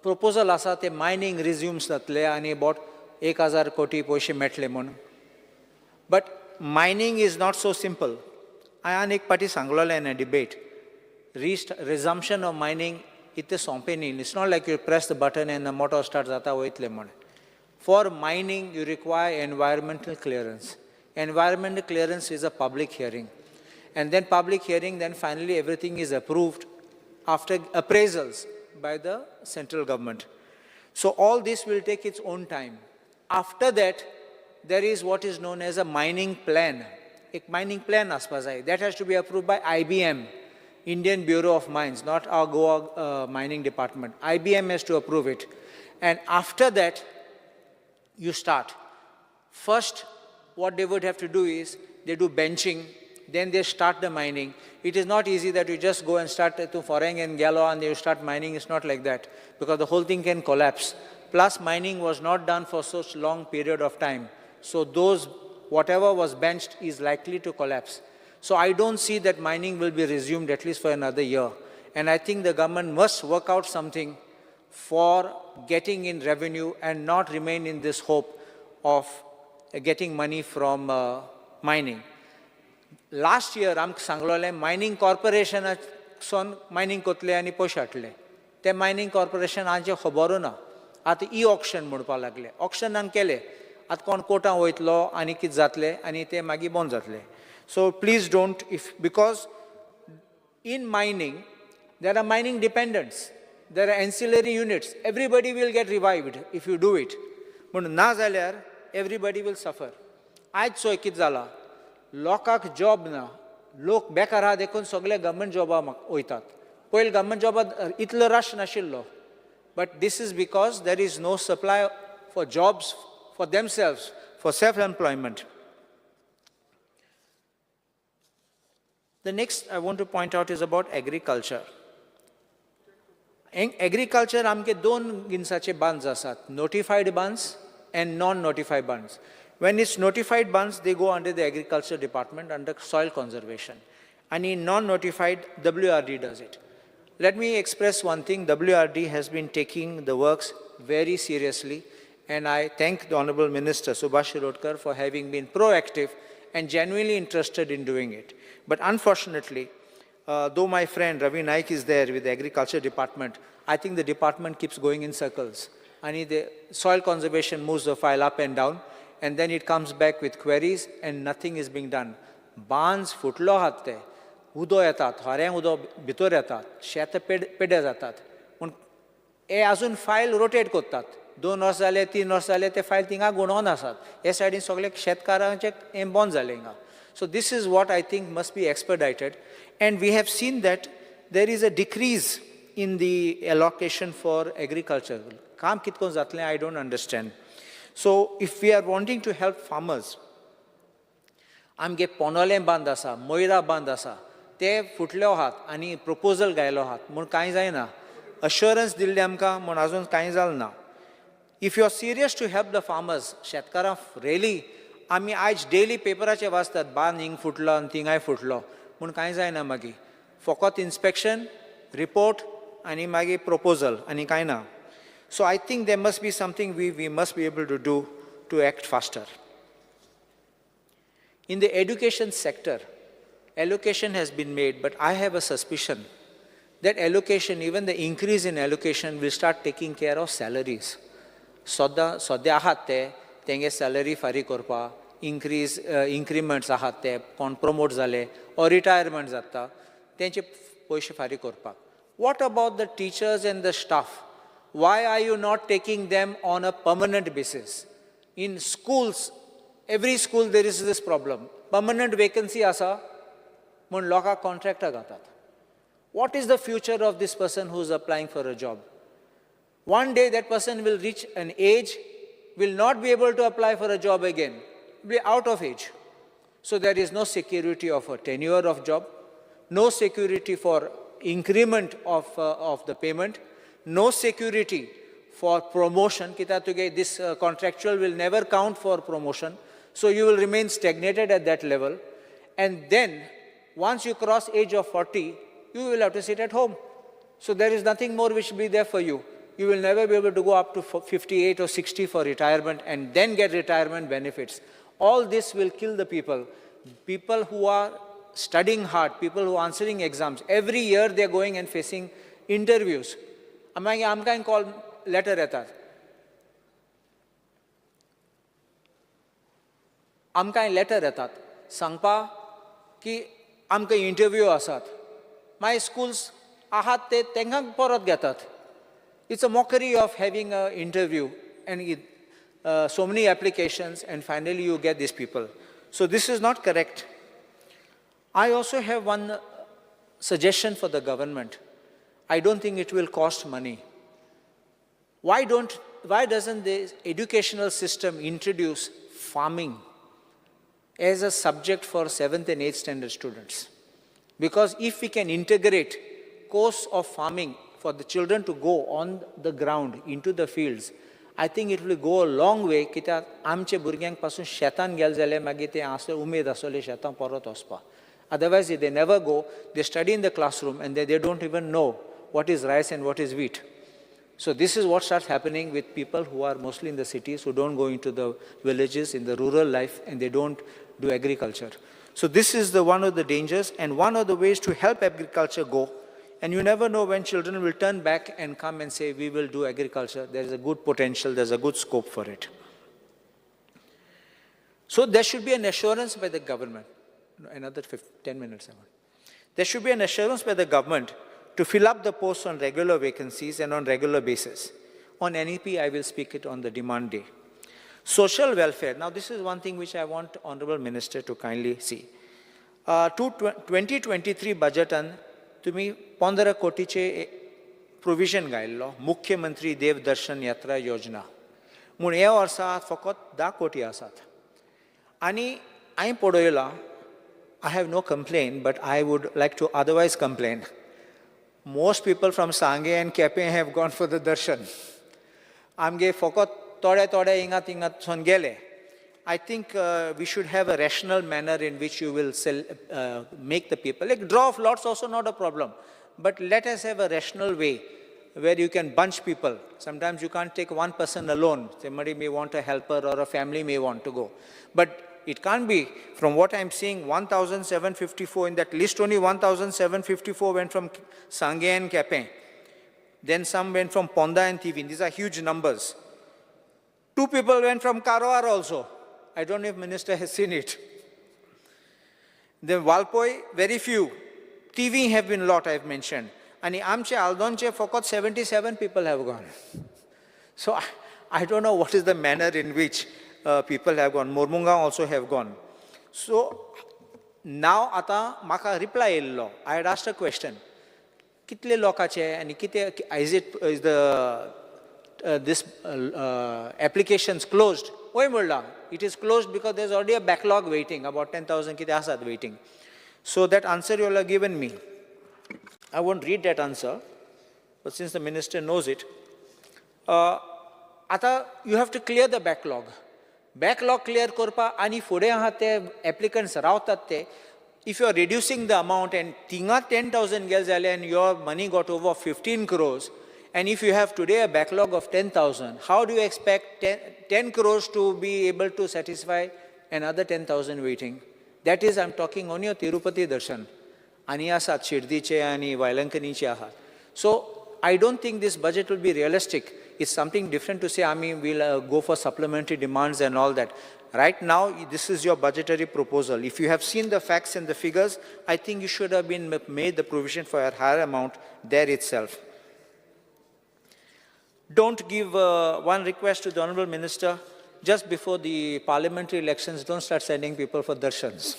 proposal आसा ते mining resumes जातले आणि about 1000 कोटी पैसे मेळटले म्हणून. But mining is not so simple. हांवें एक पाटी सांगलोलें in a debate. Resumption of mining इतलें सोंपें न्ही. It's not like you press the button and the motor starts जाता वयतलें म्हणून. For mining, you require environmental clearance. Environmental clearance is a public hearing. And then public hearing, then finally everything is approved after appraisals by the central government. So all this will take its own time. After that, there is what is known as a mining plan. A mining plan that has to be approved by IBM, Indian Bureau of Mines, not our Goa mining department. IBM has to approve it. And after that, you start. First, what they would have to do is, they do benching, then they start the mining. It is not easy that you just go and start to Foreng and Gallo and you start mining. It's not like that, because the whole thing can collapse. Plus, mining was not done for such long period of time. So those whatever was benched is likely to collapse. So I don't see that mining will be resumed at least for another year. And I think the government must work out something for getting in revenue and not remain in this hope of getting money from mining. Last year, आमकां सांगलोलें mining कॉर्पोरेशनासून mining कोतले आनी पयशे हाडले. ते mining corporation हांचे खबरू ना. आतां auction म्हणपाक लागले. ऑक्शनान केले. आतां कोण कोर्टां वयतलो आनी कितें जातलें आनी ते मागीर बंद जातले. So please don't, because in mining, there are mining dependents. There are ancillary units. Everybody will get revived if you do it. But na जाल्यार everybody will suffer. आज चोय कितें जाला? लोकांक जॉब ना. लोक बेकार आहा देखून सगळे गव्हर्मेंट जॉबाक वयतात. पयलीं गव्हर्मेंट जॉबात इतलो रश नाशिल्लो. But this is because there is no supply for jobs for themselves, for self-employment. The next I want to point out is about agriculture. In agriculture, आमचे दोन गिन्साचे bans आसात. Notified bans and non-notified bans. When it's notified bans, they go under the agriculture department under soil conservation. And in non-notified, WRD does it. Let me express one thing. WRD has been taking the works very seriously. And I thank the Honorable Minister Subhash Shirodkar for having been proactive and genuinely interested in doing it. But unfortunately, though my friend Ravi Naik is there with the agriculture department, I think the department keeps going in circles. And the soil conservation moves the file up and down, and then it comes back with queries, and nothing is being done. Bans futlo hatte, udo yetat, hareng udo bitor yetat, शेत पेड्या जातात. पूण हे अजून file rotate करतात. 2 वर्स जाले, 3 वर्स जाले, ते फायल थिंगा गुणोवन आसात. हे सायडीन सगळे शेतकारांचे हे बंद जाले हिंगा. So this is what I think must be expedited. And we have seen that there is a decrease in the allocation for agriculture. Kam kitkon zatle, I don't understand. So if we are wanting to help farmers, आमगे पोनोलें बांद आसा, मोयरा बांद आसा, ते फुटल्यो आहात आनी proposal गायलो आहात म्हूण कांय जायना. Assurance दिल्ली आमकां म्हूण अजून कांय जालें ना. If you are serious to help the farmers, शेतकारां really, आमी आयज डेली पेपराचे वाचतात बांद हिंग फुटलो आनी थिंगाय फुटलो म्हूण कांय जायना मागीर. फकत इन्स्पेक्शन, रिपोर्ट आनी मागीर प्रपोजल आनी कांय ना. So I think there must be something we must be able to do to act faster. In the education sector, allocation has been made, but I have a suspicion that allocation, even the increase in allocation, will start taking care of salaries. सद्या आहात ते तेंगे salary फारीक करपा, increments आहात ते, कोण promote जाले or retirement जाता, तेंचे पयशे फारीक करपाक. What about the teachers and the staff? Why are you not taking them on a permanent basis? In schools, every school there is this problem. Permanent vacancy asa, म्हूण लोकांक contractor घातात. What is the future of this person who is applying for a job? One day that person will reach an age, will not be able to apply for a job again, be out of age. So there is no security of a tenure of job, no security for increment of the payment, no security for promotion. This contractual will never count for promotion. So you will remain stagnated at that level. And then once you cross age of 40, you will have to sit at home. So there is nothing more which will be there for you. You will never be able to go up to 58 or 60 for retirement and then get retirement benefits. All this will kill the people. People who are studying hard, people who are answering exams. Every year they are going and facing interviews. आमकां call letter येतात. आमकां letter येतात. सांगपा की आमकां interview आसात. My schools आहात ते तेंकां परत घेतात. It's a mockery of having an interview and so many applications and finally you get these people. So this is not correct. I also have one suggestion for the government. I don't think it will cost money. Why doesn't the educational system introduce farming as a subject for 7th and 8th standard students? Because if we can integrate course of farming for the children to go on the ground into the fields, I think it will go a long way कित्याक आमचे भुरग्यांक पासून शेतान गेले जाल्यार मागीर ते आसले उमेद आसतले शेतां परत वचपाक. Otherwise, if they never go, they study in the classroom and they don't even know what is rice and what is wheat. So this is what starts happening with people who are mostly in the cities, who don't go into the villages, in the rural life, and they don't do agriculture. So this is one of the dangers and one of the ways to help agriculture go. And you never know when children will turn back and come and say, we will do agriculture. There is a good potential, there's a good scope for it. So there should be an assurance by the government. Another 10 minutes. There should be an assurance by the government to fill up the posts on regular vacancies and on regular basis. On NEP, I will speak it on the demand day. Social welfare. Now, this is one thing which I want Honorable Minister to kindly see. 2023 budget and तुम्ही 15 कोटीचे provision घायल्लो मुख्यमंत्री देव दर्शन यात्रा योजना म्हूण हे वर्सा फकत 10 कोटी आसात आनी हांवें पळयलां I have no complaint, but I would like to otherwise complain. Most people from Sanghe and Kepe have gone for the darshan. Amge fokot tode ingat son gele. I think we should have a rational manner in which you will make the people. Like draw of lots also not a problem. But let us have a rational way where you can bunch people. Sometimes you can't take one person alone. Somebody may want a helper or a family may want to go. But it can't be, from what I'm seeing, 1,754, in that list only 1,754 went from Sanghe and Kepe. Then some went from Ponda and Tivin. These are huge numbers. 2 people went from Karwar also. I don't know if Minister has seen it. Then Valpoi, very few. TV have been a lot, I've mentioned. And Amche, Aldonche, Fokot, 77 people have gone. So I don't know what is the manner in which people have gone. Mormunga also have gone. So now ata maka reply illo. I had asked a question. Kitle lokache and is this applications closed? It is closed because there's already a backlog waiting, about 10,000 kite asad waiting. So that answer you all have given me. I won't read that answer, but since the minister knows it, ata you have to clear the backlog. Backlog clear korpa ani fode ahate applicants rawtat te. If you are reducing the amount and tinga 10,000 gels and your money got over 15 crores, and if you have today a backlog of 10,000, how do you expect 10 crores to be able to satisfy another 10,000 waiting? That is, I'm talking on your Tirupati Darshan. Ani asat Shirdiche ani Vailankaniche ahat. So I don't think this budget will be realistic. It's something different to say, I mean, we'll go for supplementary demands and all that. Right now, this is your budgetary proposal. If you have seen the facts and the figures, I think you should have been made the provision for a higher amount there itself. Don't give one request to the Honorable Minister, just before the parliamentary elections, don't start sending people for darshans.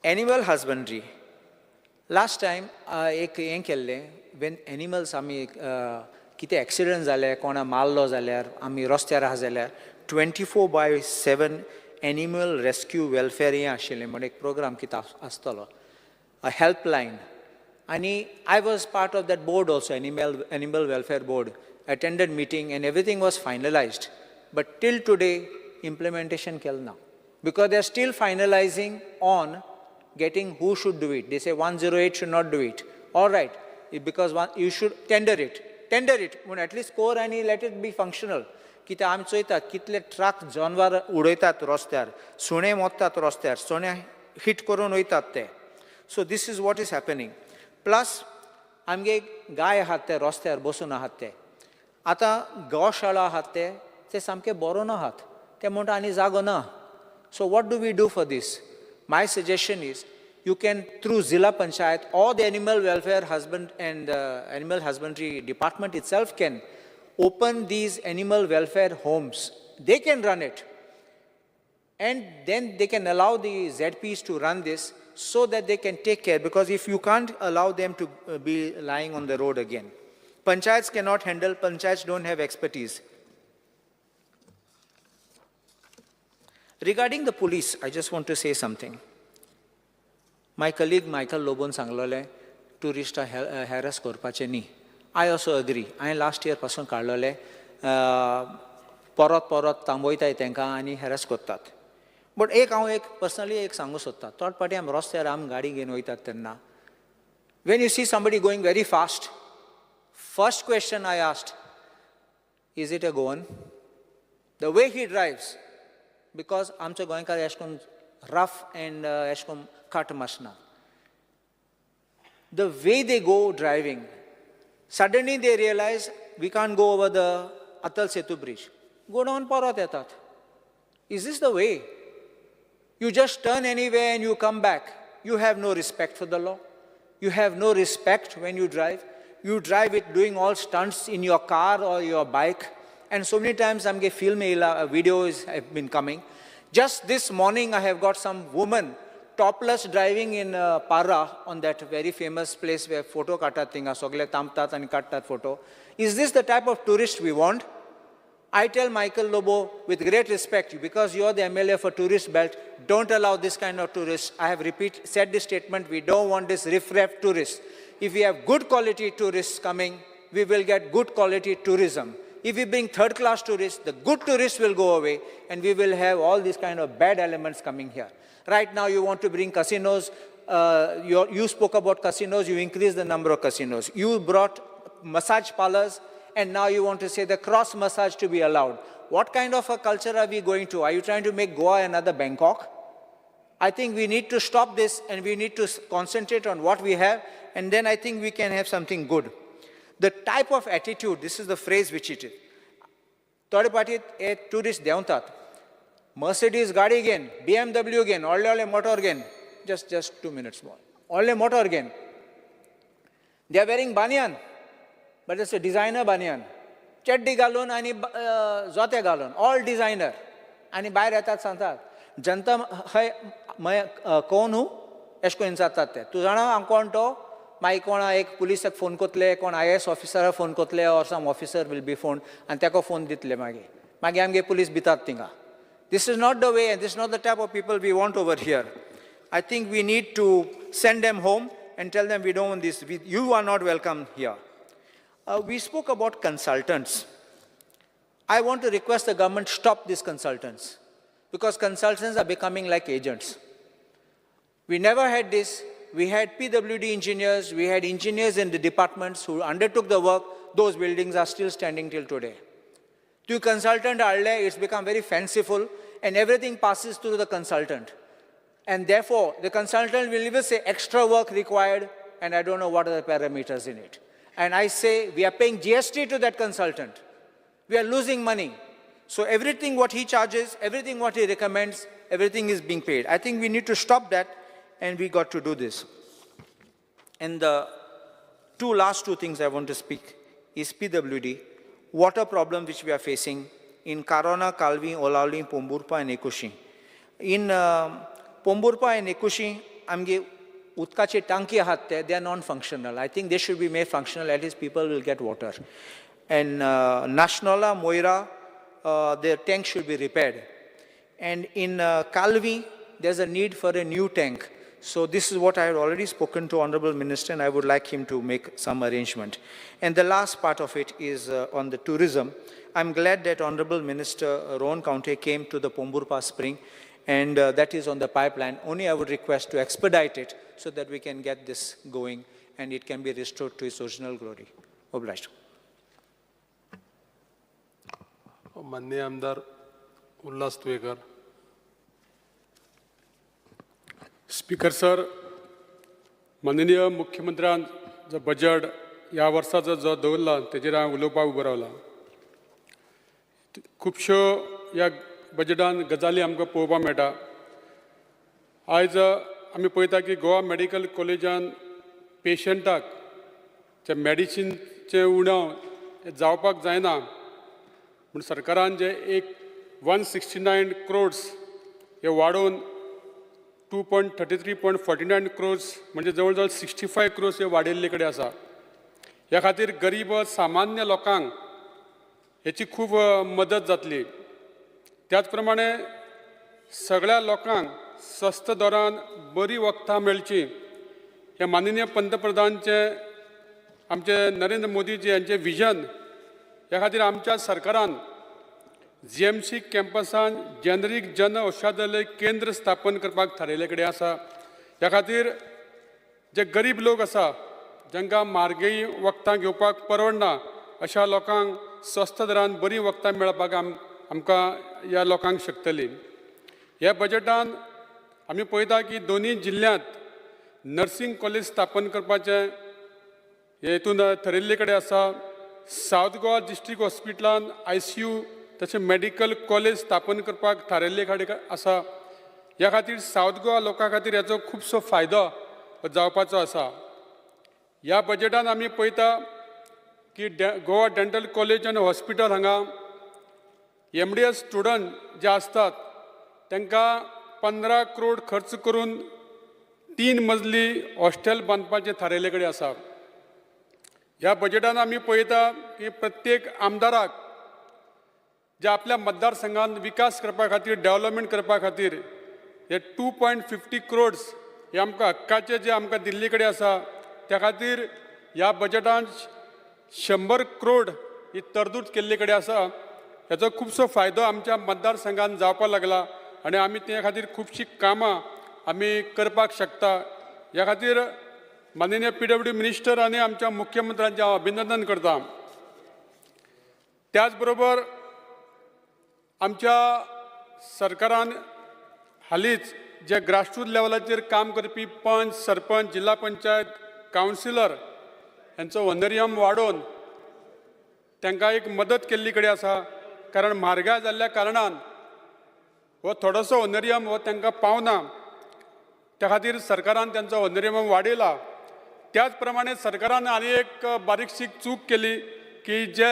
Animal husbandry. Last time, when animals kite accidents जाले कोणा मारलो जाल्यार आमी रस्त्यार आहा जाल्यार 24/7 animal rescue welfare हें आशिल्लें म्हण एक program कितें आसतलो, a helpline. And I was part of that board also, animal welfare board. Attended meeting and everything was finalized. But till today, implementation kel now. Because they are still finalizing on getting who should do it. They say 108 should not do it. All right, because you should tender it. Tender it, at least core and let it be functional. Kita am choitat, kitle truck janwar udoitat rostar, sune mottat rostar, sune hit koron oitat te. So this is what is happening. Plus, आमगे गाय आहात ते रस्त्यार बसून आहात ते. आतां गौशाळा आहात ते सामके बरो ना आहात. ते म्हणटा आनी जागो ना. So what do we do for this? My suggestion is, you can, through Zilla Panchayat or the animal welfare animal husbandry department itself can open these animal welfare homes. They can run it. And then they can allow the ZPs to run this so that they can take care, because if you can't allow them to be lying on the road again. Panchayats cannot handle, panchayats don't have expertise. Regarding the police, I just want to say something. My colleague Michael Lobon सांगलोले tourist harass करपाचे न्ही. I also agree. I last year पासून काडलोले परत परत थांबयताय तांकां आनी harass करतात. But हांव personally एक सांगूं सोदतां. थोड पाटी आमी रस्त्यार गाडी घेवन वयतात तेन्ना when you see somebody going very fast, first question I asked, is it a Goan? The way he drives, because आमचे गोंयकार अशें करून rough and अशें करून cut मसना. The way they go driving, suddenly they realize we can't go over the Atal Setu bridge. Go down परत येतात. Is this the way? You just turn anywhere and you come back. You have no respect for the law. You have no respect when you drive. You drive it doing all stunts in your car or your bike. And so many times I'm getting film videos have been coming. Just this morning I have got some woman topless driving in Para on that very famous place where photo katat tinga sogle tamtat and kattat photo. Is this the type of tourist we want? I tell Michael Lobo with great respect, because you are the MLA for tourist belt, don't allow this kind of tourists. I have said this statement, we don't want this riff-raff tourists. If we have good quality tourists coming, we will get good quality tourism. If we bring third-class tourists, the good tourists will go away, and we will have all these kind of bad elements coming here. Right now, you want to bring casinos. You spoke about casinos, you increased the number of casinos. You brought massage parlors, and now you want to say the cross massage to be allowed. What kind of a culture are we going to? Are you trying to make Goa another Bangkok? I think we need to stop this, and we need to concentrate on what we have, and then I think we can have something good. The type of attitude, this is the phrase which it is. Third party tourist deontat. Mercedes gadi again, BMW again, all motor again. Just 2 minutes more. All motor again. They are wearing banyan, but it's a designer banyan. Chaddi galon ani zote galon, all designer. Ani bayar येतात सांगतात. जनता कोण हूँ एशको इंसातात ते. तू जाणा हांव कोण तो? मागीर कोणा एक पुलिसाक फोन कोतले, कोण IAS ऑफिसराक फोन कोतले, or some officer will be phoned, and तेको फोन दितले मागीर आमगे पुलीस भितात थिंगा. This is not the way, and this is not the type of people we want over here. I think we need to send them home and tell them we don't want this. You are not welcome here. We spoke about consultants. I want to request the government stop these consultants, because consultants are becoming like agents. We never had this. We had PWD engineers, we had engineers in the departments who undertook the work. Those buildings are still standing till today. To consultant, it's become very fanciful, and everything passes through the consultant. And therefore, the consultant will even say extra work required, and I don't know what are the parameters in it. And I say, we are paying GST to that consultant. We are losing money. So everything what he charges, everything what he recommends, everything is being paid. I think we need to stop that, and we got to do this. And the last two things I want to speak is PWD, water problem which we are facing in Karona, Kalvi, Olauli, Pomburpa, and Ekushi. In Pomburpa and Ekushi, amge utkache tanki ahat they are non-functional. I think they should be made functional, at least people will get water. And Nashnola, Moira, their tank should be repaired. And in Kalvi, there's a need for a new tank. So this is what I had already spoken to Honorable Minister, and I would like him to make some arrangement. And the last part of it is on the tourism. I'm glad that Honorable Minister Rohan County came to the Pomburpa Spring, and that is on the pipeline. Only I would request to expedite it so that we can get this going and it can be restored to its original glory. Obliged. माननीय आमदार Ulhas Tuyekar. Speaker sir, माननीय मुख्यमंत्र्यान जो budget ह्या वर्साचो जो दवरला तेजेर हांव उलोवपाक उबो रावला. खुबश्यो ह्या बजेटान गजाली आमकां पळोवपाक मेळटा. आयज आमी पळयता की गोवा मेडिकल कॉलेजान पेशंटाक जे मेडिसिनचें उणाव जावपाक जायना म्हूण सरकारान जे 169 crores हे वाडोवन 2.33.49 crores म्हणजे जवळ जवळ 65 crores हे वाडयल्ले कडेन आसा. ह्या खातीर गरीब सामान्य लोकांक हेची खूब मदत जातली. त्याच प्रमाणे सगळ्या लोकांक स्वस्त दरान बरी वखदां मेळची हे माननीय पंतप्रधानचे आमचे नरेंद्र मोदीजी यांचे विजन ह्या खातीर आमच्या सरकारान GMC कॅम्पसान जेनरीक जन औषधालय केंद्र स्थापन करपाक थारायले कडेन आसा. ह्या खातीर जे गरीब लोक आसा जांकां म्हारगी वखदां घेवपाक परवडना अशा लोकांक स्वस्त दरान बरी वखदां मेळपाक आमकां ह्या लोकांक शकतली. ह्या बजेटान आमी पळयता की दोनूय जिल्ल्यांत नर्सिंग कॉलेज स्थापन करपाचें हेतून थारिल्ले कडेन आसा. सावथ गोवा डिस्ट्रिक्ट हॉस्पिटलान ICU तशें मेडिकल कॉलेज स्थापन करपाक थारायल्ले कडेन आसा. ह्या खातीर सावथ गोवा लोकां खातीर हेचो खुबसो फायदो जावपाचो आसा. ह्या बजेटान आमी पळयता की गोवा डेंटल कॉलेज आनी हॉस्पिटल हांगा MDS स्टुडंट जे असतात तांकां 15 करोड खर्च करून 3 मजली हॉस्टेल बांदपाचें थारायल्ले कडेन आसा. ह्या बजेटान आमी पळयता की प्रत्येक आमदाराक जे आपल्या मतदारसंघात विकास करपा खातीर डेव्हलपमेंट करपा खातीर हे 2.50 करोड्स हे आमकां हक्काचे जे आमकां दिल्ले कडेन आसा त्या खातीर ह्या बजेटान 100 करोड ही तरतूद केल्ले कडेन आसा. हेचो खुबसो फायदो आमच्या मतदारसंघात जावपाक लागला आनी आमी त्या खातीर खुबशीं कामां आमी करपाक शकता. ह्या खातीर माननीय PWD मिनिस्टर आनी आमच्या मुख्यमंत्र्यांचें हांव अभिनंदन करतां. त्याच बरोबर आमच्या सरकारान हालींच जे ग्रासरूट लेवलाचेर काम करपी पंच, सरपंच, जिल्हा पंचायत, कावन्सिलर हांचो ऑनरियम वाडोवन तांकां एक मदत केल्ली कडेन आसा. कारण म्हारगाय जाल्ल्या कारणान हो थोडोसो ऑनरियम हो तांकां पावना. त्या खातीर सरकारान तांचो ऑनरियम वाडयला. त्याच प्रमाणे सरकारान आनी एक बारीकशी चूक केली की जे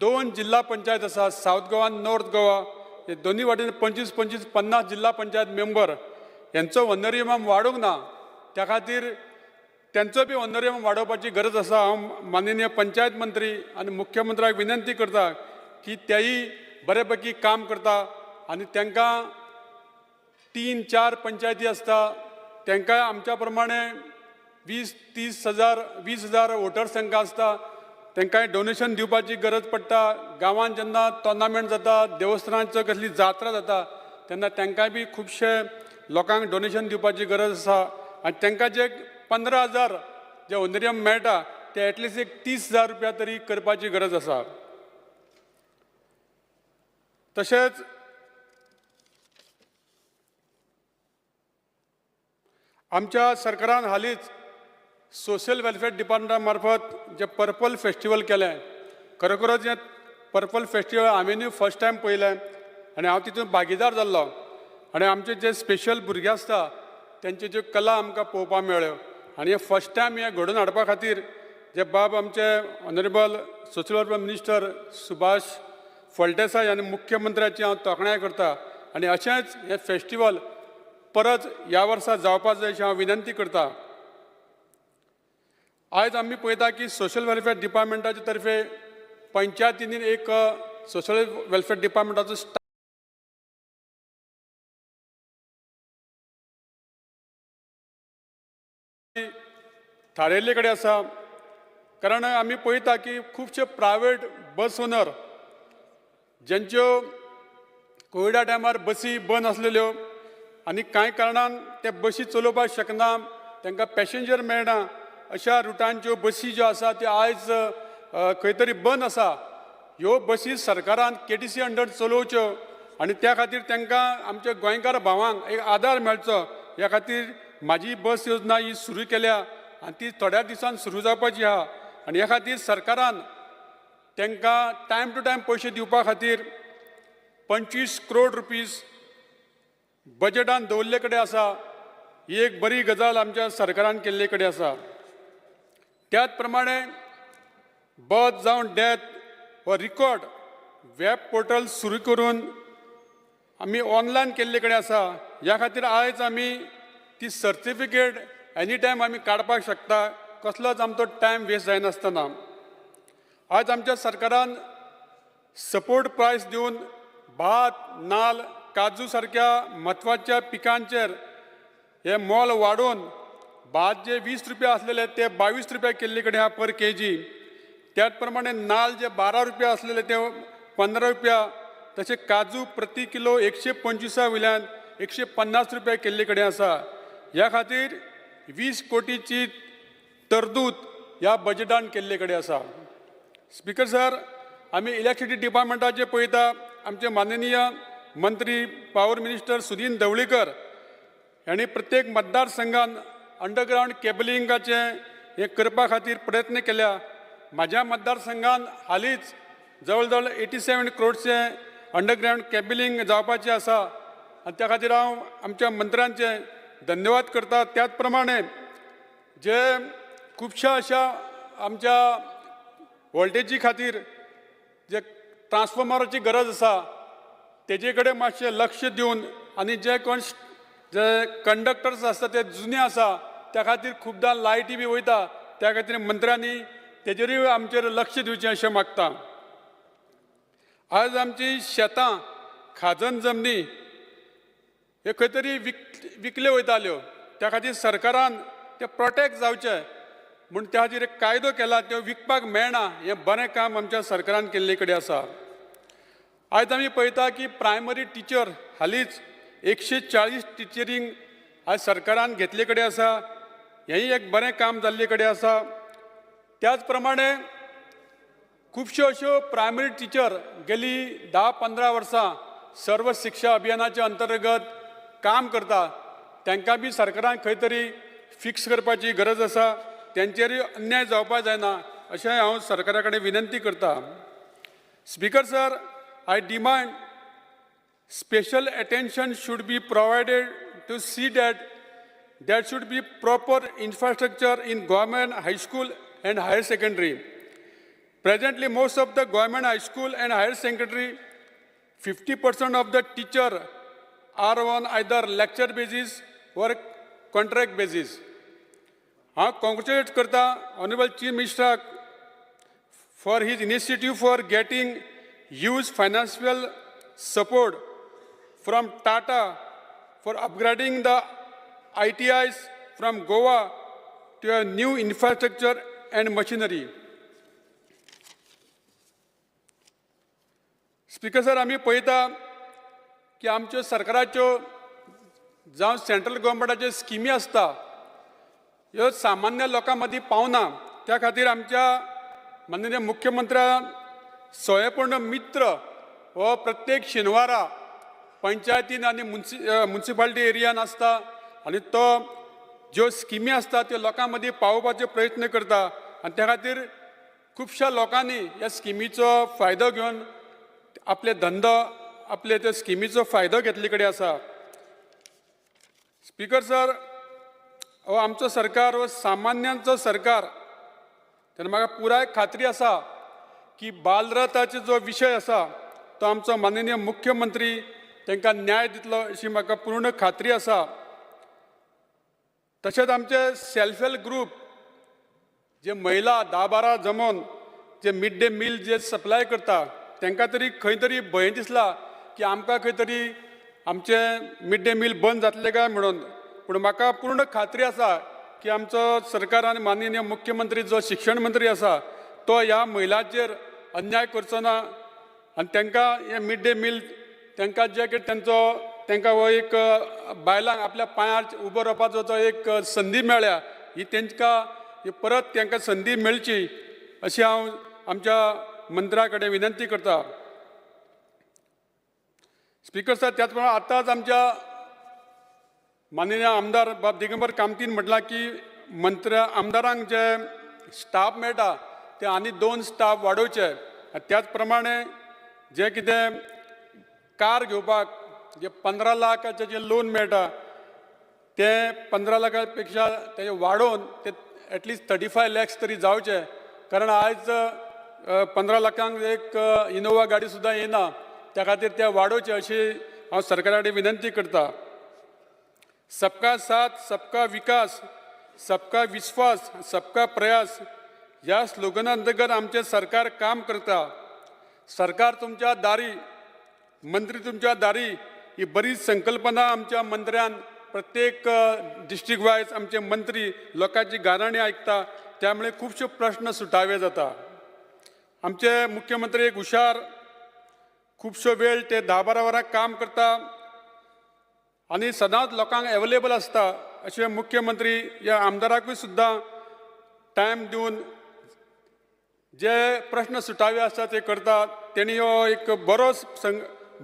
2 जिल्हा पंचायत आसा सावथ गोवा आनी नॉर्थ गोवा हे दोनूय वाटेन 25-25, 50 जिल्हा पंचायत मेंबर यांचो ऑनरियम वाडोवंक ना. त्या खातीर त्यांचो बी ऑनरियम वाडोवपाची गरज आसा. हांव माननीय पंचायत मंत्री आनी मुख्यमंत्र्याक विनंती करता की तेयी बऱ्यापैकी काम करता आनी तांकां 3-4 पंचायती आसता तांकां आमच्या प्रमाणे 20-30 हजार 20,000 वोटर्स तांकां आसता. तांकांय डोनेशन दिवपाची गरज पडटा. गांवांत जेन्ना टोर्नामेंट जाता, देवस्थानांचो कसली जात्रा जाता तेन्ना तांकांय बी खुबशे लोकांक डोनेशन दिवपाची गरज आसा. आनी तांकां जे 15,000 जे ऑनरियम मेळटा ते एटलिस्ट एक 30,000 रुपया तरी करपाची गरज आसा. तशेंच आमच्या सरकारान हालींच सोशल वेलफेअर डिपार्टमेंटा मार्फत जे पर्पल फेस्टिवल केलें. खरोखरच हें पर्पल फेस्टिवल हांवेंनूय फर्स्ट टायम पळयलें आनी हांव तितून भागीदार जाल्लो. आनी आमचे जे स्पेशल भुरगे आसता तेंचे ज्यो कला आमकां पळोवपाक मेळ्ळ्यो. आनी हे फर्स्ट टायम हे घडोवन हाडपा खातीर जे बाब आमचे honourable social welfare minister Subhash Phaldesai आनी मुख्यमंत्र्याची हांव तोखणाय करता. आनी अशेंच हे फेस्टिवल परत ह्या वर्सा जावपाक जाय अशी हांव विनंती करता. आयज आमी पळयता की सोशल वेलफेअर डिपार्टमेंटाचे तर्फे पंचायतींनी एक सोशल वेलफेअर डिपार्टमेंटाचो थारायल्ले कडेन आसा. कारण आमी पळयता की खुबशे प्रायवेट बस ओनर ज्यांच्यो कोविडा टायमार बसी बंद आसलेल्यो आनी कांय कारणान ते बसी चलोवपाक शकना, तांकां पॅसेंजर मेळना, अशा रुटांच्यो बसी ज्यो आसा त्यो आयज खंय तरी बंद आसा. ह्यो बसी सरकारान KTC अंडर चलोवच्यो आनी त्या खातीर तांकां आमच्या गोंयकार भावांक एक आदार मेळचो ह्या खातीर म्हाजी बस योजना ही सुरू केल्या आनी ती थोड्या दिसान सुरू जावपाची आहा. आनी ह्या खातीर सरकारान तांकां टायम टू टायम पयशे दिवपा खातीर 25 करोड रुपीज बजेटान दवरले कडेन आसा. ही एक बरी गजाल आमच्या सरकारान केल्ले कडेन आसा. त्याच प्रमाणे बर्थ जावन डेथ हो रिकॉर्ड वेब पोर्टल सुरू करून आमी ऑनलायन केल्ले कडेन आसा. ह्या खातीर आयज आमी ती सर्टिफिकेट एनी टायम आमी काडपाक शकता, कसलोच आमचो टायम वेस्ट जायनासतना. आज आमच्या सरकारान सपोर्ट प्रायस दिवन भात, नाल्ल, काजू सारक्या म्हत्वाच्या पिकांचेर हे मोल वाडोवन भात जे 20 रुपया असलेले ते 22 रुपया केल्ले कडेन आहा पर केजी. त्याच प्रमाणे नाल जे 12 रुपया असलेले ते 15 रुपया. तसे काजू प्रति किलो 125 वयल्यान 150 रुपया केल्ले कडेन आसा. ह्या खातीर 20 कोटीची तरतूद ह्या बजेटान केल्ले कडेन आसा. स्पीकर सर, आमी इलेक्ट्रिसिटी डिपार्टमेंटाचे पळयता, आमचे माननीय मंत्री पॉवर मिनिस्टर सुदीन ढवळीकर यांनी प्रत्येक मतदारसंघान अंडरग्राउंड केबलिंगाचे हे करपा खातीर प्रयत्न केल्या. म्हाज्या मतदारसंघान हालींच जवळ जवळ 87 करोडचे अंडरग्राउंड केबलिंग जावपाचें आसा आनी त्या खातीर हांव आमच्या मंत्र्यांचे धन्यवाद करता. त्याच प्रमाणे जे खुबशा अशा आमच्या वोल्टेजी खातीर जे ट्रान्सफॉर्मराची गरज आसा तेजे कडेन मातशें लक्ष दिवन आनी जे कोण जे कंडक्टर्स आसता ते जुने आसा त्या खातीर खूबदां लायटी बी वयता, त्या खातीर मंत्र्यांनी तेजेरूय आमचेर लक्ष दिवचें अशें मागता. आज आमची शेतां खाजन जमनी हे खंय तरी विकल्यो वयताल्यो, त्या खातीर सरकारान ते प्रोटेक्ट जावचे म्हूण त्या खातीर एक कायदो केला, त्यो विकपाक मेळना. हें बरें काम आमच्या सरकारान केल्ले कडेन आसा. आयज आमी पळयता की प्रायमरी टिचर हालींच 140 टिचरींग आज सरकारान घेतले कडेन आसा. हेंय एक बरें काम जाल्ले कडेन आसा. त्याच प्रमाणे खुबश्यो अश्यो प्रायमरी टिचर गेली 10-15 वर्सां सर्व शिक्षा अभियानाच्या अंतर्गत काम करता. तांकां बी सरकारान खंय तरी फिक्स करपाची गरज आसा. त्यांचेरूय अन्याय जावपाक जायना अशें हांव सरकारा कडेन विनंती करता. Speaker sir, I demand special attention should be provided to see that there should be proper infrastructure in government high school and higher secondary. Presently, most of the government high school and higher secondary, 50% of the teacher are on either lecture basis or contract basis. I congratulate करता Honorable Chief Minister for his initiative for getting huge financial support from Tata for upgrading the ITIs from Goa to a new infrastructure and machinery. Speaker sir, आमी पळयता की आमच्यो सरकाराच्यो जावं central गव्हर्मेंटाच्यो स्किमी आसता ह्यो सामान्य लोकां मदीं पावना. त्या खातीर आमच्या माननीय मुख्यमंत्र्यान स्वयंपूर्ण मित्र हो प्रत्येक शेनवारा पंचायतीन आनी मुन्सिपालिटी एरियान आसता आनी तो ज्यो स्किमी आसता त्यो लोकां मदीं पावोवपाचो प्रयत्न करता. आनी त्या खातीर खुबश्या लोकांनी ह्या स्किमीचो फायदो घेवन आपले धंदो आपले त्या स्किमीचो फायदो घेतले कडेन आसा. स्पीकर सर, हो आमचो सरकार हो सामान्यांचो सरकार. तेन्ना म्हाका पुराय खात्री आसा की बालरथाचो जो विशय आसा तो आमचो माननीय मुख्यमंत्री तांकां न्याय दितलो अशी म्हाका पूर्ण खात्री आसा. तशेंच आमचे सेल्फ हेल्प ग्रूप जे महिला 10-12 जमोन जे मिड डे मील जे सप्लाय करता तांकां तरी खंय तरी भंय दिसला की आमकां खंय तरी आमचे मिड डे मील बंद जातले काय म्हणून. पूण म्हाका पूर्ण खात्री आसा की आमचो सरकार आनी माननीय मुख्यमंत्री जो शिक्षण मंत्री आसा तो ह्या महिलांचेर अन्याय करचो ना आनी तांकां हे मिड डे मील तांकां जे कितें त्यांचो तांकां हो एक बायलांक आपल्या पांयार उबो रावपाचो जो एक संदी मेळ्ळ्या ही तांकां परत तांकां संदी मेळची अशी हांव आमच्या मंत्र्या कडेन विनंती करता. स्पीकर सर, त्याच प्रमाणे आतांच आमच्या माननीय आमदार बाब दिगंबर कामतीन म्हटलां की आमदारांक जे स्टाफ मेळटा ते आनी 2 स्टाफ वाडोवचे. त्याच प्रमाणे जे कितें कार घेवपाक जे 15 लाखाचे जे लोन मेळटा ते 15 लाखा पेक्षा ते वाडोवन ते एटलिस्ट 35 लॅक्स तरी जावचे. कारण आयज 15 लाखांक एक इनोवा गाडी सुद्दां येना. त्या खातीर ते वाडोवचे अशी हांव सरकारा कडेन विनंती करता. सबका साथ सबका विकास सबका विश्वास सबका प्रयास ह्या स्लोगना अंतर्गत आमचे सरकार काम करता. सरकार तुमच्या दारी, मंत्री तुमच्या दारी ही बरीच संकल्पना आमच्या मंत्र्यान प्रत्येक डिस्ट्रिक्ट वायज आमचे मंत्री लोकांची गाराणी आयकता, त्यामुळे खूपशे प्रश्न सुटावे जाता. आमचे मुख्यमंत्री एक हुशार, खूपशो वेळ ते 10-12 वरां काम करता आणि सदांच लोकांक अवेलेबल असता. अशे मुख्यमंत्री या आमदाराकूय सुद्दां टायम दिवन जे प्रश्न सुटावे आसता ते करतात. तेणी हो एक बरो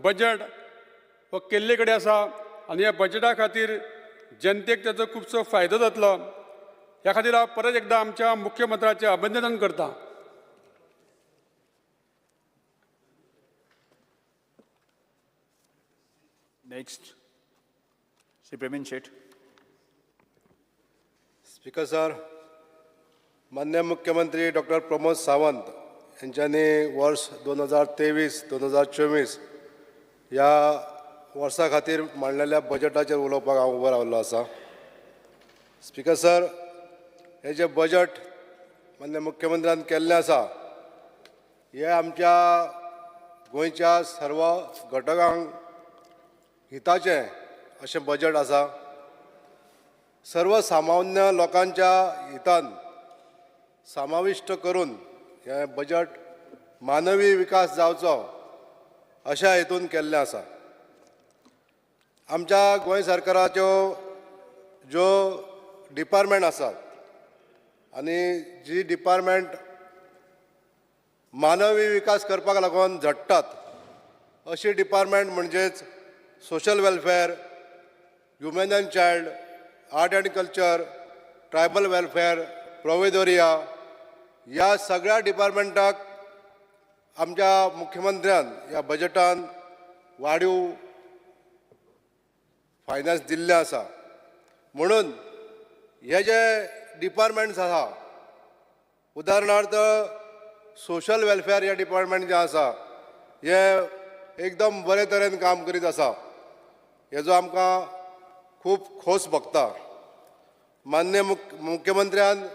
बजेट हो केल्ले कडेन आसा आनी ह्या बजेटा खातीर जनतेक ताचो खुबसो फायदो जातलो. ह्या खातीर हांव परत एकदां आमच्या मुख्यमंत्र्याचें अभिनंदन करतां. Next, Shri Praveen Shet. Speaker sir, माननीय मुख्यमंत्री डॉक्टर प्रमोद सावंत यांच्यानी वर्ष 2023-2024 ह्या वर्सा खातीर मांडलेल्या बजेटाचेर उलोवपाक हांव उबो रावल्लो आसा. स्पीकर सर, हे जे बजेट माननीय मुख्यमंत्र्यान केल्लें आसा, हे आमच्या गोंयच्या सर्व घटकांक हिताचें अशें बजेट आसा. सर्वसामान्य लोकांच्या हितान समाविष्ट करून हे बजेट मानवी विकास जावचो अशा हेतून केल्लें आसा. आमच्या गोंय सरकाराच्यो ज्यो डिपार्टमेंट आसात आनी जी डिपार्टमेंट मानवी विकास करपाक लागून झडटात, अशी डिपार्टमेंट म्हणजेच social welfare, human and child, art and culture, tribal welfare, Provedoria, ह्या सगळ्या डिपार्टमेंटाक आमच्या मुख्यमंत्र्यान ह्या बजेटान वाडीव फायनान्स दिल्ले आसा. म्हणून हे जे डिपार्टमेंट्स आसा, उदाहरणार्थ सोशल वेलफेअर ह्या डिपार्टमेंट जे आसा, हे एकदम बरे तरेन काम करीत आसा. हेजो आमकां खूब खोस भोगता. माननीय मुख्यमंत्र्यान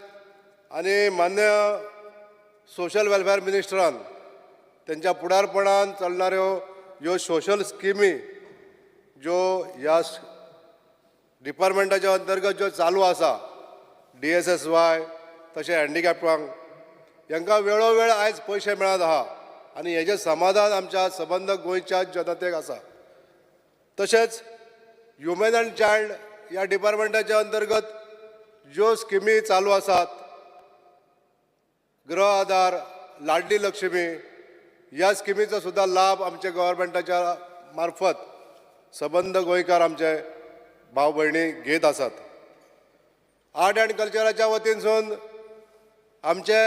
आनी माननीय सोशल वेलफेअर मिनिस्टरान त्यांच्या फुडारपणान चलणाऱ्यो ह्यो सोशल स्किमी ज्यो ह्या डिपार्टमेंटाच्या अंतर्गत ज्यो चालू आसा, DSSY, तशें हँडिकॅपांक, हांकां वेळोवेळ आयज पयशे मेळत आहा आनी हेजें समाधान आमच्या सबंद गोंयच्या जनतेक आसा. तशेंच ह्युमन एंड चायल्ड ह्या डिपार्टमेंटाच्या अंतर्गत ज्यो स्किमी चालू आसात, गृह आधार, लाडली लक्ष्मी, ह्या स्किमीचो सुद्दां लाभ आमच्या गव्हर्मेंटाच्या मार्फत सबंद गोंयकार आमचे भाव भयणी घेत आसात. आर्ट एंड कल्चराच्या वतीनसून आमचे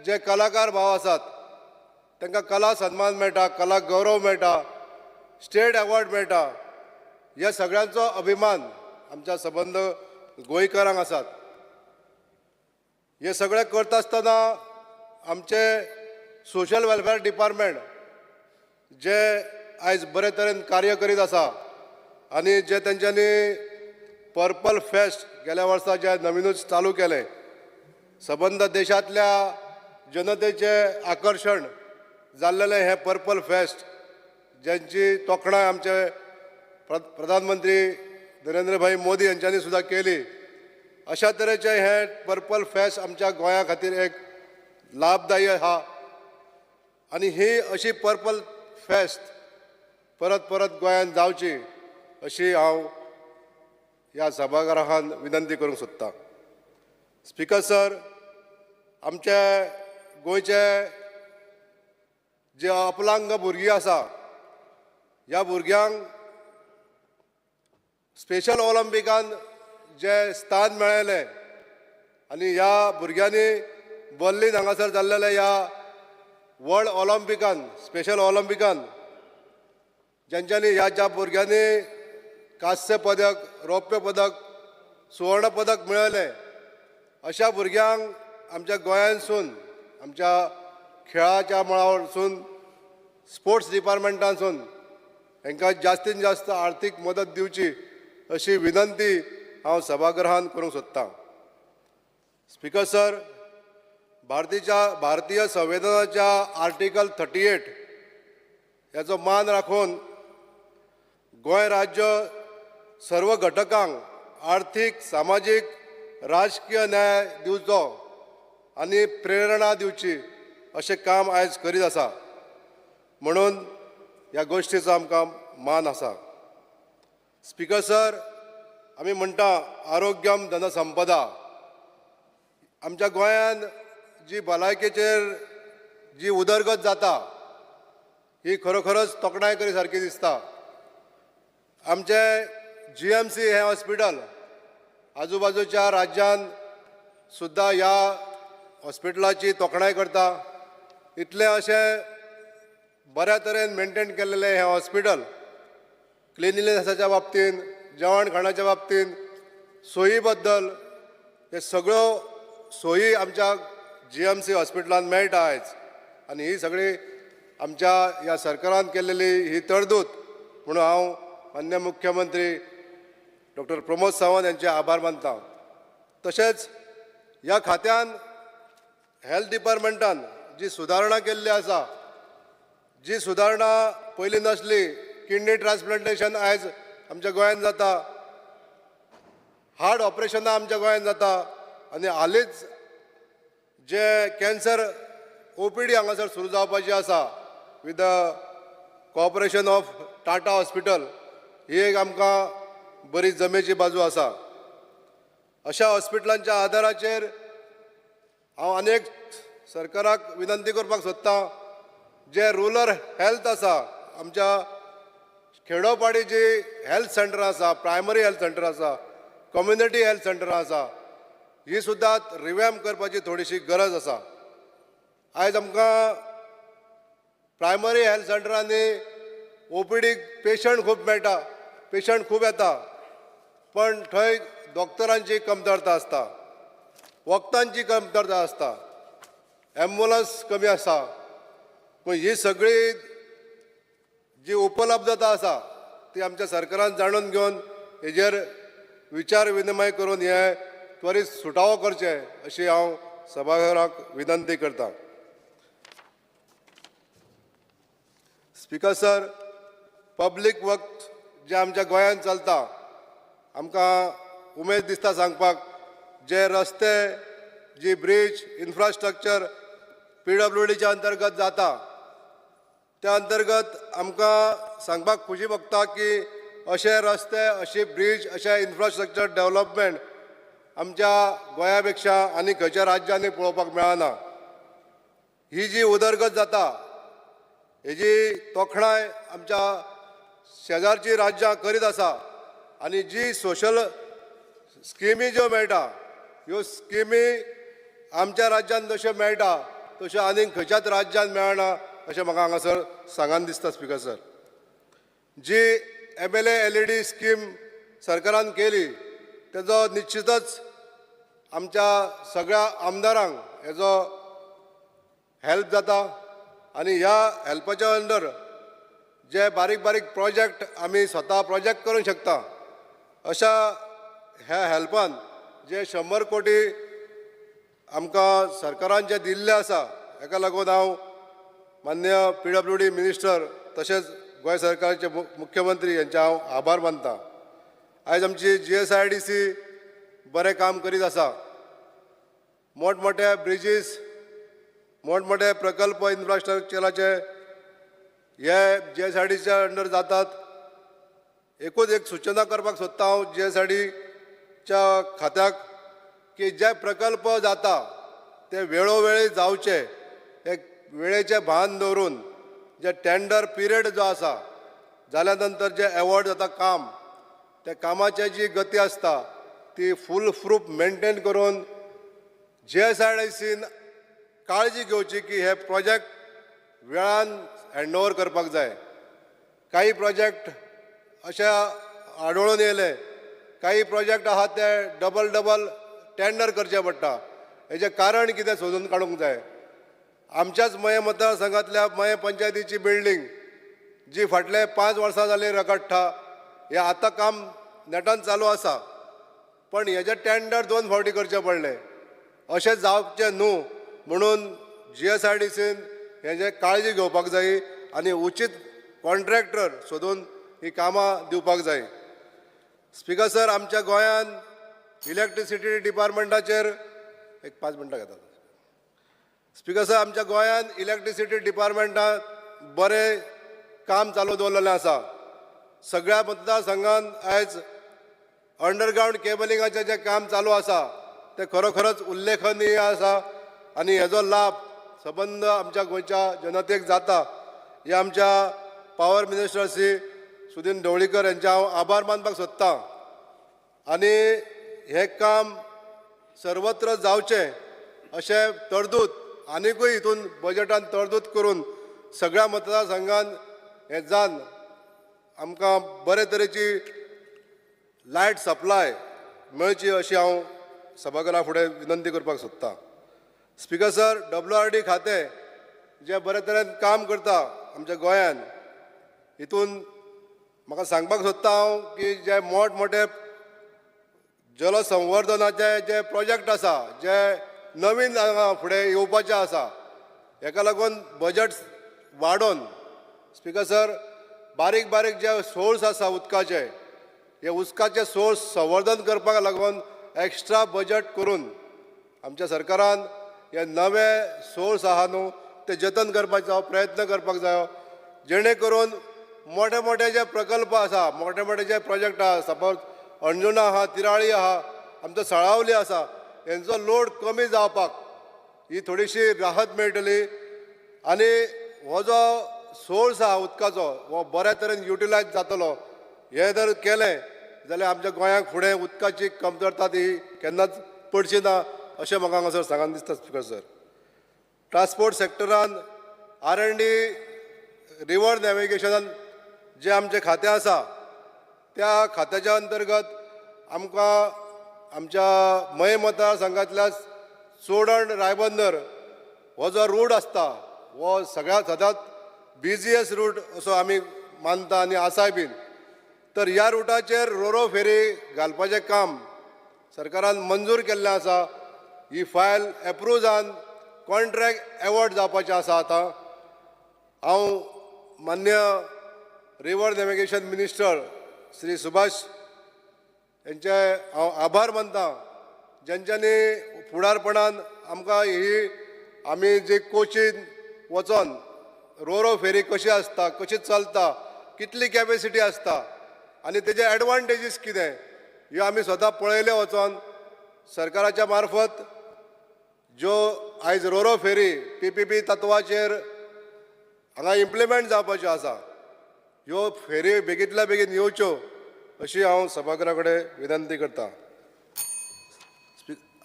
जे कलाकार भाव आसात, तांकां कला सन्मान मेळटा, कला गौरव मेळटा, स्टेट अवॉर्ड मेळटा. ह्या सगळ्यांचो अभिमान आमच्या सबंद गोंयकारांक आसात. हे सगळें करता आसतना आमचे सोशल वेलफेअर डिपार्टमेंट जे आयज बरे तरेन कार्य करीत आसा आनी जे तेंच्यांनी पर्पल फेस्ट गेल्या वर्सा जे नवीनूच चालू केलें, सबंद देशांतल्या जनतेचें आकर्शण जाल्लेलें हें पर्पल फेस्ट, ज्यांची तोखणाय आमचे प्रधानमंत्री नरेंद्र भाई मोदी यांच्यानी सुद्दां केली. अशा तरेचे हे पर्पल फेस्ट आमच्या गोंया खातीर एक लाभदायी आहा आनी ही अशी पर्पल फेस्ट परत परत गोंयांत जावची अशी हांव ह्या सभागृहान विनंती करूंक सोदतां. स्पीकर सर, आमचे गोंयचे जे अपलांग भुरगीं आसा, ह्या भुरग्यांक स्पेशल ऑलिंपिकान जे स्थान मेळयलें आनी ह्या भुरग्यांनी बर्लिन हांगासर जाल्लेल्या ह्या वर्ल्ड ऑलिंपिकान, स्पेशल ऑलिंपिकान ज्यांच्यांनी ह्या भुरग्यांनी कांस्य पदक, रौप्य पदक, सुवर्ण पदक मेळयलें, अशा भुरग्यांक आमच्या गोंयांतसून, आमच्या खेळाच्या मळावरसून, स्पोर्ट्स डिपार्टमेंटासून हांकां जास्तीत जास्त आर्थीक मदत दिवची अशी विनंती हांव सभागृहान करूंक सोदतां. स्पीकर सर, भारतीय संविधानाच्या आर्टिकल 38 ह्याचो मान राखून गोंय राज्य सर्व घटकांक आर्थीक सामाजीक राजकीय न्याय दिवचो आनी प्रेरणा दिवची अशें काम आयज करीत आसा. म्हणून ह्या गोश्टीचो आमकां मान आसा. स्पीकर सर, आमी म्हणटा आरोग्यम धनसंपदा. आमच्या गोंयांत जी भलायकेचेर जी उदरगत जाता ही खरोखरच तोखणाय करी सारकी दिसता. आमचे GMC हें हॉस्पिटल आजूबाजूच्या राज्यांत सुद्दां ह्या हॉस्पिटलाची तोखणाय करता. इतलें अशें बऱ्या तरेन मेंटेन केल्लें हें हॉस्पिटल क्लिनिनेसाच्या बाबतींत, जेवण खाणाच्या बाबतींत, सोयी बद्दल हे सगळ्यो सोयी आमच्या GMC हॉस्पिटलांत मेळटा आयज. आनी ही सगळी आमच्या ह्या सरकारान केल्लेली ही तरतूद म्हणून हांव माननीय मुख्यमंत्री डॉक्टर प्रमोद सावंत यांचे आभार मानतां. तशेंच ह्या खात्यान हेल्थ डिपार्टमेंटान जी सुदारणा केल्ली आसा, जी सुदारणा पयलीं नासली, किडनी ट्रान्सप्लांटेशन आयज आमच्या गोंयांत जाता, हार्ट ऑपरेशनां आमच्या गोंयांत जाता, आनी हालींच जे कॅन्सर OPD हांगासर सुरू जावपाची आसा with the cooperation of Tata hospital, ही एक आमकां बरी जमेची बाजू आसा. अशा हॉस्पिटलांच्या आदाराचेर हांव अनेक सरकाराक विनंती करपाक सोदतां, जे रुरल हेल्थ आसा, आमच्या खेडोपाडी जी हेल्थ सेंटर आसा, प्रायमरी हेल्थ सेंटर आसा, कम्युनिटी हेल्थ सेंटर आसा, ही सुद्दां रिवॅम्प करपाची थोडीशी गरज आसा. आयज आमकां प्रायमरी हेल्थ सेंटरांनी OPD पेशंट खूब मेळटा, पेशंट खूब येता, पण थंय डॉक्टरांची कमतरता आसता, वखदांची कमतरता आसता, ॲम्ब्युलन्स कमी आसा. पूण ही सगळी जी उपलब्धता आसा ती आमच्या सरकारान जाणून घेवन हेजेर विचार विनिमय करून हे त्वरीत सुटावो करचे अशी हांव सभाघराक विनंती करतां. स्पीकर सर, पब्लीक वर्क जे आमच्या गोंयांत चलता, आमकां उमेद दिसता सांगपाक, जे रस्ते, जी ब्रीज, इन्फ्रास्ट्रक्चर PWDच्या अंतर्गत जाता, त्या अंतर्गत आमकां सांगपाक खुशी भोगता की अशे रस्ते, अशी ब्रीज, अशें इन्फ्रास्ट्रक्चर डेव्हलपमेंट आमच्या गोंया पेक्षा आनी खंयच्या राज्यांनी पळोवपाक मेळना. ही जी उदरगत जाता हेजी तोखणाय आमच्या शेजारची राज्यां करीत आसा. आनी जी सोशल स्किमी ज्यो मेळटा, ह्यो स्किमी आमच्या राज्यांत जश्यो मेळटा तश्यो आनीक खंयच्याच राज्यांत मेळना अशें म्हाका हांगासर सांगान दिसता. स्पीकर सर, जी MLA LED स्कीम सरकारान केली तेजो निश्चितच आमच्या सगळ्या आमदारांक हेजो हेल्प जाता. आनी ह्या हेल्पाच्या अंडर जे बारीक बारीक प्रोजेक्ट आमी स्वता प्रोजेक्ट करूंक शकता, अशा ह्या हेल्पान जे 100 कोटी आमकां सरकारान जे दिल्ले आसा, हेका लागून हांव माननीय PWD मिनिस्टर तशेंच गोंय सरकाराचे मुख्यमंत्री यांचे हांव आभार मानतां. आयज आमची GSIDC बरें काम करीत आसा. मोठमोठे ब्रिजीस, मोठमोठे प्रकल्प इन्फ्रास्ट्रक्चराचे हे GSIDCच्या अंडर जातात. एकूच एक सूचना करपाक सोदता हांव GSIDCच्या खात्याक की जे प्रकल्प जाता ते वेळोवेळी जावचे, एक वेळेचे भान दवरून जे टेंडर पिरियड जो आसा, जाल्या नंतर जे एवॉर्ड जाता काम, त्या कामाची जी गती आसता ती फूल प्रूफ मेंटेन करून GSIDCन काळजी घेवची की हे प्रोजेक्ट वेळान हँडओव्हर करपाक जाय. काही प्रोजेक्ट अशा आढळून येयले, काही प्रोजेक्ट आहात ते डबल टेंडर करचे पडटा. हेजें कारण कितें सोदून काडूंक जाय. आमच्याच मये मतदारसंघातल्या मये पंचायतीची बिल्डींग जी फाटले 5 वर्सां जाली रगडटा, हें आतां काम नेटान चालू आसा, पण हेजें टेंडर 2 फावटी करचें पडलें. अशें जावचें न्हू म्हणून GSIDCन हेजे काळजी घेवपाक जाय आनी उचीत कॉन्ट्रॅक्टर सोदून ही कामां दिवपाक जाय. स्पीकर सर, आमच्या गोंयांत इलेक्ट्रिसिटी डिपार्टमेंटाचेर एक 5 मिनटां घेता. स्पीकर सर, आमच्या गोंयांत इलेक्ट्रिसिटी डिपार्टमेंटात बरें काम चालू दवरलेलें आसा. सगळ्या मतदारसंघांत आयज अंडरग्रावंड केबलिंगाचें जें काम चालू आसा तें खरोखरच उल्लेखनीय आसा आनी हेजो लाभ सबंद आमच्या गोंयच्या जनतेक जाता. हे आमच्या पावर मिनिस्टर श्री सुदीन ढवळीकर यांचे हांव आभार मानपाक सोदतां. आनी हें काम सर्वत्र जावचें अशें तरतूद आनिकूय हितून बजेटान तरतूद करून सगळ्या मतदारसंघांत हें जावन आमकां बरे तरेची लायट सप्लाय मेळची अशी हांव सभाघरा फुडें विनंती करपाक सोदतां. स्पीकर सर, WRD खातें जें बरे तरेन काम करता आमच्या गोंयांत, हितून म्हाका सांगपाक सोदतां हांव की जे मोठमोठे जलसंवर्धनाचे जे प्रोजेक्ट आसा, जे नवीन फुडें येवपाचे आसा, हेका लागून बजेट वाडोवन स्पीकर सर बारीक बारीक जे सोर्स आसा उदकाचे, हे उदकाचे सोर्स संवर्धन करपाक लागून एक्स्ट्रा बजेट करून आमच्या सरकारान हे नवे सोर्स आहा न्हू ते जतन करपाचो प्रयत्न करपाक जायो, जेणे करून मोठे मोठे जे प्रकल्प आसा, मोठे मोठे जे प्रोजेक्ट आहा, सपोज अंजुना आहा, तिराळी आहा, आमचो सळावली आसा, हेंचो लोड कमी जावपाक ही थोडीशी राहत मेळटली. आनी हो जो सोर्स आहा उदकाचो हो बऱ्या तरेन युटिलायज जातलो. हे जर केलें जाल्यार आमच्या गोंयाक फुडें उदकाची कमतरता ही केन्नाच पडची ना अशें म्हाका हांगासर सांगन दिसता. स्पीकर सर, ट्रान्सपोर्ट सेक्टरान R&D रिवर नॅविगेशनान जे आमचें खातें आसा, त्या खात्याच्या अंतर्गत आमकां आमच्या मय मतदारसंघांतल्या चोडण रायबंदर हो जो रूट आसता हो सगळ्यात सदांच बिझियस्ट रूट असो आमी मानता आनी आसाय बीन. तर ह्या रुटाचेर रोरो फेरी घालपाचें काम सरकारान मंजूर केल्लें आसा. ही फायल एप्रूव जावन कॉन्ट्रॅक्ट एवॉर्ड जावपाचें आसा. आतां हांव मान्य river navigation minister Shri Subhash यांचे हांव आभार मानतां, जेंच्यांनी फुडारपणान आमकां ही आमी जी कोचीन वचोन रोरो फेरी कशी आसता, कशी चलता, कितली कॅपेसिटी आसता आनी तेजे एडवांटेजीस कितें ह्यो आमी स्वता पळयले वचोन सरकाराच्या मार्फत ज्यो आयज रोरो फेरी PPP तत्वाचेर हांगा इम्प्लिमेंट जावपाच्यो आसा, ह्यो फेरी बेगींतल्या बेगीन येवच्यो अशी हांव सभाघरा कडेन विनंती करतां.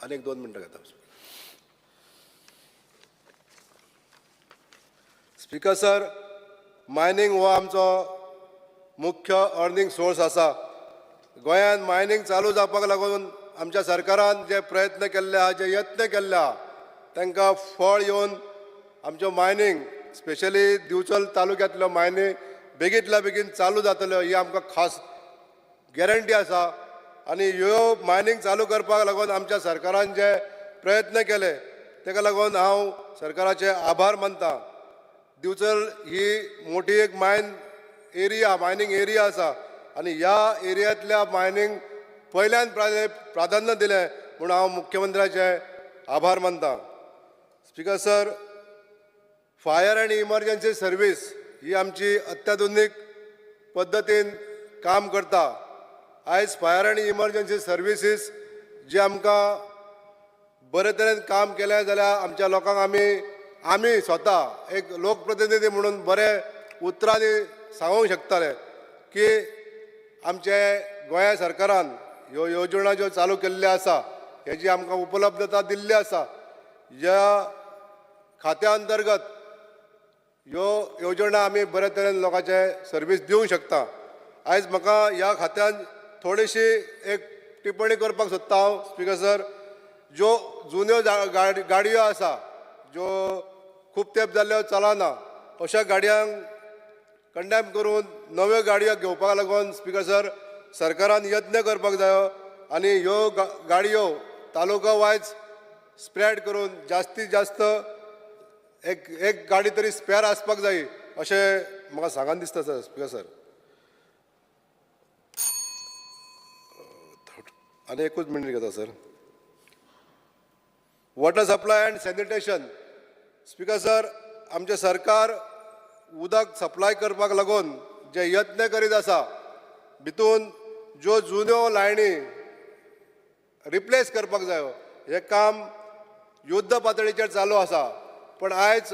आनी एक 2 मिनटां घेता. स्पीकर सर, मायनींग हो आमचो मुख्य अर्निंग सोर्स आसा. गोंयांत मायनींग चालू जावपाक लागून आमच्या सरकारान जे प्रयत्न केल्ले आहा, जे यत्न केल्ले आहा, तांकां फळ येवन आमच्यो मायनींग स्पेशली दिवचल तालुक्यांतल्यो मायनींग बेगींतल्या बेगीन चालू जातल्यो ही आमकां खास गॅरंटी आसा. आनी ह्यो मायनींग चालू करपाक लागून आमच्या सरकारान जे प्रयत्न केले ताका लागून हांव सरकाराचे आभार मानतां. दिवचल ही मोठी एक मायनींग एरिया आसा आनी ह्या एरियांतल्या मायनींग पयल्यान प्राधान्य दिलें म्हणून हांव मुख्यमंत्र्याचे आभार मानतां. Speaker sir, fire and emergency service ही आमची अत्याधुनीक पद्दतीन काम करता. आयज फायर अँड इमर्जन्सी सर्विसीस जे आमकां बरे तरेन काम केलें जाल्यार आमच्या लोकांक आमी स्वता एक लोकप्रतिनिधी म्हणून बरे उतरांनी सांगूंक शकताले की आमचे गोंया सरकारान ह्यो योजना ज्यो चालू केल्ल्यो आसा हेजी आमकां उपलब्धता दिल्ली आसा. ह्या खात्या अंतर्गत ह्यो योजना आमी बरे तरेन लोकांचे सर्वीस दिवंक शकता. आयज म्हाका ह्या खात्यान थोडीशी एक टिप्पणी करपाक सोदता हांव. स्पीकर सर, ज्यो जुन्यो गाडयो आसा, ज्यो खूब तेंप जाल्ल्यो चलना, अशा गाडयांक कंडेम करून नव्यो गाडयो घेवपाक लागून स्पीकर सर सरकारान यत्न करपाक जायो आनी ह्यो गाडयो तालुका वायज स्प्रेड करून जास्तीत जास्त एक गाडी तरी स्पेअर आसपाक जाय अशें म्हाका सांगन दिसता. सर स्पीकर सर, आनी एकूच मिनीट घेता sir. Water supply and sanitation. Speaker sir, आमचे सरकार उदक सप्लाय करपाक लागून जे यत्न करीत आसा भितून ज्यो जुन्यो लायनी रिप्लेस करपाक जायो हें काम युद्ध पातळीचेर चालू आसा. पण आयज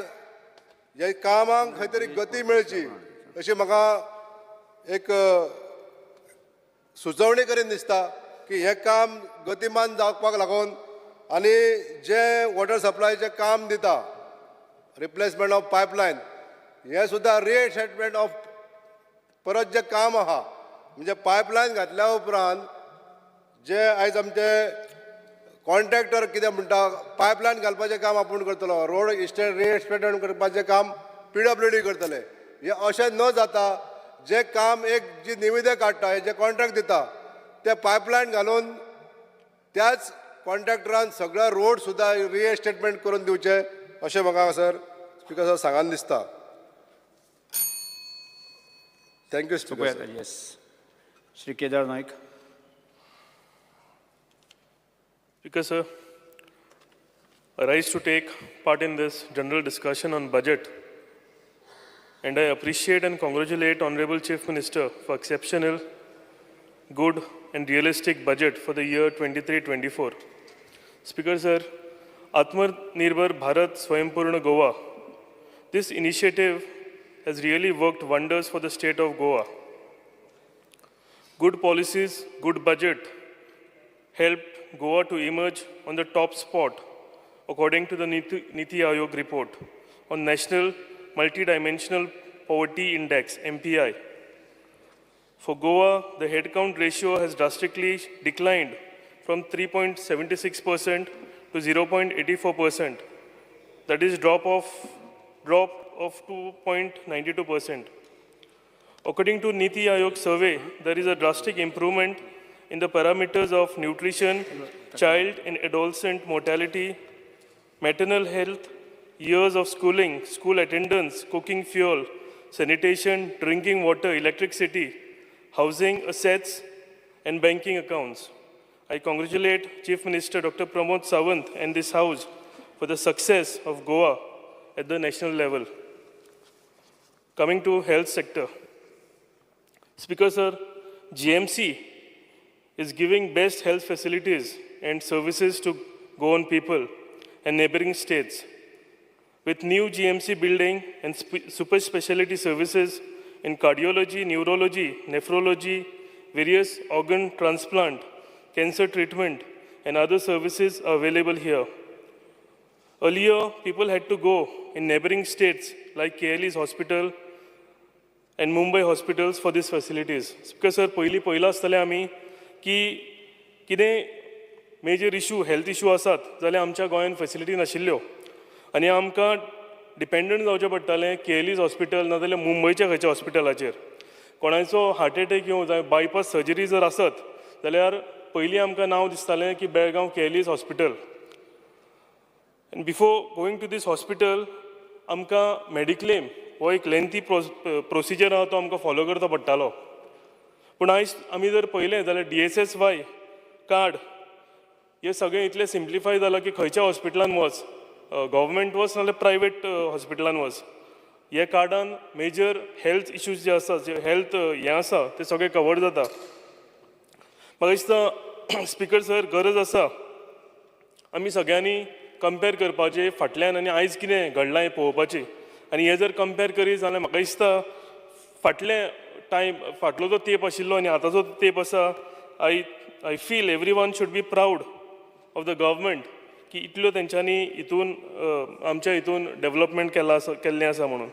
ह्या कामाक खंय तरी गती मेळची अशी म्हाका एक सुचोवणी करीन दिसता की हें काम गतिमान जावपाक लागून आनी जे वॉटर सप्लायचें काम दिता रिप्लेसमेंट ऑफ पायपलायन हें सुद्दां रिएसेटमेंट ऑफ परत जें काम आहा म्हणजे पायपलायन घातल्या उपरांत जे आयज आमचे कॉन्ट्रॅक्टर कितें म्हणटा पायपलायन घालपाचें काम आपूण करतलो, रोड रिएस्टेटमेंट करपाचें काम PWD करतले. हे अशें न जाता जे काम एक जी निविदें काडटा जे कॉन्ट्रॅक्ट दिता ते पायपलायन घालून त्याच कॉन्ट्रॅक्टरान सगळ्या रोड सुद्दां रिएस्टेटमेंट करून दिवचे अशें म्हाका सर स्पीकर सर सांगान दिसता. Thank you speaker sir. Yes. Shri Kedar Naik. Speaker sir, I rise to take part in this general discussion on budget, and I appreciate and congratulate Honorable Chief Minister for exceptional, good and realistic budget for the year 23-24. Speaker sir, Atmanirbhar Bharat Swaympurna Goa. This initiative has really worked wonders for the state of Goa. Good policies, good budget helped Goa to emerge on the top spot according to the Niti Aayog report on National Multidimensional Poverty Index, MPI. For Goa, the headcount ratio has drastically declined from 3.76% to 0.84%. That is drop of 2.92%. According to Niti Aayog survey, there is a drastic improvement in the parameters of nutrition, child and adolescent mortality, maternal health, years of schooling, school attendance, cooking fuel, sanitation, drinking water, electricity, housing assets, and banking accounts. I congratulate Chief Minister Dr. Pramod Sawant and this House for the success of Goa at the national level. Coming to health sector. Speaker sir, GMC is giving best health facilities and services to Goan people and neighboring states. With new GMC building and super specialty services in cardiology, neurology, nephrology, various organ transplant, cancer treatment, and other services are available here. Earlier, people had to go in neighboring states like KLE's hospital and Mumbai hospitals for these facilities. Because sir, पहिला आसतले आमी की कितें major issue health issue आसात जाल्यार आमच्या गोंयान facility नाशिल्ल्यो आनी आमकां डिपेंडंट जावचें पडटालें KLE's हॉस्पिटल नाजाल्यार मुंबयच्या खंयच्या हॉस्पिटलाचेर. कोणाचो हार्ट एटॅक येवं जाय बायपास सर्जरी जर आसत जाल्यार पयलीं आमकां नांव दिसतालें की Belgaum KLE's hospital. And before going to this hospital, आमकां मेडिक्लेम हो एक लेंथी प्रोसिजर आहा तो आमकां फॉलो करचो पडटालो. पूण आयज आमी जर पळयलें जाल्यार DSSY कार्ड हे सगळें इतलें सिम्प्लिफाय जालां की खंयच्या हॉस्पिटलान वच, गव्हर्मेंट वच नाजाल्यार प्रायवेट हॉस्पिटलान वच, ह्या कार्डान मेजर हेल्थ इश्यूज जे आसा जे हेल्थ हें आसा ते सगळें कवर जाता. म्हाका दिसता स्पीकर सर गरज आसा आमी सगळ्यांनी कंपेर करपाचें फाटल्यान आनी आयज कितें घडलां हें पळोवपाचें. आनी हें जर कंपेर करीत जाल्यार म्हाका दिसता फाटलो जो तेप आशिल्लो आनी आतांचो तेप आसा, I feel every one should be proud of the government की इतल्यो तेंच्यांनी हितून आमच्या हितून डेव्हलपमेंट केल्लें आसा म्हणून.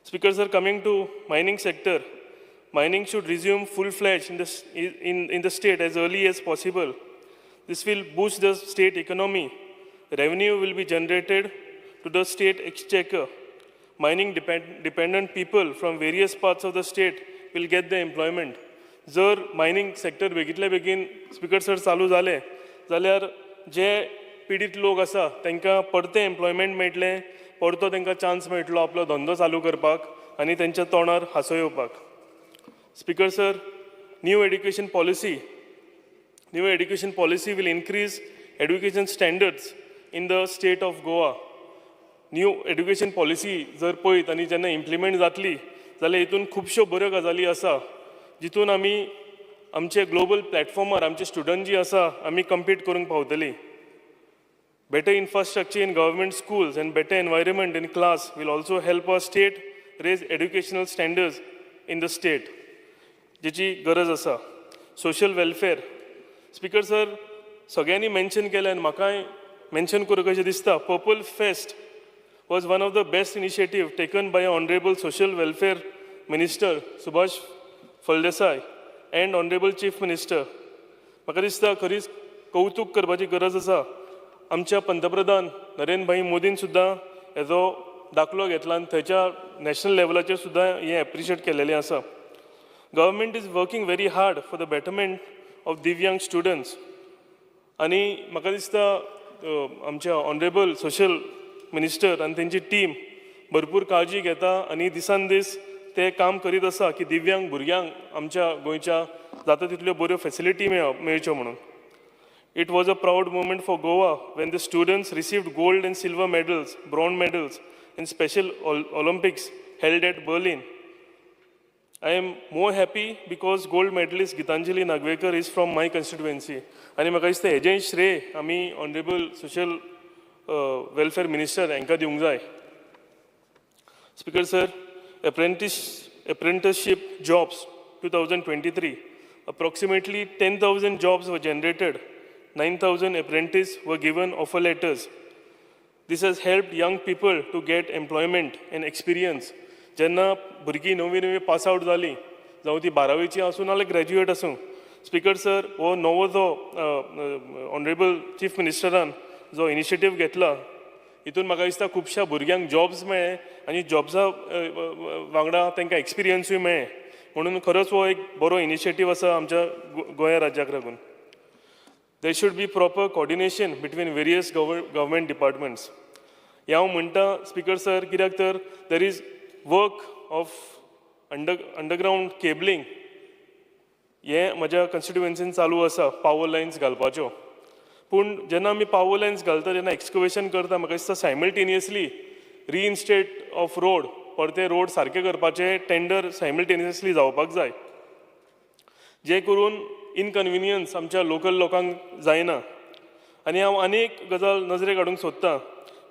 Speaker sir, coming to mining sector, mining should resume full-fledged in the state as early as possible. This will boost the state economy. Revenue will be generated to the state exchequer. Mining dependent people from various parts of the state will get the employment. जर mining sector बेगितल्या बेगीन speaker sir चालू जालें जाल्यार जे पिडीत लोक आसा तांकां परतें एम्प्लॉयमेंट मेळटलें, परतो तांकां चान्स मेळटलो आपलो धंदो चालू करपाक आनी तेंच्या तोंडार हांसो येवपाक. Speaker sir, new education policy New education policy will increase education standards in the state of Goa. New education policy जर पळयत आनी जेन्ना इम्प्लिमेंट जातली जाल्यार हितून खुबश्यो बऱ्यो गजाली आसा जितून आमी आमचे ग्लोबल प्लॅटफॉर्मार आमचे स्टुडंट जी आसा आमी कम्पीट करूंक पावतली. Better infrastructure in government schools and better environment in class will also help our state raise educational standards in the state. जेची गरज आसा. सोशल वेलफेअर स्पीकर सर सगळ्यांनी मेन्शन केलें आनी म्हाकाय मेन्शन करूं कशें दिसता. Purple fest was one of the best initiatives taken by Honorable Social Welfare Minister Subhash Faldesai and Honorable Chief Minister. म्हाका दिसता खरीच कौतुक करपाची गरज आसा. आमच्या पंतप्रधान नरेंद्र भाई मोदीन सुद्दां हेजो दाखलो घेतला आनी थंयच्या नॅशनल लेवलाचेर सुद्दां हें एप्रिशिएट केलेलें आसा. Government is working very hard for the betterment of दिव्यांग स्टुडंट्स आनी म्हाका दिसता आमच्या ऑनरेबल सोशल मिनिस्टर आनी तेंची टीम भरपूर काळजी घेता आनी दिसान दीस ते काम करीत आसा की दिव्यांग भुरग्यांक आमच्या गोंयच्या जाता तितल्यो बऱ्यो फॅसिलिटी मेळच्यो म्हणून. It was a proud moment for Goa when the students received gold and silver medals, bronze medals in Special Olympics held at Berlin. I am more happy because gold medalist Gitanjali Nagvekar is from my constituency. आनी म्हाका दिसता हेजें श्रेय आमी honourable social welfare minister हांकां दिवंक जाय. Speaker sir, apprenticeship jobs 2023, approximately 10,000 jobs were generated. 9,000 apprentices were given offer letters. This has helped young people to get employment and experience. जेन्ना भुरगीं नवी पास आउट जालीं जावं ती 12वीची आसूं नाल्यार ग्रॅज्युएट आसूं. स्पीकर सर, हो नवो जो ऑनरेबल चीफ मिनिस्टरान जो इनिशिएटीव घेतला हितून म्हाका दिसता खुबश्या भुरग्यांक जॉब्स मेळ्ळे आनी जॉब्सा वांगडा तांकां एक्सपिरियन्सूय मेळ्ळे. म्हणून खरोच हो एक बरो इनिशिएटीव आसा आमच्या गोंय राज्याक लागून. There should be proper coordination between various government departments. ह्या हांव म्हणटा स्पीकर सर कित्याक तर there is work of underground cabling हें म्हज्या कन्स्टिट्युएन्सीन चालू आसा पावर लायन्स घालपाच्यो. पूण जेन्ना आमी पावर लायन्स घालता जेन्ना एक्सकवेशन करता म्हाका दिसता सायमल्टेनियसली रिइन्स्टेट ऑफ रोड परते रोड सारके करपाचे टेंडर सायमल्टेनियसली जावपाक जाय जे करून इनकन्विनियन्स आमच्या लोकल लोकांक जायना. आनी हांव आनी एक गजाल नजरेक हाडूंक सोदतां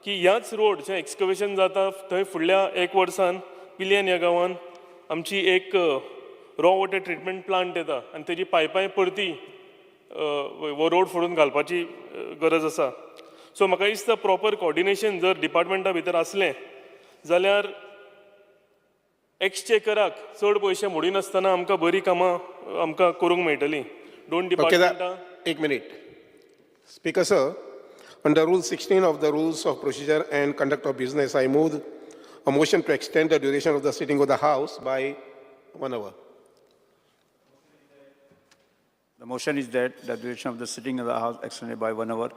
की ह्याच रोड जे एक्सकवेशन जाता थंय फुडल्या 1 वर्सान पिलियन ह्या गांवांत आमची एक रॉ वॉटर ट्रिटमेंट प्लांट येता आनी तेजी पायपाय परती वो रोड फोडून घालपाची गरज आसा. सो म्हाका दिसता प्रॉपर कोऑर्डिनेशन जर डिपार्टमेंटा भितर आसलें जाल्यार एक्सचेकराक चड पयशे मोडिनासतना आमकां बरीं कामां आमकां करूंक मेळटलीं. दोन डिपार्टमेंटां. एक minute. Speaker sir, under Rule 16 of the Rules of Procedure and Conduct of Business, I move a motion to extend the duration of the sitting of the House by 1 hour. The motion is that the duration of the sitting of the House extended by 1 hour.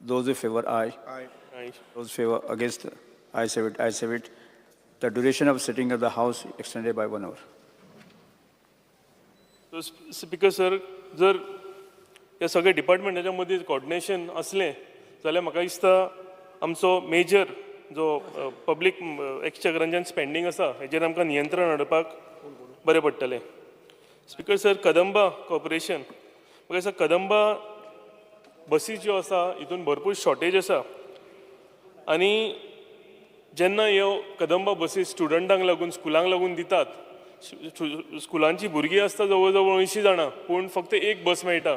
Those in favor, aye. Aye. Aye. Those in favor, against, ayes have it, ayes have it. The duration of sitting of the House extended by 1 hour. So, speaker sir, जर ह्या सगळ्या डिपार्टमेंटाच्या मदीं coordination असलें जाल्यार म्हाका दिसता आमचो major जो पब्लीक एक्सचेकरांच्यान स्पेंडींग आसा हेजेर आमकां नियंत्रण हाडपाक बरें पडटलें. स्पीकर सर, कदंबा कॉर्पोरेशन म्हाका दिसता कदंबा बसी ज्यो आसा हितून भरपूर शॉर्टेज आसा आनी जेन्ना ह्यो कदंबा बसी स्टुडंटांक लागून स्कुलांक लागून दितात स्कुलांची भुरगीं आसता जवळ जवळ 80 जाणां पूण फक्त एक बस मेळटा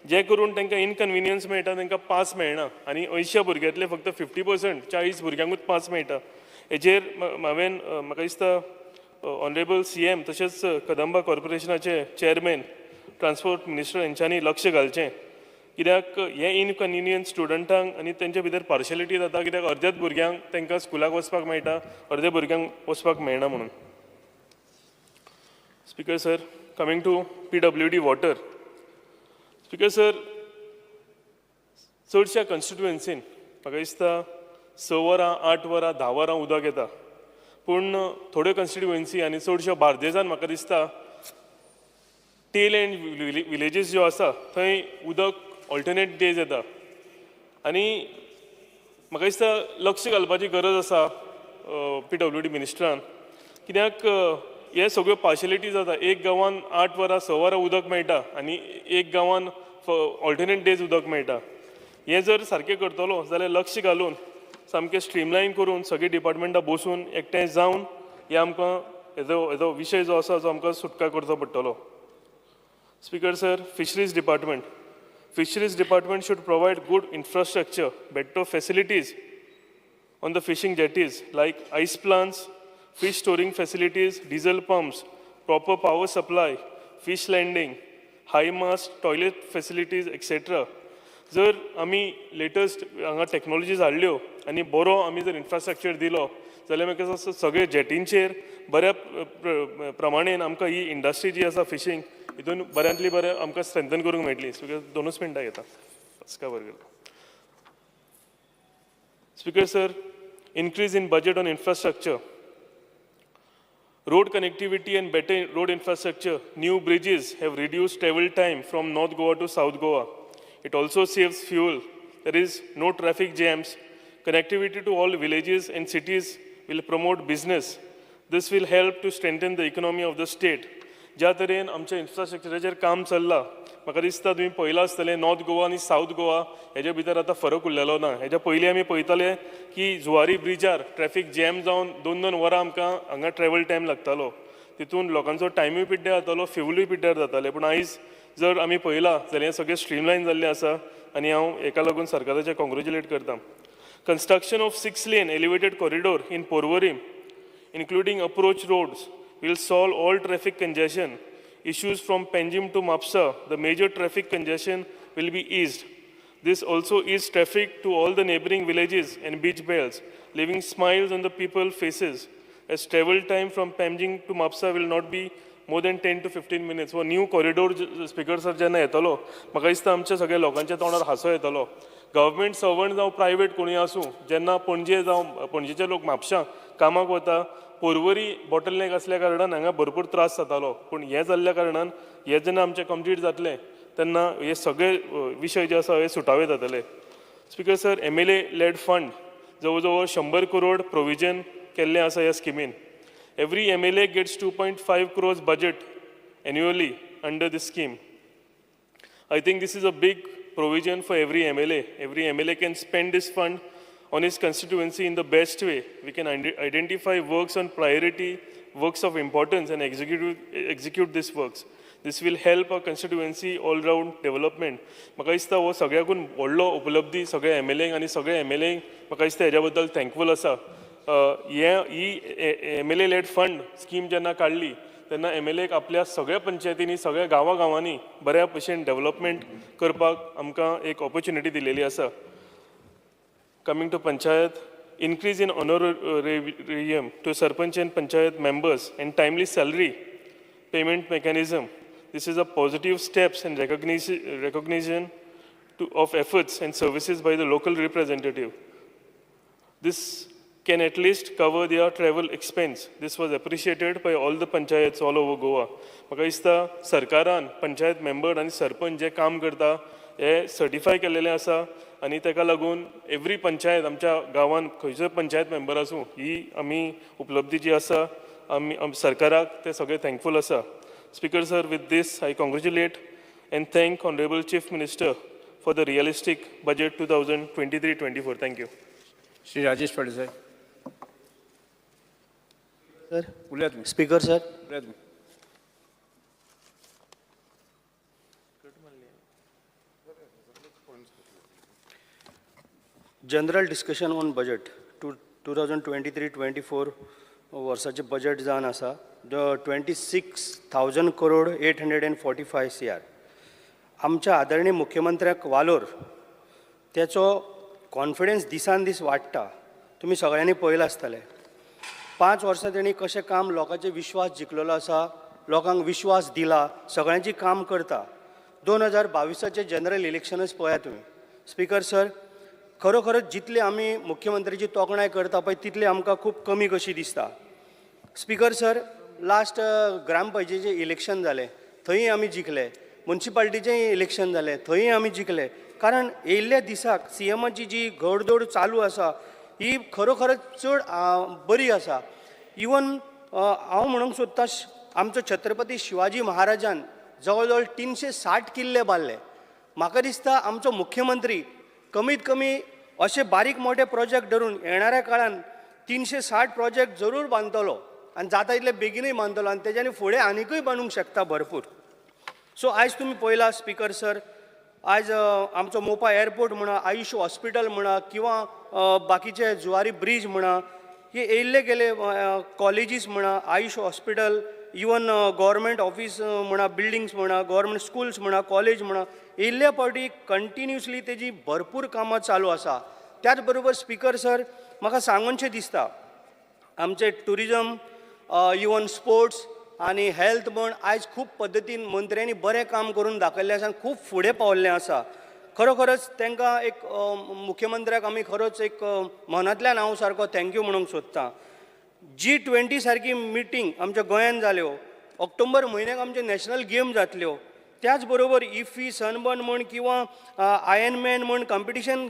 जे करून तांकां इनकन्विनियन्स मेळटा तांकां पास मेळना आनी 80 भुरग्यांतले फक्त 50% 40 भुरग्यांकूच पास मेळटा. हेजेर हांवें म्हाका दिसता ऑनरेबल CM तशेंच कदंबा कॉर्पोरेशनाचे चेअरमॅन ट्रान्सपोर्ट मिनिस्टर हेंच्यांनी लक्ष घालचें कित्याक हे इनकन्विनियन्स स्टुडंटांक आनी तेंच्या भितर पार्शलिटी जाता कित्याक अर्ध्याच भुरग्यांक तांकां स्कुलाक वचपाक मेळटा अर्ध्या भुरग्यांक वचपाक मेळना म्हणून. Speaker sir, coming to PWD water. Speaker sir, चडशा कन्स्टिट्युएन्सीन म्हाका दिसता 6 वरां 8 वरां 10 वरां उदक येता पूण थोड्यो कन्स्टिट्युएन्सी आनी चडश्यो बार्देजान म्हाका दिसता टेल एंड विलेजीस ज्यो आसा थंय उदक ऑल्टरनेट डेज येता आनी म्हाका दिसता लक्ष घालपाची गरज आसा PWD मिनिस्टरान कित्याक हे सगळ्यो पार्शलिटीज जाता एक गांवान 8 वरां 6 वरां उदक मेळटा आनी एक गांवान ऑल्टरनेट डेज उदक मेळटा हें जर सारकें करतलो जाल्यार लक्ष घालून सामकें स्ट्रीमलायन करून सगळीं डिपार्टमेंटां बसून एकठांय जावन हे आमकां हेजो विशय जो आसा तो आमकां सुटका करचो पडटलो. Speaker sir, Fisheries Department. Fisheries Department should provide good infrastructure, better facilities on the fishing jetties like ice plants, fish storing facilities, diesel pumps, proper power supply, fish landing, high mast, toilet facilities, etc. जर आमी latest हांगा technologies हाडल्यो आनी बरो आमी जर infrastructure दिलो जाल्यार म्हाका दिसता सगळे जेटींचेर बऱ्या प्रमाणेन आमकां ही इंडस्ट्री जी आसा फिशींग हितून बऱ्यांतली बरें आमकां स्ट्रेंथन करूंक मेळटली. दोनूच मिनटां घेता कवर केलो. Speaker sir, increase in budget on infrastructure. Road connectivity and better road infrastructure, new bridges have reduced travel time from North Goa to South Goa. It also saves fuel. There is no traffic jams. Connectivity to all villages and cities will promote business. This will help to strengthen the economy of the state. ज्या तरेन आमच्या इन्फ्रास्ट्रक्चराचेर काम चल्लां म्हाका दिसता तुमी पळयलां आसतलें नॉर्थ गोवा आनी सावथ गोवा हेजे भितर आतां फरक उरलेलो ना. हेज्या पयलीं आमी पळयताले की जुवारी ब्रिजार ट्रॅफिक जॅम जावन 2-2 वरां आमकां हांगा ट्रॅवल टायम लागतालो. तितून लोकांचो टायमूय पिड्ड्यार जातालो, फ्युलूय पिड्ड्यार जातालें. पूण आयज जर आमी पळयलां जाल्यार हें सगळें स्ट्रीमलायन जाल्लें आसा आनी हांव हेका लागून सरकाराचें कॉंग्रेच्युलेट करता. Construction of 6-lane elevated corridor in Porvorim, including approach roads, will solve all traffic congestion issues from Panjim to Mapsa. The major traffic congestion will be eased. This also eases traffic to all the neighboring villages and beach belts, leaving smiles on the people's faces, as travel time from Panjim to Mapsa will not be more than 10 to 15 minutes. वो new corridor speaker sir जेन्ना येतलो म्हाका दिसता आमच्या सगळ्या लोकांच्या तोंडार हांसो येतलो. गव्हर्मेंट सर्वंट जावं प्रायवेट कोणूय आसूं जेन्ना पणजे जावं पणजेचे लोक म्हापशां कामाक वता पोरवरी बॉटलनेक असल्या कारणान हांगा भरपूर त्रास जातालो. पूण हें जाल्ल्या कारणान हें जेन्ना आमचें कंप्लीट जातलें तेन्ना हे सगळे विशय जे आसा हे सुटावे जातले. Speaker sir, MLA LAD fund जवळ जवळ 100 करोड प्रोविजन केल्लें आसा ह्या स्किमीन. Every MLA gets 2.5 crores budget annually under this scheme. I think this is a big provision for every MLA. Every MLA can spend this fund on his constituency in the best way. We can identify works on priority, works of importance and execute these works. This will help our constituency all-round development. म्हाका दिसता हो सगळ्याकून व्हडलो उपलब्धी सगळ्या MLAंक आनी सगळ्या MLAंक म्हाका दिसता हेज्या बद्दल थँकफूल आसा. ही MLA लेड फंड स्कीम जेन्ना काडली तेन्ना MLAक आपल्या सगळ्या पंचायतींनी सगळ्या गांवांनी बऱ्या भशेन डेव्हलपमेंट करपाक आमकां एक ऑपॉर्च्युनिटी दिलेली आसा. Coming to Panchayat, increase in honorarium to Sarpanch and Panchayat members and timely salary payment mechanism. This is a positive steps and recognition of efforts and services by the local representative. This can at least cover their travel expense. This was appreciated by all the panchayats all over Goa. म्हाका दिसता सरकारान panchayat member आनी सरपंच जे काम करता हे certify केलेलें आसा आनी ताका लागून एवरी पंचायत आमच्या गांवांत खंयचोय पंचायत मेंबर आसूं ही आमी उपलब्धी जी आसा आमी सरकाराक ते सगळे थँकफूल आसा. Speaker sir, with this I congratulate and thank honourable chief minister for the realistic budget 2023-24. Thank you. Shri Rajesh Patil साहेब. सर, उलया तुम्ही. स्पीकर सर, उलया तुम्ही. जनरल डिस्कशन ऑन बजेट 2023-24 वर्साचे बजेट जावन आसा 26,000 करोड 845 CR. आमच्या आदरणीय मुख्यमंत्र्याक वालोर त्याचो कॉन्फिडन्स दिसान दीस वाडटा. तुमी सगळ्यांनी पळयलां आसतलें 5 वर्सां तेणी कशें काम लोकांचे विश्वास जिखलेलो आसा, लोकांक विश्वास दिला, सगळ्यांची काम करता. 2022चे जनरल इलेक्शनच पळया तुमी. स्पीकर सर, खरोखरच जितले आमी मुख्यमंत्र्याची तोखणाय करता पळय तितले आमकां खूब कमी कशी दिसता. स्पीकर सर, लास्ट ग्रामपंचायतीचें इलेक्शन जालें थंय आमी जिखले. म्युन्सिपाल्टीचेंय इलेक्शन जालें, थंय आमी जिखले. कारण येयल्ल्या दिसाक CMची जी घडदोड चालू आसा ही खरोखरच चड बरी आसा. इवन हांव म्हणूंक सोदतां आमचो छत्रपती शिवाजी महाराजान जवळ जवळ 360 किल्ले बांदले. म्हाका दिसता आमचो मुख्यमंत्री कमीत कमी असे बारीक मोठे प्रोजेक्ट धरून येणाऱ्या काळान 360 प्रोजेक्ट जरूर बांदतलो आनी जाता तितले बेगीनूय बांदतलो आनी तेज्यानी फुडें आनीकूय बांदूंक शकता भरपूर. सो आयज तुमी पळयला स्पीकर सर, आज आमचो मोपा एअरपोर्ट म्हणा, आयुष हॉस्पिटल म्हणा किंवा बाकीचे जुवारी ब्रिज म्हणा, हे येयल्ले गेले कॉलेजीस म्हणा, Ayush hospital, even government office म्हणा, बिल्डिंग्स म्हणा, गव्हर्मेंट स्कूल्स म्हणा, कॉलेज म्हणा, येयल्ल्या फावटी कंटिन्युअसली तेजी भरपूर कामां चालू आसा. त्याच बरोबर स्पीकर सर म्हाका सांगूनशें दिसता आमचे टुरिजम, इवन स्पोर्ट्स आनी हेल्थ म्हण आयज खूब पद्दतीन मंत्र्यांनी बरें काम करून दाखयल्लें आसा आनी खूब फुडें पावल्लें आसा. खरोखरच तांकां एक मुख्यमंत्र्याक आमी खरोच एक मनांतल्यान हांव सारको थँक्यू म्हणूंक सोदतां. G20 सारकी मिटींग आमच्या गोंयांत जाल्यो, ऑक्टोबर म्हयन्याक आमचे नॅशनल गेम जातल्यो, त्याच बरोबर इफ्फी सनबर्न म्हण किंवा आयर्नमॅन म्हण कॉम्पिटिशन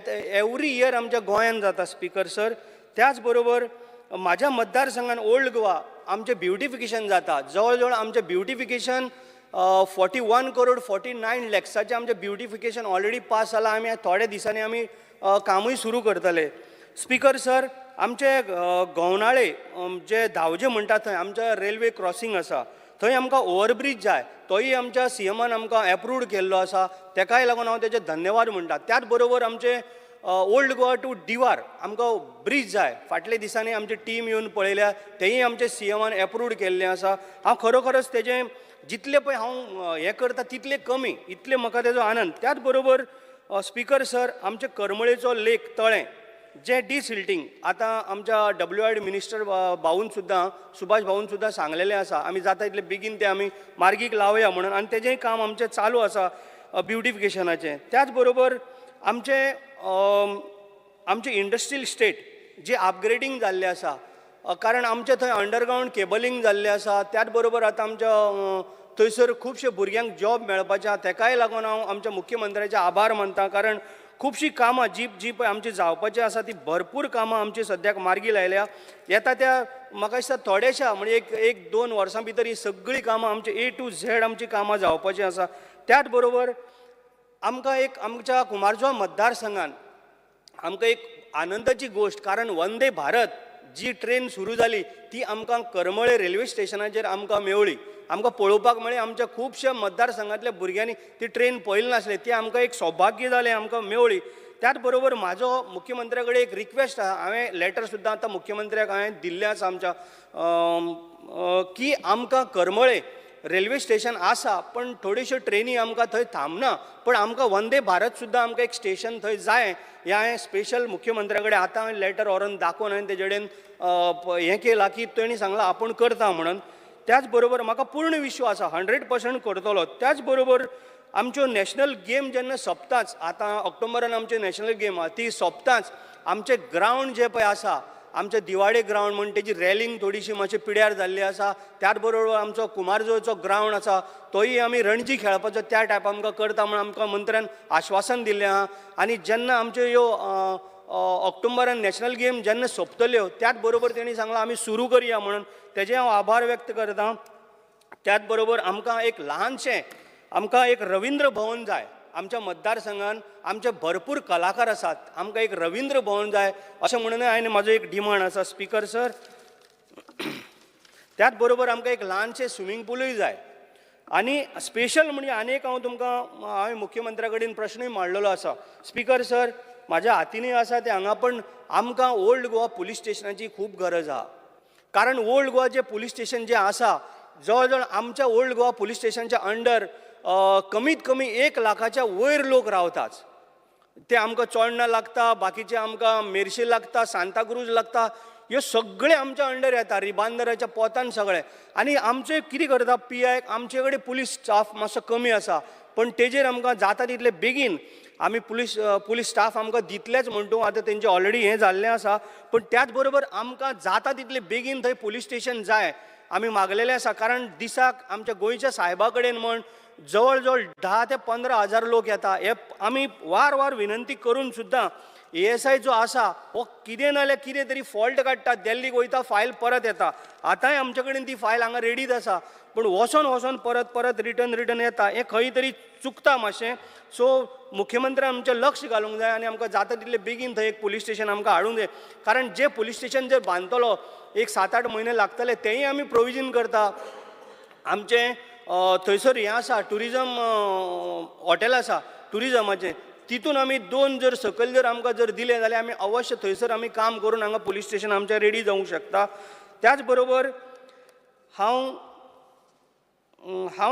एवरी इयर आमच्या गोंयांत जाता स्पीकर सर. त्याच बरोबर म्हाज्या मतदारसंघान ओल्ड गोवा आमचें ब्युटिफिकेशन जाता. जवळ जवळ आमचें ब्युटिफिकेशन 41 करोड 49 लॅक्साचें आमचें ब्युटिफिकेशन ऑलरेडी पास जालां. आमी थोड्या दिसांनी आमी कामूय सुरू करतले. स्पीकर सर, आमचे गोवनाळे जे धांवजे म्हणटा थंय आमच्या रेल्वे क्रॉसींग आसा, थंय आमकां ओवरब्रीज जाय, तोय आमच्या CMन आमकां एप्रूव्ड केल्लो आसा. तेकाय लागून हांव तेजे धन्यवाद म्हणटा. त्याच बरोबर आमचे ओल्ड गोवा टू दिवार आमकां ब्रीज जाय. फाटल्या दिसांनी आमची टीम येवन पळयल्या, तेंय आमचे CMन एप्रूव्ड केल्लें आसा. हांव खरोखरच तेजें जितले पळय हांव हें करता तितले कमी, इतले म्हाका तेजो आनंद. त्याच बरोबर स्पीकर सर, आमचे करमळेचो लेक तळें जे डिसिल्टिंग आतां आमच्या WID मिनिस्टर भाऊन सुद्दां, सुभाष भाऊन सुद्दां सांगलेलें आसा, आमी जाता तितले बेगीन ते आमी मार्गीक लावया म्हणून, आनी तेजेंय काम आमचें चालू आसा ब्युटिफिकेशनाचें. त्याच बरोबर आमचे इंडस्ट्रियल स्टेट जे अपग्रेडींग जाल्लें आसा, कारण आमचे थंय अंडरग्रावंड केबलिंग जाल्लें आसा. त्याच बरोबर आतां आमच्या थंयसर खुबशे भुरग्यांक जॉब मेळपाचे आसा. तेकाय लागून हांव आमच्या मुख्यमंत्र्याचे आभार मानतां, कारण खुबशीं कामां जी पळय आमची जावपाची आसा ती भरपूर कामां आमची सद्याक मार्गी लायल्या. येता त्या म्हाका दिसता थोड्याशा म्हणजे एक 2 वर्सां भितर ही सगळीं कामां आमची A to Z आमची कामां जावपाची आसा. त्याच बरोबर आमकां एक आमच्या कुमारजुवा मतदारसंघान आमकां एक आनंदाची गोश्ट, कारण वंदे भारत जी ट्रेन सुरू जाली ती आमकां करमळे रेल्वे स्टेशनाचेर आमकां मेवळी. आमकां पळोवपाक मेळ्ळें. आमच्या खुबशा मतदारसंघांतल्या भुरग्यांनी ती ट्रेन पळयली नासले, ती आमकां एक सौभाग्य जालें, आमकां मेवळी. त्याच बरोबर म्हाजो मुख्यमंत्र्या कडेन एक रिक्वेस्ट आसा, हांवें लेटर सुद्दां आतां मुख्यमंत्र्याक हांवें दिल्लें आसा आमच्या, की आमकां करमळे रेल्वे स्टेशन आसा पण थोड्योश्यो ट्रेनी आमकां थंय थांबना, पण आमकां वंदे भारत सुद्दां आमकां एक स्टेशन थंय जाय. हें हांवें स्पेशल मुख्यमंत्र्या कडेन आतां हांवें लेटर व्हरोन दाखोवन हांवें तेजे कडेन हें केलां की तेणी सांगलां आपूण करता म्हणून. त्याच बरोबर म्हाका पूर्ण विश्वास आसा 100% करतलो. त्याच बरोबर आमच्यो नॅशनल गेम जेन्ना सोंपताच, आतां ऑक्टोबरान आमची नॅशनल गेम आहा ती सोंपताच, आमचे ग्रावंड जे पळय आसा, आमचे दिवाडे ग्रावंड म्हण तेजी रॅलिंग थोडीशी मातशी पिड्यार जाल्ली आसा. त्याच बरोबर आमचो कुमारजुवेचो ग्रावंड आसा, तोय आमी रणजी खेळपाचो त्या टायप आमकां करता म्हणून आमकां मंत्र्यान आश्वासन दिल्लें आहा. आनी जेन्ना आमच्यो ह्यो ऑक्टोबरान नॅशनल गेम जेन्ना सोंपतल्यो त्याच बरोबर तेणी सांगलां आमी सुरू करया म्हणून, तेजे हांव आभार व्यक्त करतां. त्याच बरोबर आमकां एक ल्हानशें आमकां एक रवींद्र भवन जाय. आमच्या मतदारसंघान आमचे भरपूर कलाकार आसात, आमकां एक रवींद्र भवन जाय अशें म्हणून हांवें म्हाजो एक डिमांड आसा स्पीकर सर. त्याच बरोबर आमकां एक ल्हानशें स्विमींग पूलूय जाय. आनी स्पेशल म्हणजे आनीक हांव तुमकां हांवें मुख्यमंत्र्या कडेन प्रश्नूय मांडलेलो आसा स्पीकर सर, म्हाज्या हातीनूय आसा ते हांगा, पण आमकां ओल्ड गोवा पुलीस स्टेशनाची खूब गरज आहा. कारण ओल्ड गोवा जे पुलीस स्टेशन जे आसा, जवळ जवळ आमच्या ओल्ड गोवा पुलीस स्टेशनच्या अंडर कमीत कमी 1 लाखाच्या वयर लोक रावतात. ते आमकां चोडणा लागता, बाकीचे आमकां मेर्शे लागता, सांताक्रूज लागता, ह्यो सगळे आमच्या अंडर येता, रिबांदराच्या पोतान सगळे. आनी आमचे कितें करता PI, आमचे कडेन पुलीस स्टाफ मातसो कमी आसा, पण तेजेर आमकां जाता तितले बेगीन आमी पुलीस स्टाफ आमकां दितलेच म्हणटू. आतां तेंचें ऑलरेडी हें जाल्लें आसा, पण त्याच बरोबर आमकां जाता तितले बेगीन थंय पुलीस स्टेशन जाय. आमी मागलेले आसा. कारण दिसाक आमच्या गोंयच्या साहेबा कडेन म्हण जवळ जवळ 10 ते 15,000 लोक येता. हे आमी वार वार विनंती करून सुद्दां ASI जो आसा हो कितें नाल्यार कितें तरी फॉल्ट काडटा, दिल्लीक वयता, फायल परत येता. आतांय आमचे कडेन ती फायल हांगा रेडीच आसा, पूण वचोन परत परत रिटर्न येता. हें खंय तरी चुकता मातशें. सो मुख्यमंत्र्यान आमचें लक्ष घालूंक जाय आनी आमकां जाता तितले बेगीन थंय एक पुलीस स्टेशन आमकां हाडूंक जाय. कारण जे पुलीस स्टेशन जर बांदतलो एक 7-8 म्हयने लागतले, तेंय आमी प्रोविजन करता. आमचें थंयसर हें आसा, टुरिजम हॉटेल आसा टुरिजमाचें, तितून आमी 2 जर सकयल जर आमकां जर दिले जाल्यार आमी अवश्य थंयसर आमी काम करून हांगा पुलीस स्टेशन आमचें रेडी जावंक शकता. त्याच बरोबर हांव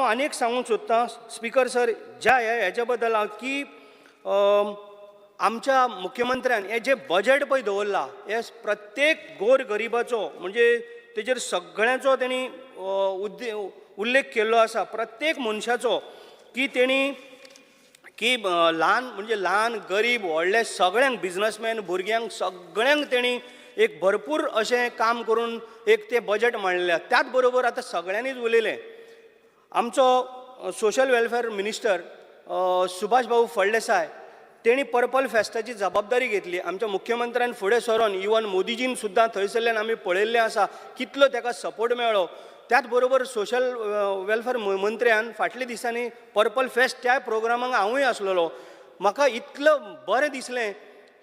आनीक सांगूंक सोदतां स्पीकर सर, ज्या हेच्या बद्दल की आमच्या मुख्यमंत्र्यान हें जें बजेट पळय दवरलां, हें प्रत्येक गोर गरिबाचो म्हणजे तेजेर सगळ्यांचो तेणी उल्लेख केल्लो आसा. प्रत्येक मनशाचो की तेणी की ल्हान गरीब व्हडले सगळ्यांक, बिझनसमॅन भुरग्यांक सगळ्यांक तेणी एक भरपूर अशें काम करून एक तें बजेट मांडलें. त्याच बरोबर आतां सगळ्यांनीच उलयलें. आमचो सोशल वेलफेअर मिनिस्टर सुभाष भाऊ फळदेसाय तेणी पर्पल फेस्टाची जबाबदारी घेतली. आमच्या मुख्यमंत्र्यान फुडें सरोन इवन मोदीजीन सुद्दां थंयसरल्यान आमी पळयल्लें आसा कितलो ताका सपोर्ट मेळ्ळो. त्याच बरोबर सोशल वेलफेअर मंत्र्यान फाटल्या दिसांनी पर्पल फेस्ट त्या प्रोग्रामाक हांवूय आसलेलो. म्हाका इतलं बरें दिसलें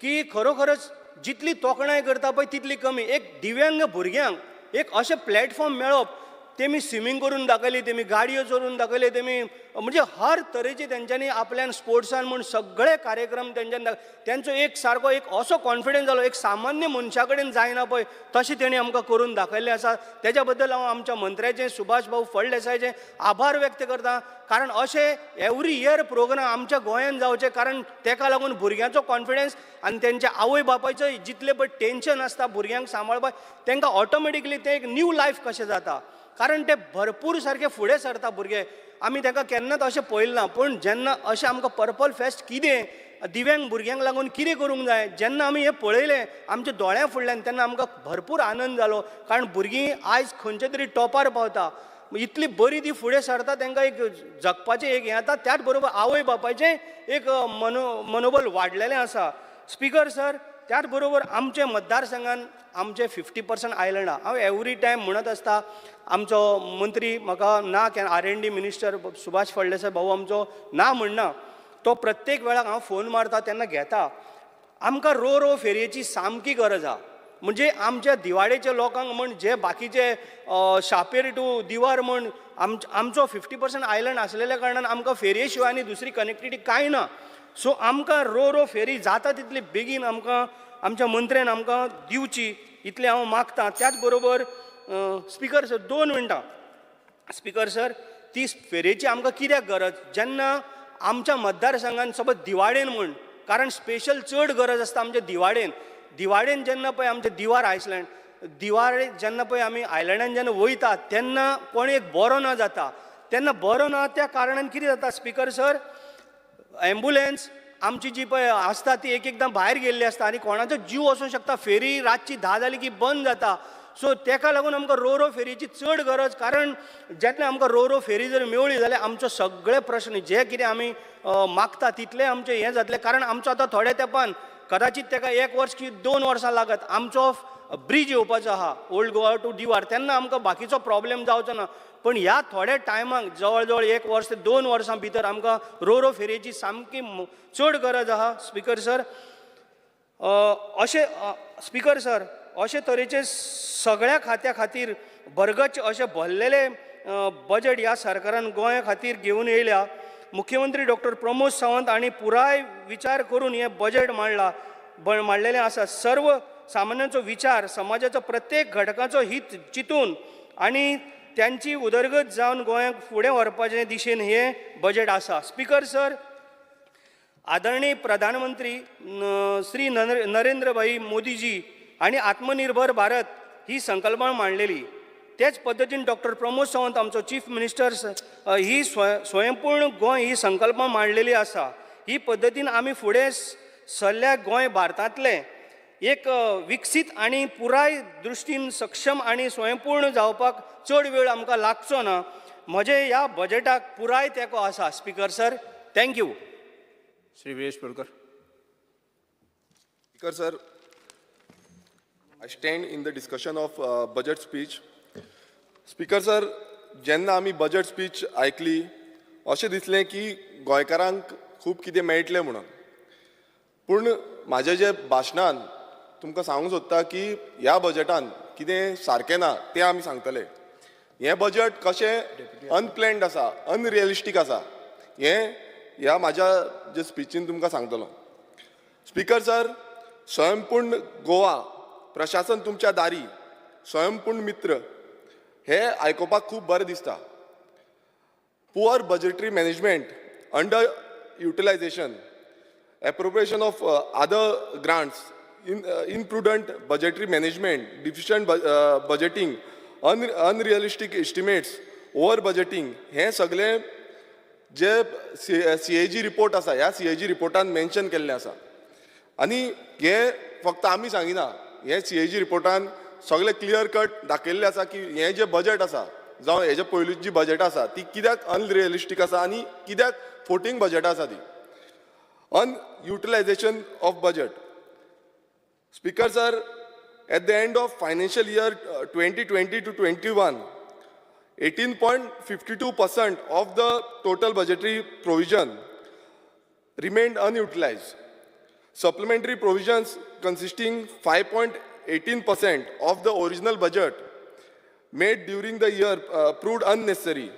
की खरोखरच जितली तोखणाय करता पळय तितली कमी. एक दिव्यांग भुरग्यांक एक अशें प्लॅटफॉर्म मेळप, तेमी स्विमींग करून दाखयली, तेमी गाडयो चोरून दाखयले, तेमी म्हणजे हर तरेचे तेंच्यांनी आपल्यान स्पोर्ट्सान म्हूण सगळे कार्यक्रम तेंच्यांनी तेंचो एक सारको एक असो कॉन्फिडन्स जालो, एक सामान्य मनशा कडेन जायना पळय तशें तेणी आमकां करून दाखयल्लें आसा. तेज्या बद्दल हांव आमच्या मंत्र्याचें सुभाष भाऊ फळदेसायचें आभार व्यक्त करतां. कारण अशें एवरी इयर प्रोग्राम आमच्या गोंयांत जावचे, कारण तेका लागून भुरग्यांचो कॉन्फिडन्स आनी तेंच्या आवय बापायचो जितलें पळय टेन्शन आसता भुरग्यांक सांबाळपाक, तेंकां ऑटोमॅटिकली तें एक न्यू लायफ कशें जाता. कारण ते भरपूर सारके फुडें सरता भुरगे. आमी ताका केन्नाच अशें पळयलें ना. पूण जेन्ना अशें आमकां पर्पल फेस्ट कितें दिव्यांग भुरग्यांक लागून कितें करूंक जाय, जेन्ना आमी हें पळयलें आमच्या दोळ्या फुडल्यान, तेन्ना आमकां भरपूर आनंद जालो. कारण भुरगीं आयज खंयच्या तरी टॉपार पावता, इतली बरी ती फुडें सरता, तांकां एक जगपाचें एक हें येता. त्याच बरोबर आवय बापायचें एक मनोबल वाडलेलें आसा. स्पीकर सर, त्याच बरोबर आमच्या मतदारसंघान आमचे 50% आयलंडां. हांव एवरी टायम म्हणत आसता, आमचो मंत्री म्हाका ना R&D मिनिस्टर सुभाष फळदेसाय भाऊ आमचो ना म्हणना, तो प्रत्येक वेळाक हांव फोन मारता तेन्ना घेता. आमकां रो फेरयेची सामकी गरज आहा. म्हणजे आमच्या दिवाडेच्या लोकांक म्हण जे बाकीचे शापेर टू दिवार म्हण आमचो 50% आयलंड आसलेल्या कारणान आमकां फेरये शिवाय आनी दुसरी कनेक्टिविटी कांय ना. सो आमकां रो फेरी जाता तितली बेगीन आमकां आमच्या मंत्र्यान आमकां दिवची इतलें हांव मागतां. त्याच बरोबर स्पीकर सर 2 मिनटां. स्पीकर सर, ती फेरयेची आमकां कित्याक गरज, जेन्ना आमच्या मतदारसंघान सपोज दिवाडेन म्हण, कारण स्पेशल चड गरज आसता आमच्या दिवाडेन जेन्ना पळय आमचे दिवार आयसलँड दिवार जेन्ना पळय आमी आयलँडान जेन्ना वयता तेन्ना कोण एक बरो ना जाता, तेन्ना बरो ना त्या कारणान कितें जाता स्पीकर सर, ॲम्ब्युलन्स आमची जी पळय आसता ती एकदां भायर गेल्ली आसता आनी कोणाचो जीव वचूंक शकता. फेरी रातची 10 जाली की बंद जाता. सो तेका लागून आमकां रो फेरीची चड गरज. कारण जेन्ना आमकां रो फेरी जर मेवळी जाल्यार आमचो सगळे प्रश्न जे कितें आमी मागता तितलें आमचें हें जातलें. कारण आमचो आतां थोड्या तेंपान कदाचित ताका 1 वर्स की 2 वर्सां लागत. आमचो ब्रिज येवपाचो आहा ओल्ड गोवा टू दिवार, तेन्ना आमकां बाकीचो प्रॉब्लेम जावचो ना. पण ह्या थोड्या टायमाक जवळ जवळ 1 वर्स ते 2 वर्सां भितर आमकां रो फेरयेची सामकी चड गरज आहा. स्पीकर सर, अशें स्पीकर सर अशे तरेचे सगळ्या खात्या खातीर भरगच्च अशें भरलेले बजेट ह्या सरकारान गोंया खातीर घेवन येयल्या. मुख्यमंत्री डॉक्टर प्रमोद सावंत हांणी पुराय विचार करून हें बजेट मांडलेलें आसा. सर्व सामान्यांचो विचार, समाजाचो प्रत्येक घटकाचो हित चिंतून आनी त्यांची उदरगत जावन गोंयाक फुडें व्हरपाचे दिशेन हें बजेट आसा. स्पीकर सर, आदरणीय प्रधानमंत्री श्री नरेंद्र भाई मोदीजी आणि आत्मनिर्भर भारत ही संकल्पना मांडलेली. तेच पद्दतीन डॉक्टर प्रमोद सावंत आमचो चीफ मिनिस्टर ही स्वयंपूर्ण गोंय ही संकल्पना मांडलेली आसा. ही पद्दतीन आमी फुडें सरल्यार गोंय भारतांतलें एक विकसीत आणि पुराय दृश्टीन सक्षम आणि स्वयंपूर्ण जावपाक चड वेळ आमकां लागचो ना, म्हजे ह्या बजेटाक पुराय तेंको आसा. Speaker sir, thank you. Shri Viresh Purkar. Speaker sir, I stand in the discussion of budget speech. Speaker sir, जेन्ना आमी budget speech आयकली अशें दिसलें की गोंयकारांक खूब कितें मेळटलें म्हणून. पूण म्हाज्या जे भाशणान तुमकां सांगूंक सोदता की ह्या बजेटान कितें सारकें ना तें आमी सांगतले. हें बजेट कशें अनप्लॅन्ड आसा, अनरियलिस्टीक आसा, हें ह्या म्हाज्या जे स्पिचीन तुमकां सांगतलो. स्पीकर सर, स्वयंपूर्ण गोवा, प्रशासन तुमच्या दारी, स्वयंपूर्ण मित्र, हे आयकोपाक खूब बरें दिसता. Poor budgetary management, under utilisation, appropriation of other grants, imprudent budgetary management, deficient budgeting, unrealistic estimates, over budgeting, हे सगळे जे CAG रिपोर्ट आसा ह्या CAG रिपोर्टान मेन्शन केल्लें आसा. आनी हे फक्त आमी सांगिना, हे CAG रिपोर्टान सगळे क्लियर कट दाखयल्लें आसा की हे जे बजेट आसा जावं हेजे पयलींची जी बजेटां आसा ती कित्याक अनरियलिस्टीक आसा आनी कित्याक फोटींग बजेटां आसा ती. Utilization of budget. Speaker sir, at the end of financial year 2020 to 21, 18.52% of the total budgetary provision remained unutilized. Supplementary provisions consisting 5.18% of the original budget made during the year proved unnecessary,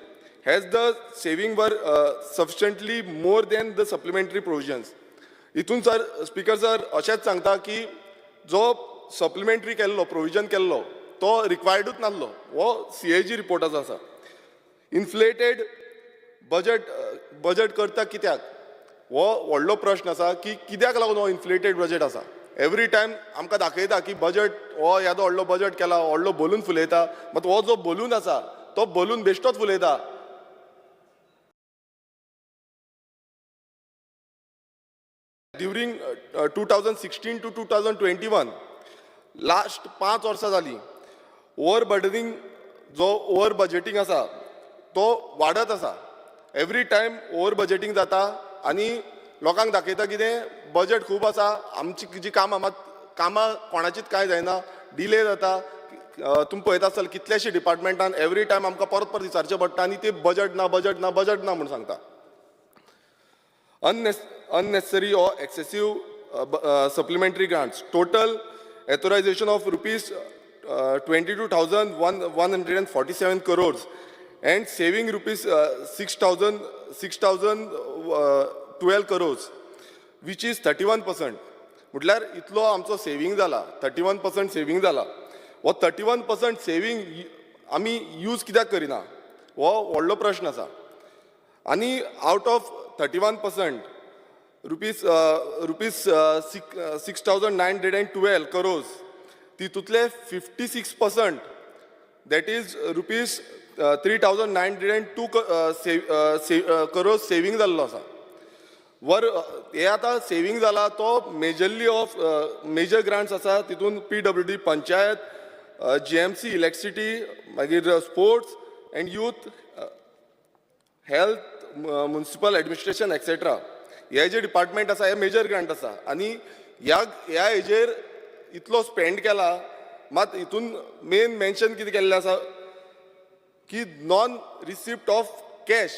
as the saving were sufficiently more than the supplementary provisions. इतून sir speaker sir अशेंच सांगता की जो supplementary केल्लो provision केल्लो तो रिक्वायर्डूच नासलो, हो CAG रिपोर्टाचो आसा. इन्फ्लेटेड बजेट करता कित्याक, हो व्हडलो प्रश्न आसा की कित्याक लागून हो इन्फ्लेटेड बजेट आसा. एवरी टायम आमकां दाखयता की बजेट हो येदो व्हडलो बजेट केला, व्हडलो बलून फुलयता, मात हो जो बलून आसा तो बलून बेश्टोच फुलयता. ड्युरींग 2016 to 2021 लास्ट 5 वर्सां जालीं ओवर बर्डनिंग जो ओवर बजेटींग आसा तो वाडत आसा. एवरी टायम ओवर बजेटींग जाता आनी लोकांक दाखयता कितें बजेट खूब आसा, आमची जी कामां कोणाचीच कांय जायना, डिले जाता. तुमी पळयता आसतले कितलेशे डिपार्टमेंटान एवरी टायम आमकां परत परत विचारचें पडटा आनी ते बजेट ना म्हूण सांगता. Unnecessary or excessive supplementary grants. Total authorization of rupees 22,147 crores and saving rupees 6,012 crores, which is 31%. म्हटल्यार इतलो आमचो सेविंग जाला, 31% सेविंग जाला. हो 31% सेविंग आमी यूज कित्याक करिना, हो व्हडलो प्रश्न आसा. आनी out of 31%, rupees 6,912 crores, तितूंतले 56%, that is rupees 3,902 crores saving जाल्लो आसा. हे आतां सेविंग जाला तो मेजरली ऑफ मेजर ग्रांट्स आसा, तितून PWD पंचायत, GMC इलेक्ट्रिसिटी, मागीर sports end youth, health, municipal administration etcetera. हे जे डिपार्टमेंट आसा हे मेजर ग्रांट आसा आनी ह्या हेजेर इतलो स्पेंड केला. मात हितून मेन मेन्शन कितें केल्लें आसा की नॉन रिसिप्ट ऑफ कॅश,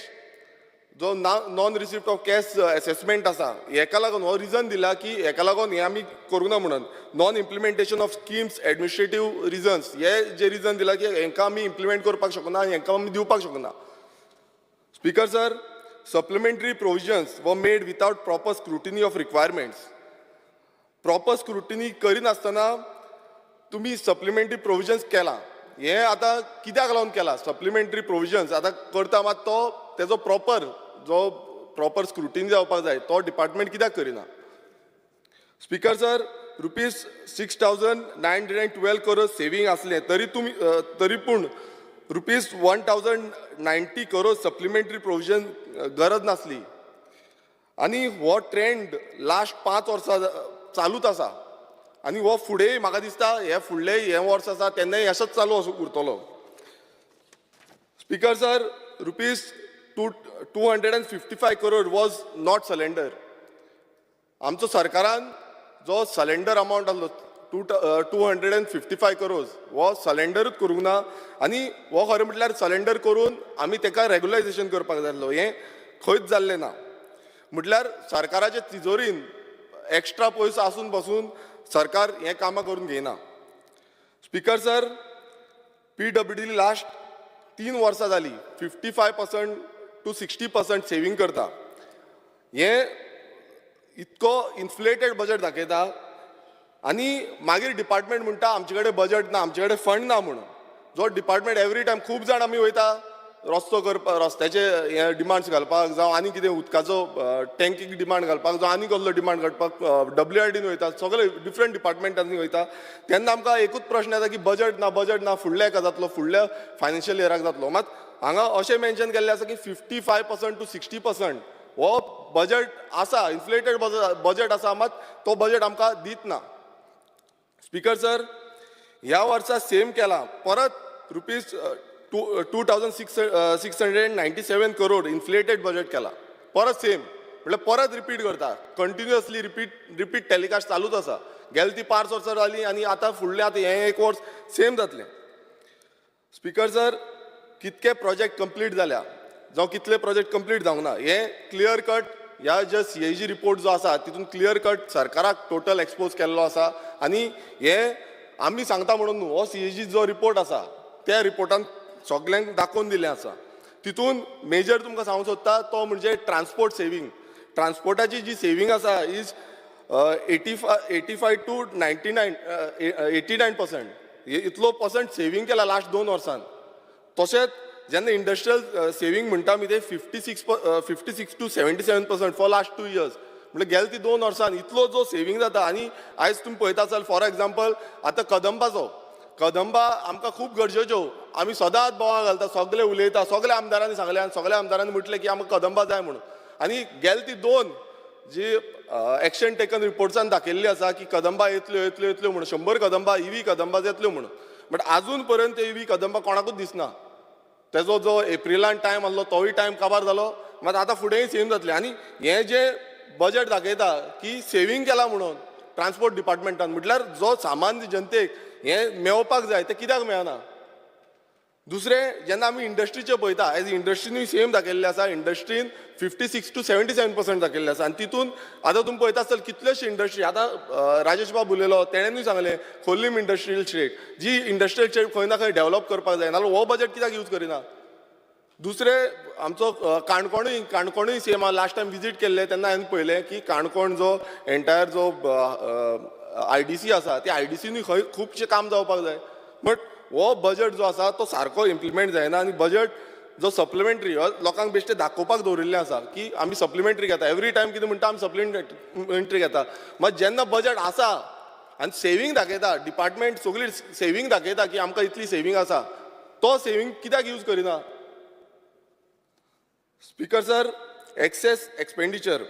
जो non receipt of cash assessment आसा, हेका लागून हो रिजन दिला की हेका लागून हे आमी करूं ना म्हणून. Non implementation of schemes, administrative reasons, हे जे रिजन दिला की हेंकां आमी इम्प्लिमेंट करपाक शकना, हेंकां आमी दिवपाक शकना. Speaker sir, supplementary provisions were made without proper scrutiny of requirements. Proper scrutiny करिनासतना तुम्ही supplementary provisions केला. हे आतां कित्याक लागून केला supplementary provisions आतां करता, मात तो तेजो प्रॉपर स्क्रुटिनी जावपाक जाय, तो डिपार्टमेंट कित्याक करिना. Speaker sir, rupees 6,912 crores saving आसलें तरी पूण रुपीज 1,090 crores सप्लिमेंटरी प्रोविजन गरज नासली. आनी हो ट्रेंड लास्ट 5 वर्सां चालूच आसा. आनी हो फुडेंय म्हाका दिसता हे फुडले हे वर्स आसा तेन्नाय अशेंच चालू उरतलो. Speaker sir, rupees 255 crore was not cylinder. आमचो सरकारान जो सलेंडर अमावंट आसलो 255 crores हो सलेंडरूच करूंक ना. आनी हो खरें म्हटल्यार सलेंडर करून आमी तेका रेग्युलायजेशन करपाक जाय आसलो. हें खंयच जाल्लें ना. म्हटल्यार सरकाराच्या तिजोरीन एक्स्ट्रा पयसो आसून पासून सरकार हें कामां करून घेयना. स्पीकर सर, PWD लास्ट 3 वर्सां जालीं 55% to 60% सेव्हिंग करता. हें इतको इन्फ्लेटेड बजेट दाखयता आनी मागीर डिपार्टमेंट म्हणटा आमचे कडेन बजेट ना, आमचे कडेन फंड ना म्हणून. जो डिपार्टमेंट एवरी टायम खूब जाण आमी वयता रस्तो करपाक, रस्त्याचे हे डिमांड्स घालपाक, जावं आनी कितें उदकाचो टँकीक डिमांड घालपाक, जावं आनी कसलो डिमांड घालपाक WRDन वयता, सगळे डिफरंट डिपार्टमेंटांनी वयता. तेन्ना आमकां एकूच प्रश्न येता की बजेट ना, फुडल्या हेका जातलो, फुडल्या फायनान्शियल इयराक जातलो. मात हांगा अशें मेन्शन केल्लें आसा की 55% to 60% हो बजेट आसा, इन्फ्लेटेड बजेट आसा, मात तो बजेट आमकां दित ना. स्पीकर सर, ह्या वर्सा सेम केला, परत रुपीज 2,697 crore इन्फ्लेटेड बजेट केला, परत सेम, म्हटल्यार परत रिपीट करता, कंटिन्युअसली रिपीट टॅलिकास्ट चालूच आसा. गेल ती 5 वर्सां जाली आनी आतां फुडलें आतां हें 1 वर्स सेम जातलें. स्पीकर सर, कितके प्रोजेक्ट कंप्लीट जाल्या जावं कितले प्रोजेक्ट कंप्लीट जावंक ना, हें क्लियर कट ह्या जे CAG रिपोर्ट जो आसा तितून क्लियर कट सरकाराक टोटल एक्सपोज केल्लो आसा. आनी हें आमी सांगता म्हणून न्हू, हो CAG जो रिपोर्ट आसा त्या रिपोर्टान सगल्यांक दाखोवन दिल्लें आसा. तितून मेजर तुमकां सांगूंक सोदता तो म्हणजे ट्रान्सपोर्ट सेव्हिंग. ट्रान्सपोर्टाची जी सेव्हिंग आसा इज 85 to 89% इतलो पर्संट सेव्हिंग केला लास्ट 2 वर्सान. तशेंच जेन्ना इंडस्ट्रियल सेव्हिंग म्हणटा आमी ते 56 to 77% फॉर लास्ट 2 years. म्हणजे गेल ती 2 वर्सान इतलो जो सेव्हिंग जाता. आनी आयज तुमी पळयता आसतले फॉर एग्जाम्पल आतां कदंबा आमकां खूब गरजेच्यो. आमी सदांच बोवाळ घालता, सगळे उलयता, सगळ्या आमदारांनी सांगलें आनी सगळ्या आमदारांनी म्हटलें की आमकां कदंबा जाय म्हणून. आनी गेल ती 2 जी एक्शन टेकन रिपोर्ट्सान दाखयल्ली आसा की कदंबा येतल्यो म्हणून, 100 कदंबा EV कदंबा येतल्यो म्हणून. बट आजून पर्यंत EV कदंबा कोणाकूच दिसना. तेजो जो एप्रिलान टायम आसलो तोय टायम काबार जालो. मात आतां फुडेंय सेम जातलें. आनी हें जे बजेट दाखयता की सेव्हिंग केला म्हणून ट्रान्सपोर्ट डिपार्टमेंटान, म्हटल्यार जो सामान्य जनतेक हें मेळपाक जाय तें कित्याक मेळना. दुसरें, जेन्ना आमी इंडस्ट्रीचें पळयता, एज इंडस्ट्रीनूय सेम दाखयल्लें आसा. इंडस्ट्रीन 56 to 77% दाखयल्लें आसा. आनी तितून आतां तुमी पळयता आसतले कितलेशे इंडस्ट्री, आतां राजेश बाब उलयलो तेणेनूय सांगलें खोर्लीम इंडस्ट्रियल स्टेट, जी इंडस्ट्रियल स्टेट खंय ना खंय डेव्हलप करपाक जाय, नाजाल्यार हो बजेट कित्याक यूज करिना. दुसरें, आमचो काणकोणूय सेम. लास्ट टायम विजीट केल्ले तेन्ना हांवें पळयलें की काणकोण जो एंटायर जो IDC आसा त्या IDCनूय खंय खुबशें काम जावपाक जाय. बट हो बजेट जो आसा तो सारको इम्प्लिमेंट जायना. आनी बजेट जो सप्लिमेंटरी हो लोकांक बेश्टें दाखोवपाक दवरिल्लें आसा की आमी सप्लिमेंटरी घेता. एवरी टायम कितें म्हणटा आमी सप्लिमेंटरी घेता. मात जेन्ना बजेट आसा आनी सेव्हिंग दाखयता, डिपार्टमेंट सगळी सेव्हिंग दाखयता की आमकां इतली सेव्हिंग आसा, तो सेव्हिंग कित्याक यूज करिना. Speaker sir, excess expenditure.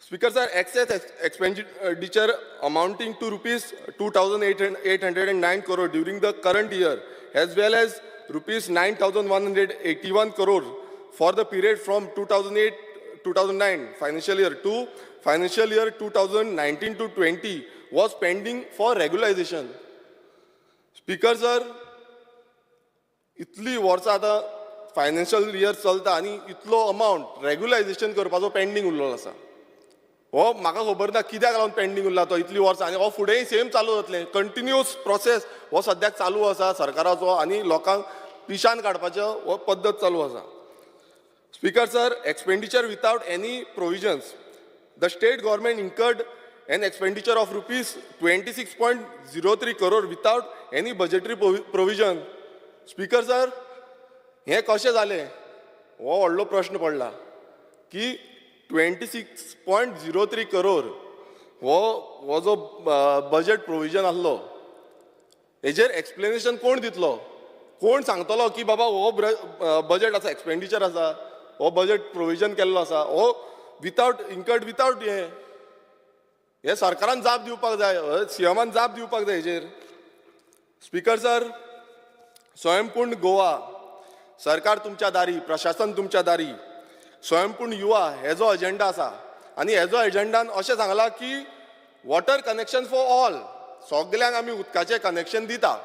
Speaker sir, excess expenditure amounting to rupees 2,809 crore during the current year, as well as rupees 9,181 crore for the period from 2008-2009 financial year to financial year 2019 to 20 was pending for regularization. Speaker sir, इतली वर्सां आतां financial year चलता आनी इतलो amount रेग्युलायजेशन करपाचो pending उरलेलो आसा. हो म्हाका खबर ना कित्याक लागून पेंडींग उरला तो इतली वर्सां. आनी हो फुडेंय सेम चालू जातलें. कंटिन्युअस प्रोसेस हो सद्याक चालू आसा सरकाराचो आनी लोकांक पिशान काडपाचो हो पद्दत चालू आसा. Speaker sir, expenditure without any provisions. The state government incurred an expenditure of rupees 26.03 crore without any budgetary provision. Speaker sir, हें कशें जालें हो व्हडलो प्रश्न पडला की 26.03 crore हो जो बजेट प्रोविजन आसलो हेजेर एक्सप्लेनेशन कोण दितलो, कोण सांगतलो की बाबा हो बजेट आसा, एक्सपेंडिचर आसा, हो बजेट प्रोविजन केल्लो आसा, हो विथआउट इन्कर्ड विथआउट हें. हे सरकारान जाप दिवपाक जाय, सीएमान जाप दिवपाक जाय हेजेर. स्पीकर सर, स्वयंपूर्ण गोवा सरकार तुमच्या दारी, प्रशासन तुमच्या दारी. स्वयंपूर्ण युवा हे जो अजेंडा आसा आनी हे जो एजेंडान अशें सांगलां की वॉटर कनेक्शन फॉर ऑल, सगल्यांक आमी उदकाचें कनेक्शन दिता.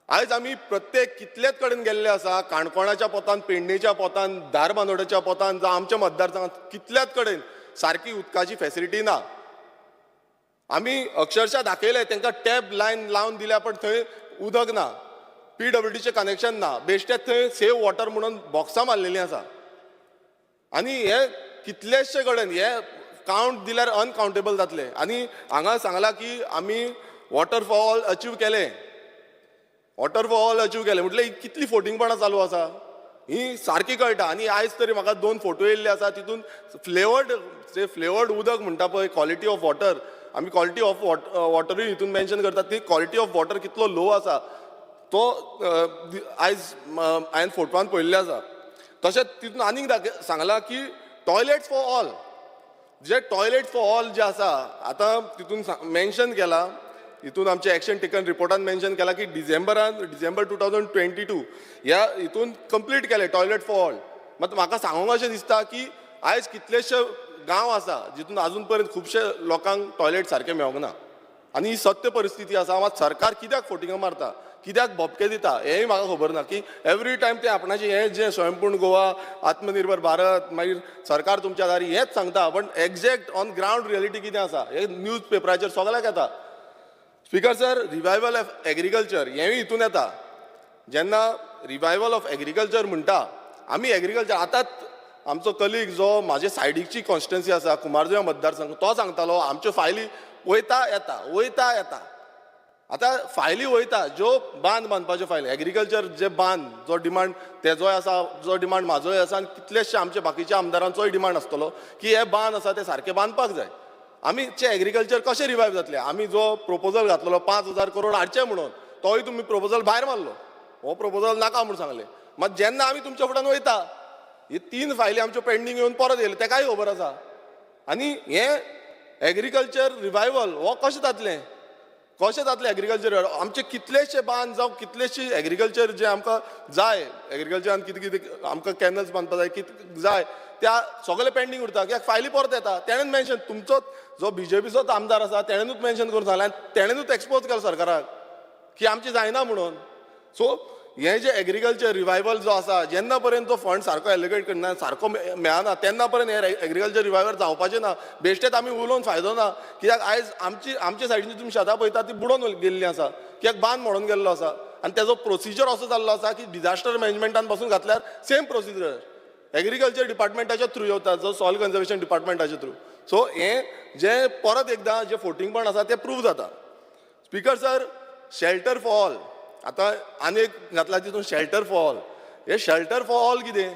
आयज आमी प्रत्येक कितलेच कडेन गेल्ले आसा, काणकोणाच्या पोतान, पेडणेच्या पोतान, धारबांदोड्याच्या पोतान, जावं आमच्या मतदारसंघात कितल्याच कडेन सारकी उदकाची फॅसिलिटी ना. आमी अक्षरशः दाखयले तांकां टॅप लायन लावन दिल्या पण थंय उदक ना, PWDचें कनेक्शन ना, बेश्टेच थंय सेव वॉटर म्हणून बॉक्सां मारलेलीं आसा. आनी हे कितलेशे कडेन हे कावंट दिल्यार अनकावंटेबल जातले. आनी हांगा सांगलां की आमी वॉटर फॉर ऑल अचीव केलें, वॉटर फॉर ऑल अचीव केलें म्हटल्यार ही कितली फोटिंगपणां चालू आसा ही सारकी कळटा. आनी आयज तरी म्हाका 2 फोटो येयल्ले आसा, तितून फ्लेवर्ड उदक म्हणटा पळय, क्वॉलिटी ऑफ वॉटर, आमी क्वॉलिटी ऑफ वॉटरूय हितून मेन्शन करतात, ती क्वॉलिटी ऑफ वॉटर कितलो लो आसा तो आयज हांवें फोटवान पळयल्ले आसा. तशेंच तितून आनीक सांगलां की टॉयलेट्स फॉर ऑल, जे टॉयलेट फॉर ऑल जे आसा आतां तितून मेन्शन केलां, हितून आमचे एक्शन टेकन रिपोर्टान मेन्शन केलां की डिसेंबर 2022 ह्या हितून कंप्लीट केले टॉयलेट फॉर ऑल. मात म्हाका सांगूंक अशें दिसता की आयज कितलेशे गांव आसा जितून आजून पर्यंत खुबशे लोकांक टॉयलेट सारके मेळोंक ना. आनी ही सत्य परिस्थिती आसा. मात सरकार कित्याक फोटिंगां मारता, कित्याक भपके दिता हेंय म्हाका खबर ना. की एवरी टायम ते आपणाचें हें जें स्वयंपूर्ण गोवा, आत्मनिर्भर भारत, मागीर सरकार तुमच्या दारी हेंच सांगता, पण एक्झॅक्ट ऑन ग्रावंड रियलिटी कितें आसा हे न्यूज पेपराचेर सगळ्याक येता. Speaker sir, revival of agriculture हेंय हितून येता. जेन्ना रिवायवल ऑफ एग्रीकल्चर म्हणटा आमी एग्रीकल्चर, आतांच आमचो कलीग जो म्हाजे सायडीची कॉन्स्टिट्युएन्सी आसा कुमारजुव्यां मतदारसंघ, तो सांगतालो आमच्यो फायली वयता येता. आतां फायली वयता, ज्यो बांद बांदपाच्यो फायली, एग्रीकल्चर जे बांद जो डिमांड तेजोय आसा, जो डिमांड म्हाजोय आसा, आनी कितलेशे आमचे बाकीच्या आमदारांचोय डिमांड आसतलो की हे बांद आसा ते सारके बांदपाक जाय. आमीचे एग्रीकल्चर कशें रिवायव जातले. आमी जो प्रपोजल घातलेलो 5,000 करोड हाडचे म्हणून, तोय तुमी प्रपोजल भायर मारलो, हो प्रपोजल नाका म्हणून सांगले. मात जेन्ना आमी तुमच्या फुड्यान वयता, हे 3 फायली आमच्यो पेंडींग येवन परत येयले तेकाय खबर आसा. आनी हे एग्रीकल्चर रिवायवल हो कशें जातलें एग्रीकल्चर. आमचे कितलेशे बांद जावं कितलेशे एग्रीकल्चर जे आमकां जाय, एग्रीकल्चरान कितें कितें आमकां कॅनल्स बांदपाक जाय, कितें जाय त्या सगळे पेंडींग उरता. कित्याक फायली परत येता. तेणेन मेन्शन, तुमचो जो BJPचोच आमदार आसा तेणेनूच मेन्शन करून सांगलें आनी तेणेनूच एक्सपोज केलो सरकाराक की आमची जायना म्हणून. सो हे जे एग्रीकल्चर रिवायवल जो आसा, जेन्ना पर्यंत तो फंड सारको एलोकेट करना, सारको मेळना, तेन्ना पर्यंत हे एग्रीकल्चर रिवायवल जावपाचें ना. बेश्टेच आमी उलोवन फायदो ना. कित्याक आयज आमचे सायडीन तुमी शेतां पळयता ती बुडोवन गेल्लीं आसा, कित्याक बांद मोडून गेल्लो आसा. आनी तेजो प्रोसिजर असो जाल्लो आसा की डिजास्टर मॅनेजमेंटान पासून घातल्यार सेम प्रोसिजर एग्रीकल्चर डिपार्टमेंटाच्या थ्रू येवता, जो सॉयल कन्जर्वेशन डिपार्टमेंटाच्या थ्रू. सो हे जे परत एकदां जे फोटिंगपण आसा ते प्रूव जाता. Speaker sir, shelter for all, आतां आनीक घातला तितून शेल्टर फॉर ऑल. हे शेल्टर फॉर ऑल कितें?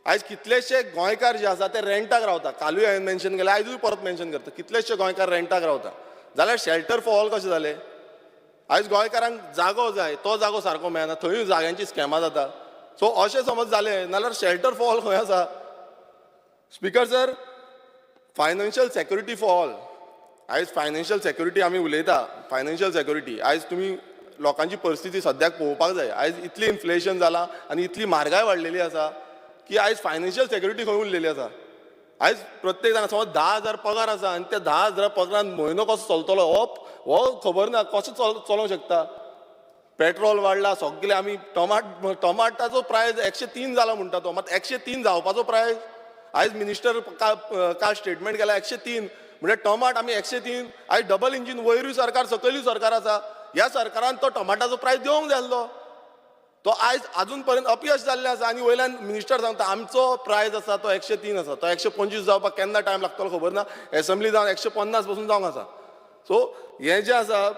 आयज कितलेशे गोंयकार जे आसा ते रेंटाक रावता. कालूय हांवें मेन्शन केलें, आयजूय परत मेन्शन करता, कितलेशे गोंयकार रेंटाक रावता. जाल्यार शेल्टर फॉर ऑल कशें जालें? आयज गोंयकारांक जागो जाय, तो जागो सारको मेळना, थंयूय जाग्यांची स्कॅमां जाता. सो अशें समज जालें नाल्यार शेल्टर फॉर ऑल खंय आसा? Speaker sir, financial security for all. आयज फायनान्शियल सेक्युरिटी आमी उलयता, फायनान्शियल सेक्युरिटी. आयज तुमी लोकांची परिस्थिती सद्याक पळोवपाक जाय. आयज इतली इन्फ्लेशन जाला आनी इतली म्हारगाय वाडलेली आसा की आयज फायनान्शियल सेक्युरिटी खंय उरलेली आसा. आयज प्रत्येक जाण समज 10,000 पगार आसा आनी त्या 10,000 पगारान म्हयनो कसो चलतलो हो खबर ना. कसो चलोवंक शकता? पेट्रोल वाडला, सगळे आमी टमाटाचो प्रायस 103 जाला म्हणटा तो. मात 103 जावपाचो प्रायस आयज मिनिस्टर काल स्टेटमेंट केला 103 म्हणजे टमाट आमी 103. आयज डबल इंजीन वयरूय सरकार सकयलूय सरकार आसा. ह्या सरकारान तो टमाटाचो प्रायस दिवंक जाय आसलो. तो आयज आजून पर्यंत अपयश जाल्लें आसा. आनी वयल्यान मिनिस्टर सांगता आमचो प्रायस आसा तो 103 आसा, तो 125 जावपाक केन्ना टायम लागतलो खबर ना. एसेंब्ली जावन 150 पासून जावंक आसा. सो हें जें आसा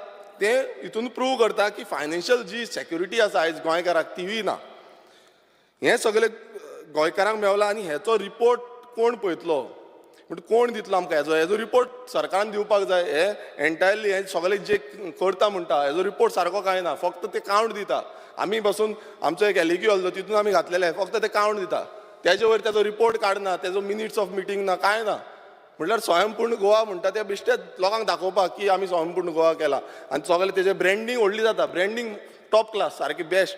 तें हितून प्रूव करता की फायनान्शियल जी सेक्युरिटी आसा आयज गोंयकाराक तीवूय ना. हें सगळें गोंयकारांक मेवलां आनी हेचो रिपोर्ट कोण पळयतलो म्हणजे कोण दितलो आमकां? हेजो रिपोर्ट सरकारान दिवपाक जाय. हे एन्टायरली हे सगळें जे करता म्हणटा हेजो रिपोर्ट सारको कांय ना, फक्त ते कावंट दिता. आमी बसून आमचो एक एलिक्यू आसलो तितून आमी घातलेले, फक्त ते कावंट दिता. तेजे वयर तेजो रिपोर्ट काडना, तेजो मिनिट्स ऑफ मिटींग ना, कांय ना. म्हटल्यार स्वयंपूर्ण गोवा म्हणटा ते बेश्टे लोकांक दाखोवपाक की आमी स्वयंपूर्ण गोवा केला आनी सगळे तेजे ब्रँडींग व्हडली जाता ब्रँडींग टॉप क्लास सारकी बेस्ट.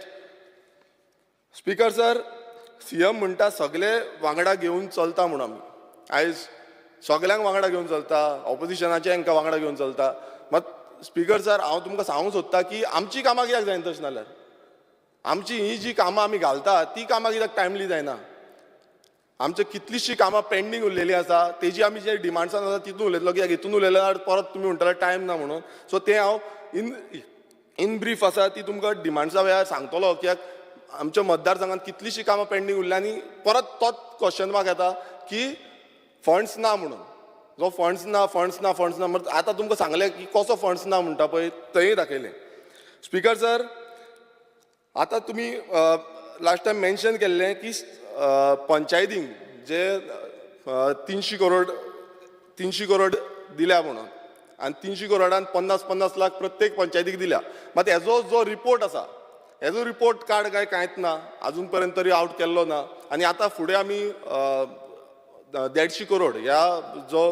स्पीकर सर, CM म्हणटा सगळे वांगडा घेवन चलता म्हणून आमी आयज सगळ्यांक वांगडा घेवन चलता, ऑपोजिशनाचे हांकां वांगडा घेवन चलता. मात स्पीकर सर, हांव तुमकां सांगूंक सोदता की आमची कामां कित्याक जायना तशें नाल्यार आमची ही जी कामां आमी घालता ती कामां कित्याक टायमली जायना. आमची कितलींशीं कामां पेंडींग उरलेलीं आसा तेजी आमी जे डिमांड्सान आसा तितून उलयतलो कित्याक हितून उलयल्यार परत तुमी म्हणटले टायम ना म्हणून. सो तें हांव इन ब्रीफ आसा ती तुमकां डिमांड्सा वेळार सांगतलो कित्याक आमच्या मतदारसंघात कितलींशीं कामां पेंडींग उरल्या आनी परत तोच क्वेश्चन मार्क येता की फंड्स ना म्हणून. जो फंड्स ना आतां तुमकां सांगलें की कसो फंड्स ना म्हणटा पळय थंय दाखयलें. स्पीकर सर, आतां तुमी लास्ट टायम मेन्शन केल्लें की पंचायतींक जे 300 करोड दिल्या म्हणून आनी 300 करोडान 50 लाख प्रत्येक पंचायतीक दिल्या. मात हेजो जो रिपोर्ट आसा हेजो रिपोर्ट कार्ड कांयच ना अजून पर्यंत तरी आउट केल्लो ना. आनी आतां फुडें आमी 150 करोड ह्या जो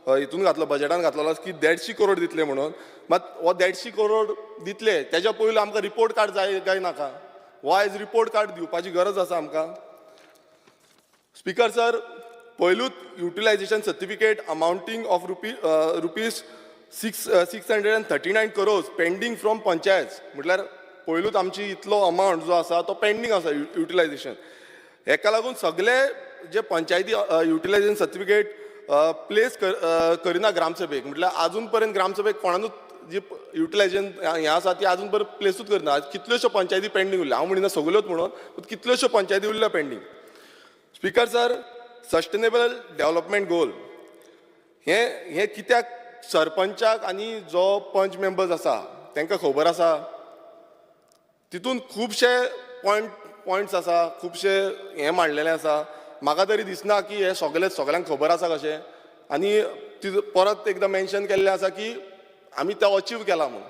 हितून घातलो बजेटान घातलेलो की 150 करोड दितले म्हणून. मात हो 150 करोड दितले तेज्या पयलीं आमकां रिपोर्ट कार्ड जाय काय नाका? वायज रिपोर्ट कार्ड दिवपाची गरज आसा आमकां. स्पीकर सर, पयलूच utilization certificate amounting of rupees 639 crore pending from panchayat म्हटल्यार पयलूच आमची इतलो अमावंट जो आसा तो पेंडींग आसा युटिलायझेशन. हेका लागून सगळे जे पंचायती युटिलायझेशन सर्टिफिकेट प्लेस करिना ग्रामसभेक म्हटल्यार अजून पर्यंत ग्रामसभेक कोणानूच जी युटिलायझेशन हें आसा ती अजून पर्यंत प्लेसूच करना. कितल्योश्यो पंचायती पेंडींग उरल्या, हांव म्हणिना सगळ्योच म्हणून, कितल्योश्यो पंचायती उरल्या pending. Speaker sir, sustainable development goal हे कित्याक सरपंचाक आनी जो पंच मेंबर्स आसा तांकां खबर आसा? तितून खुबशे पॉयंट्स आसा, खुबशे हें मांडलेलें आसा. म्हाका तरी दिसना की हे सगळ्यांक खबर आसा कशें. आनी परत एकदां मेन्शन केल्लें आसा की आमी तो अचीव केला म्हणून.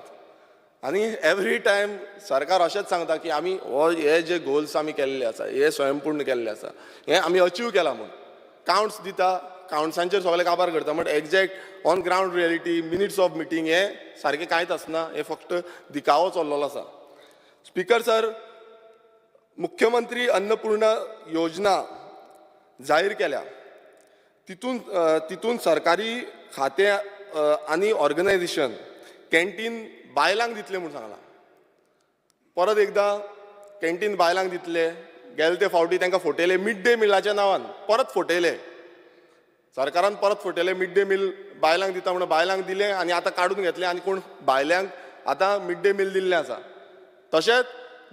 आनी एवरी टायम सरकार अशेंच सांगता की आमी हे जे गोल्स आमी केल्ले आसा हे स्वयंपूर्ण केल्ले आसा हे आमी अचीव केला म्हणून. काउंट्स दिता, काउंट्सांचेर सगळे काबार करता, but exact on ground reality minutes of meeting हे सारकें कांयच आसना. हे फक्त दिखावो चल्लेलो आसा. स्पीकर सर, मुख्यमंत्री अन्नपूर्णा योजना जाहीर केल्या तितून सरकारी खातें आनी ऑर्गनायझेशन कॅन्टीन बायलांक दितले म्हणून सांगलां. परत एकदां कॅन्टीन बायलांक दितले. गेले ते फावटी तांकां फटयले मिड डे मिलाच्या नांवान, परत फटयले सरकारान, परत फटयले मिड डे मील बायलांक दिता म्हणून बायलांक दिले आनी आतां काडून घेतले आनी कोण बायल्यांक आतां मिड डे मील दिल्लें आसा. तशेंच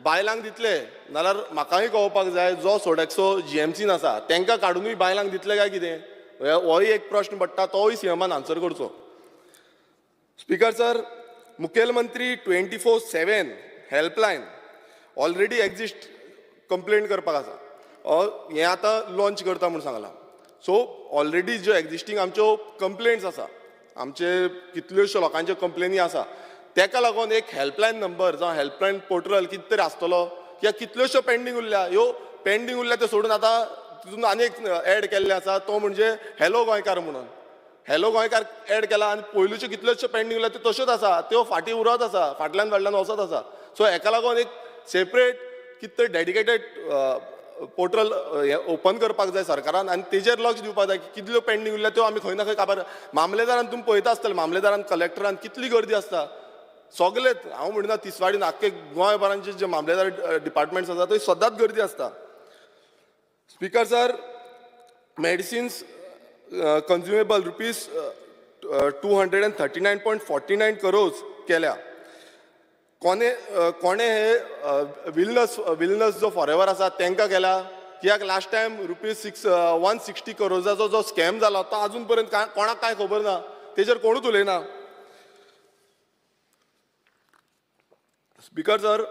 बायलांक दितले नाल्यार म्हाकाय कळोवपाक जाय जो सोडेक्सो GMCन आसा तांकां काडूनय बायलांक दितले काय कितें? होय एक प्रश्न पडटा, तोय CMन आन्सर करचो. स्पीकर सर, मुखेलमंत्री 24/7 हेल्पलायन ऑलरेडी एक्झिस्ट कंप्लेंट करपाक आसा. हें आतां लॉन्च करता म्हणून सांगलां. सो ऑलरेडी ज्यो एक्झिस्टींग आमच्यो कंप्लेंट्स आसा, आमचे कितल्योश्यो लोकांच्यो कंप्लेनी आसा, ताका लागून एक हेल्पलायन नंबर जावं हेल्पलायन पोर्टल कितें तरी आसतलो कित्याक कितल्योश्यो पेंडींग उरल्या. ह्यो पेंडींग उरल्या त्यो सोडून आतां तितून आनी एक एड केल्ले आसा तो म्हणजे हॅलो गोंयकार म्हणून. हॅलो गोंयकार एड केला आनी पयलींच्यो कितल्योश्यो पेंडींग उरल्या त्यो तश्योच आसा, त्यो फाटीं उरत आसा, फाटल्यान वचत आसा. सो हेका लागून एक सेपरेट कितें तरी डेडिकेटेड पोर्टल ओपन करपाक जाय सरकारान आनी तेजेर लक्ष दिवपाक जाय की कितल्यो पेंडींग उरल्या त्यो आमी खंय ना खंय काबार. मामलेदारान तुमी पळयता आसतले, मामलेदारान कलेक्टरान कितली गर्दी आसता. सगळेच हांव म्हणना तिसवाडीन आख्खे गोंयभरांचे जे मामलेदार डिपार्टमेंट्स आसा थंय सदांच गर्दी आसता. Speaker sir, medicines consumable rupees 239.49 crore केल्या. कोणे हे विलनस जो फॉरेवर आसा तांकां केला कित्याक लास्ट टायम रुपीज 160 करोडाचो जो स्कॅम जाला तो अजून पर्यंत कोणाक कांय खबर ना, तेजेर कोणूच उलयना. स्पीकर सर,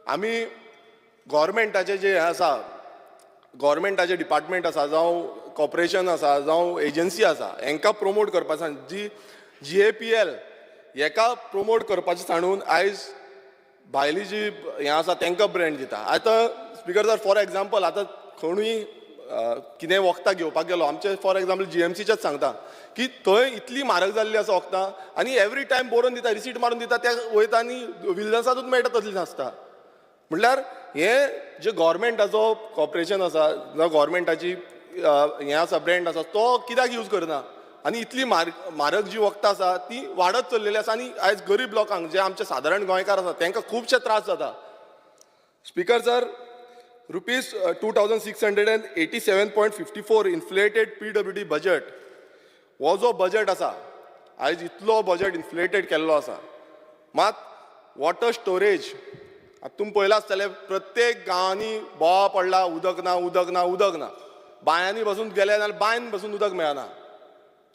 आमी गव्हर्मेंटाचे जे आसा, गव्हर्मेंटाचे डिपार्टमेंट आसा जावं कॉर्पोरेशन आसा जावं एजन्सी आसा हांकां प्रमोट करपाचें जी GAPL हेका प्रमोट करपाचें सांडून आयज भायली जी हें आसा तांकां ब्रँड दिता. आतां स्पीकर सर, फॉर एग्जाम्पल आतां खंयूय कितें वखदां घेवपाक गेलो आमचे फॉर एग्जाम्पल GMCचेच सांगता की थंय इतली म्हारग जाल्ली आसा वखदां आनी एवरी टायम बरोवन दिता रिसीट मारून दिता त्या वयता आनी विलजन्सानूच मेळटा तसली नासता. म्हणल्यार हे जे गव्हर्मेंटाचो कॉर्पोरेशन आसा जावं गव्हर्मेंटाची हें आसा ब्रँड आसा तो कित्याक यूज करना आनी इतली म्हारग जी वखदां आसा ती वाडत चल्लेली आसा आनी आयज गरीब लोकांक जे आमचे सादारण गोंयकार आसा तांकां खुबशे त्रास जाता. Speaker sir, rupees 2687.54 inflated PWD budget हो जो बजट आसा आयज इतलो बजट इन्फ्लेटेड केल्लो आसा. मात वॉटर स्टोरेज आतां तुमी पळयलां आसतलें प्रत्येक गांवांनी बोवा पडला उदक ना उदक ना उदक ना. बांयांनी बसून गेले जाल्यार बांयन बसून उदक मेळना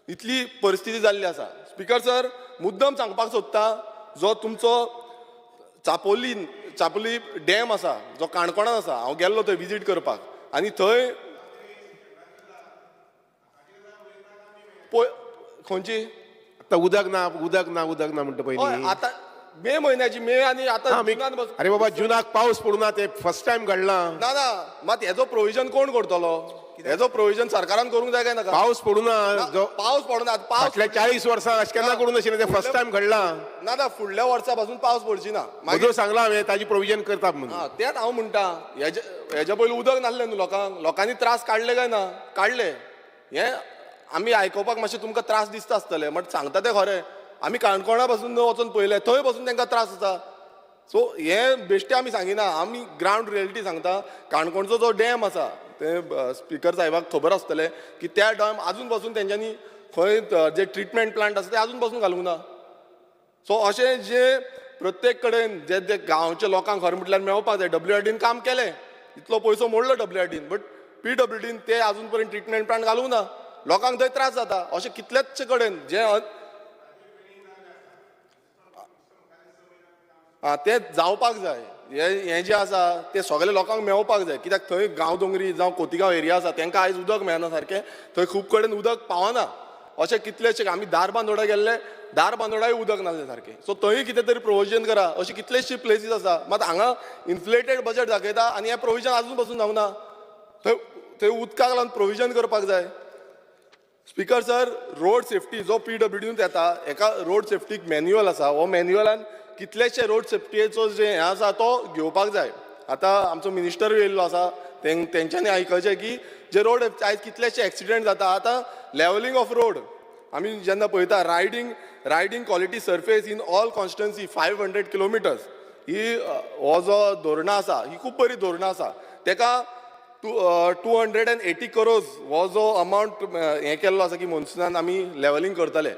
इतली परिस्थिती जाल्ली आसा. स्पीकर सर, मुद्दम सांगपाक सोदता जो तुमचो चापोली डॅम आसा जो काणकोणान आसा हांव गेल्लो थंय विजीट करपाक आनी थंय खंयची आतां उदक ना म्हणटा पयलीं. आतां मे म्हयन्याची मे आनी आतां अरे बाबा जुनाक पावस पडूना ते फर्स्ट टायम घडला. ना ना मात हेजो प्रोविजन कोण करतलो? हेजो प्रोविजन सरकारान करूंक जाय काय नाका? पावस पडूना जो पावस पडना फाटल्या 40 वर्सां अशें केन्ना करून नाशिल्लें ते फर्स्ट टायम घडला. ना ना फुडल्या वर्सा पासून पावस पडची ना. मागीर सांगला हांवें ताजी प्रोविजन करता म्हणून. तेच हांव म्हणटा हेच्या पयलीं उदक नासलें न्हू लोकांनी त्रास काडले काय ना? काडले. हें आमी आयकोपाक मातशें तुमकां त्रास दिसता आसतलें बट सांगता तें खरें. आमी काणकोणा पासून वचून पळयलें थंय पासून तांकां त्रास आसा. सो हें बेश्टें आमी सांगिना आमी ग्रावंड रियलिटी सांगता. काणकोणचो जो डॅम आसा ते स्पीकर साहेबाक खबर आसतलें की त्या डॅम आजून पासून तेंच्यांनी खंय जे ट्रिटमेंट प्लांट आसा ते आजून पासून घालूंक ना. सो अशें जे प्रत्येक कडेन जे जे गांवच्या लोकांक खरें म्हटल्यार मेळपाक जाय WRDन काम केलें इतलो पयसो मोडलो WRDन बट PWDन ते आजून पर्यंत ट्रिटमेंट प्लांट घालूंक ना. लोकांक थंय त्रास जाता. अशें कितलेचशे कडेन जे ते जावपाक जाय. हें जें आसा तें सगळे लोकांक मेळपाक जाय कित्याक थंय गांव दोंगरी जावं खोतीगांव एरिया आसा तांकां आयज उदक मेळना सारकें. थंय खूब कडेन उदक पावना. अशें कितलेशे आमी दारबांदोडा गेल्ले दारबांदोडाय उदक नासलें सारकें. सो थंय कितें तरी प्रोविजन करा. अशी कितलेशे प्लेसीस आसा मात हांगा इन्फ्लेटेड बजट दाखयता आनी हें प्रोविजन आजून पासून जावना. थंय उदकाक लागून प्रोविजन करपाक जाय. स्पीकर सर, रोड सेफ्टी जो PWDनूच येता एका रोड सेफ्टीक मॅन्युअल आसा. हो मॅन्युअलान कितलेशे रोड सेफ्टीचो जे हें आसा तो घेवपाक जाय. आतां आमचो मिनिस्टर येयल्लो आसा तेंच्यांनी आयकचें की जे रोड आयज कितलेशे एक्सिडेंट जाता. आतां लेवलिंग ऑफ रोड आमी जेन्ना पळयता riding quality surface in all constituency 500 kilometres ही हो जो धोरणां आसा ही खूब बरी धोरणां आसा. तेका 280 crores हो जो अमावंट हें केल्लो आसा की मोन्सुनान आमी लेवलिंग करतले.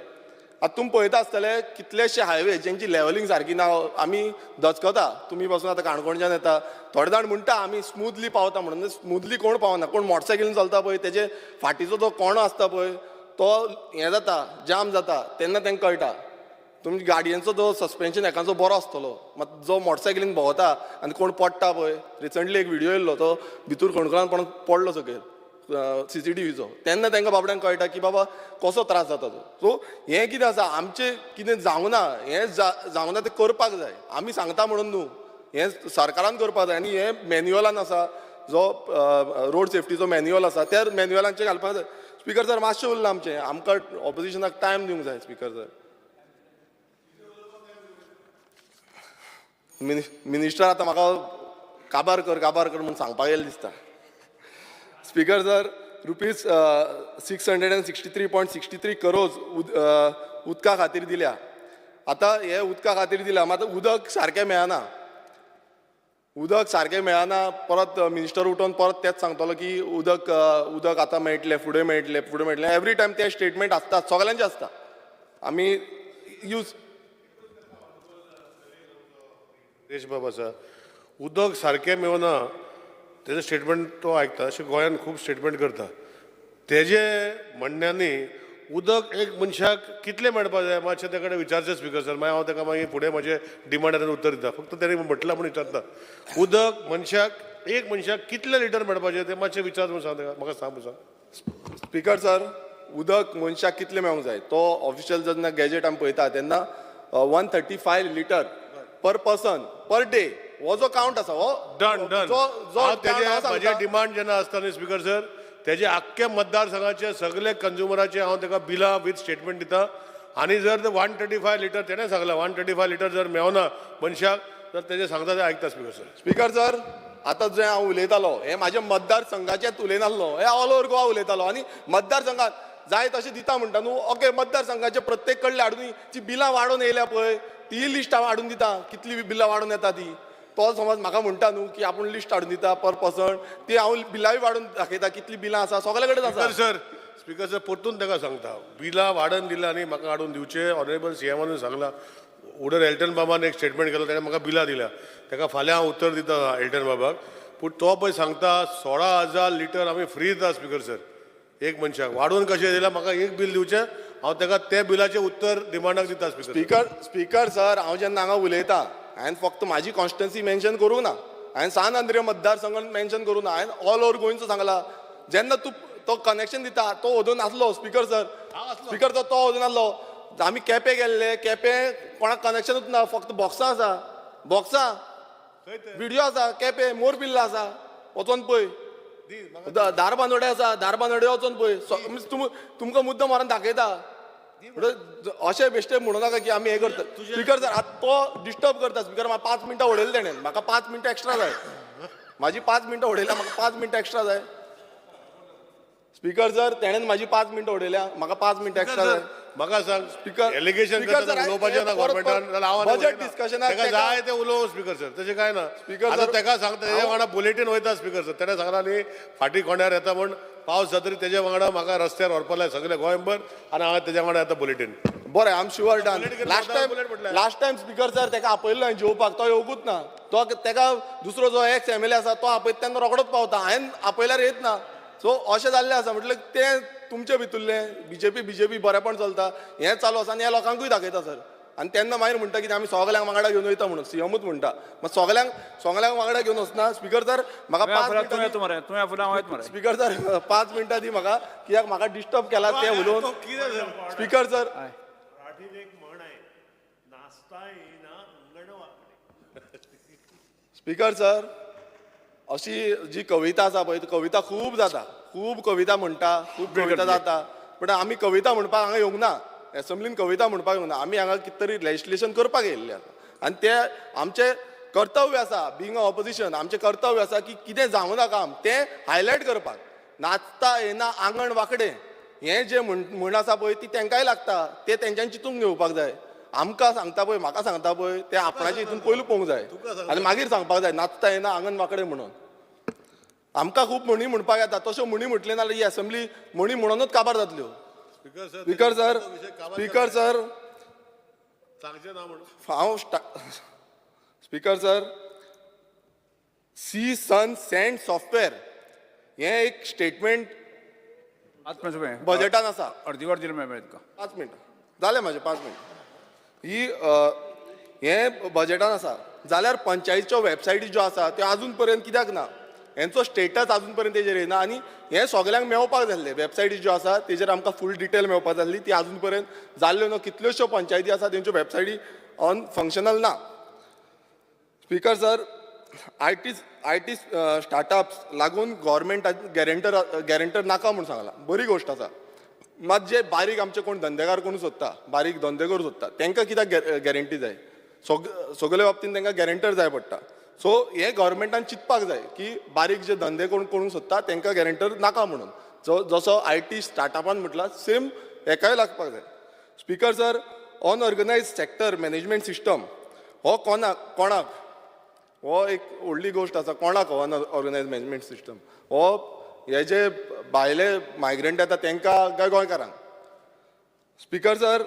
आतां तुमी पळयता आसतले कितलेशे हायवे जेंची लेवलिंग सारकी ना आमी दचकता. तुमी पासून आतां काणकोणच्यान येता थोडे जाण म्हणटा आमी स्मुथली पावता म्हणून स्मुथली कोण पावना. कोण मोटरसायकलीन चलता पळय तेजे फाटीचो जो कोणो आसता पळय तो हें जाता जाम जाता तेन्ना तांकां कळटा. तुमच्या गाडयेचो जो सस्पेन्शन एकाचो बरो आसतलो मात जो मोटरसायकलीन भोंवता आनी कोण पडटा पळय रिसंटली एक व्हिडिओ येयल्लो तो भितूर खणखणान पडलो सकयल CCTVचो तेन्ना तांकां बाबड्यांक कळटा की बाबा कसो त्रास जाता तो. सो हें कितें आसा आमचें कितें जावना हें जावना तें करपाक जाय. आमी सांगता म्हणून न्हू हें सरकारान करपाक जाय आनी हें मॅन्युअलान आसा जो रोड सेफ्टीचो मॅन्युअल आसा त्या मॅन्युअलांचेर घालपाक जाय. स्पीकर सर मातशें उरलां आमचें आमकां ऑपोजिशनाक टायम दिवंक जाय. स्पीकर सर मिनिस्टर आतां म्हाका काबार कर म्हणून सांगपाक येयलें दिसता. स्पीकर सर, रुपीज 663.63 crores उदका खातीर दिल्या. आतां हे उदका खातीर दिल्या मात उदक सारकें मेळना. परत मिनिस्टर उठोवन परत तेच सांगतलो की उदक आतां मेळटलें फुडें मेळटलें. एवरी टायम ते स्टेटमेंट आसता सगळ्यांचे आसता. आमी यूज देशबाब आसा उदक सारकें मेळना तेजें स्टेटमेंट तो आयकता. अशें गोंयान खूब स्टेटमेंट करता. तेजे म्हणण्यांनी उदक एक मनशाक कितलें मेळपाक जाय मातशें ते कडेन विचारचें स्पीकर सर. मागीर हांव ताका मागीर फुडें म्हजें डिमांडान उत्तर दिता. फक्त तेणी म्हटलां म्हणून विचारता उदक एक मनशाक कितले लिटर मेळपाचें तें मातशें विचार म्हणून सांग ताका म्हाका सांग सांग. स्पीकर सर, उदक मनशाक कितलें मेळूंक जाय तो ऑफिशियल जेन्ना गॅजेट आमी पळयता तेन्ना 135 litre per person per day हो जो काउंट आसा हो डन. म्हजें डिमांड जेन्ना आसता न्ही स्पीकर सर तेजे आख्खे मतदारसंघाचे सगळे कंज्युमराचे हांव ताका बिलां विथ स्टेटमेंट दिता आनी जर 135 लिटर तेणें सांगलां 135 लिटर जर मेळना मनशाक तर तेजे सांगता ते आयकता स्पीकर सर. स्पीकर सर आतां जे हांव उलयतालो हे म्हाज्या मतदारसंघाचेच उलयनासलो हे ऑल ओव्हर गोवा उलयतालो आनी मतदारसंघात जाय तशें दिता म्हणटा न्हू ओके मतदारसंघाचे प्रत्येक कडले हाडून जी बिलां वाडोवन येयल्या पळय ती लिस्ट हांव हाडून दिता कितली बिलां वाडोवन येता ती तो समज म्हाका म्हणटा न्हू की आपूण लिस्ट हाडून दिता पर पर्सन ती हांव बिलांय वाडून दाखयता कितली बिलां आसा सगळे कडेन आसा. स्पीकर सर परतून ताका सांगता बिलां वाडन दिलां आनी म्हाका हाडून दिवचे ऑनरेबल सीएमान सांगलां उडर एल्टन बाबान एक स्टेटमेंट केलो ताणें म्हाका बिलां दिल्या ताका फाल्यां हांव उत्तर दिता एल्टन बाबाक पूण तो पळय सांगता 16,000 लिटर आमी फ्री दिता स्पीकर सर एक मनशाक वाडोवन कशें दिल्यार म्हाका एक बील दिवचें हांव ताका त्या बिलाचें उत्तर डिमांडाक दिता स्पीकर सर हांव जेन्ना हांगा उलयतां हांवें फक्त म्हाजी कॉन्स्टिट्युन्सी मेन्शन करूं ना हांवें सान आंद्रे मतदारसंघ मेन्शन करूं ना हांवें ऑल ओव्हर गोंयचो सांगला जेन्ना तूं तो कनेक्शन दिता तो ओदून आसलो स्पीकर सर स्पीकर सर तो ओदून आसलो आमी केपें गेल्ले केपें कोणाक कनेक्शनूच ना फक्त बॉक्सां आसा बॉक्सां व्हिडिओ आसा केपें मोर बिल्ला आसा वचोन पळय दारबांदोडे आसा दारबांदोडे वचोन पळय तुमकां मुद्दम मारून दाखयता अशें बेश्टे म्हणू नाका की आमी हें करता स्पीकर सर आतां तो डिस्टर्ब करता स्पीकर म्हाका 5 मिनटां उडयलें तेणें म्हाका 5 मिनटां एक्स्ट्रा जाय म्हाजी 5 मिनटां उडयल्या म्हाका 5 मिनटां एक्स्ट्रा जाय स्पीकर सर तेणेन म्हाजी 5 मिनटां उडयल्या म्हाका 5 मिनटां एक्स्ट्रा जाय म्हाका सांग स्पीकर एलिगेशन उलोवपाचें ना गव्हर्मेंटान जाल्यार बजेट डिस्कशनाक ताका जाय ते उलोव स्पीकर सर तशें कांय ना स्पीकर सर ताका सांगता तेजे वांगडा बुलेटीन वयता स्पीकर सर तेणें सांगला न्ही फाटीं कोंड्यार येता म्हण पावस जातरी तेजे वांगडा म्हाका रस्त्यार व्हरपा लाय सगळे गोंयभर आनी हांव तेजे वांगडा येता बुलेटीन बरें I am sure done last time speaker sir ताका आपयल्लो हांवें जेवपाक तो येवंकूच ना तो ताका दुसरो जो एक्स एम एल ए आसा तो आपयता तेन्ना रोखडोच पावता हांवें आपयल्यार येत ना सो अशें जाल्लें आसा म्हटल्यार तें तुमचे भितरलें बीजेपी बरेपण चलता हें चालू आसा आनी हें लोकांकूय दाखयता सर आनी तेन्ना मागीर म्हणटा कितें आमी सगल्यांक वांगडा घेवन वयता म्हणून सीएमूच म्हणटा मात सगल्यांक वांगडा घेवन वचना स्पीकर सर म्हाका 5 मिनटां स्पीकर सर 5 मिनटां दी म्हाका कित्याक म्हाका डिस्टर्ब केला तें उलोवन स्पीकर सर स्पीकर सर अशी जी कविता आसा पळय ती कविता खूब जाता खूब कविता म्हणटा खूब कविता जाता पण आमी कविता म्हणपाक हांगा येवंक ना एसेंब्लीन कविता म्हणपाक येवंक ना आमी हांगा कितें तरी लेजिस्लेशन करपाक येयल्ले आसा आनी तें आमचें कर्तव्य आसा बिंग अ ऑपोजिशन आमचें कर्तव्य आसा की कितें जावं ना काम तें हायलायट करपाक नाचता येना आंगण वांकडें हें जें म्हण आसा पळय ती तांकांय लागता तें तेंच्यांनी चिंतून घेवपाक जाय आमकां सांगता पळय म्हाका सांगता पळय तें आपणाच्या हितून पयलू पळोवंक जाय आनी मागीर सांगपाक जाय नाचता येना आंगण वांकडें म्हणून आमकां खूब म्हणी म्हणपाक येता तश्यो म्हणी म्हटल्यो नाल्यार ही असेंब्ली म्हणी म्हणूनच काबार जातल्यो स्पीकर सर सांगचें ना म्हणून हांव स्पीकर सर सी सन सँड सॉफ्टवेअर हें एक स्टेटमेंट बजेटान आसा अर्दी वर दिली मेळ्ळें तुका 5 मिनटां जालें म्हाजें 5 मिनटां ही हें बजेटान आसा जाल्यार पंचायतीच्यो वेबसायटी ज्यो आसा त्यो आजून पर्यंत कित्याक ना हेंचो स्टेटस आजून पर्यंत तेजेर येना आनी हें सगल्यांक मेळपाक जाल्लें वेबसायटी ज्यो आसा तेजेर आमकां फूल डिटेल मेळपाक जाल्ली ती आजून पर्यंत जाल्ल्यो न्हू कितल्योश्यो पंचायती आसा तेंच्यो वेबसायटी ऑन फंक्शनल ना speaker sir I T startups लागून गव्हर्मेंटाक गॅरंटर नाका म्हूण सांगला बरी गोश्ट आसा मात जे बारीक आमचे कोण धंदेकार कोण सोदता बारीक धंदेकर सोदता तांकां कित्याक गॅरंटी जाय सगळे बाबतींत तांकां गॅरंटर जाय पडटा सो हें गव्हर्मेंटान चिंतपाक जाय की बारीक जे धंदे कोण सोदता तांकां गॅरंटर नाका म्हणून जसो आय टी स्टार्टअपान म्हटला सेम हेकाय लागपाक जाय speaker sir unorganize sector management system हो कोणाक हो एक व्हडली गोश्ट आसा कोणाक हो अनऑर्गनायज मॅनेजमेंट सिस्टम हो हे जे भायले मायग्रंट येता तांकां काय गोंयकारांक speaker sir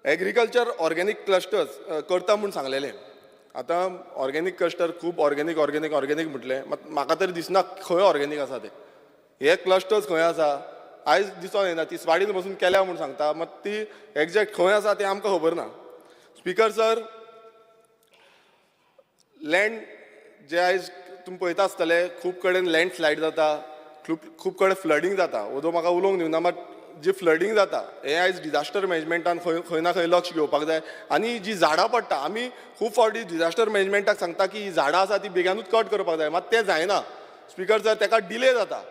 agriculture organic clusters करता म्हूण सांगलेलें आतां ऑर्गेनीक क्लस्टर खूब ऑर्गेनीक म्हटलें मात म्हाका तरी दिसना खंय ऑर्गेनीक आसा ते हे क्लस्टर्स खंय आसा आयज दिसून येना ती स्वाडीन बसून केल्या म्हूण सांगता मात ती एग्जॅक्ट खंय आसा तें आमकां खबर ना स्पीकर सर लँड जे आयज तुमी पळयता आसतले खूब कडेन लँडस्लायड जाता खूब कडेन फ्लडींग जाता ओदो म्हाका उलोवंक दिवना मात जी फ्लडींग जाता हें आयज डिजास्टर मॅनेजमेंटान खंय ना खंय लक्ष घेवपाक जाय आनी जी झाडां पडटा आमी खूब फावटी डिजास्टर मॅनेजमेंटाक सांगता की ही झाडां आसा ती बेगानूच कट करपाक जाय मात तें जायना स्पीकर सर ताका डिले जाता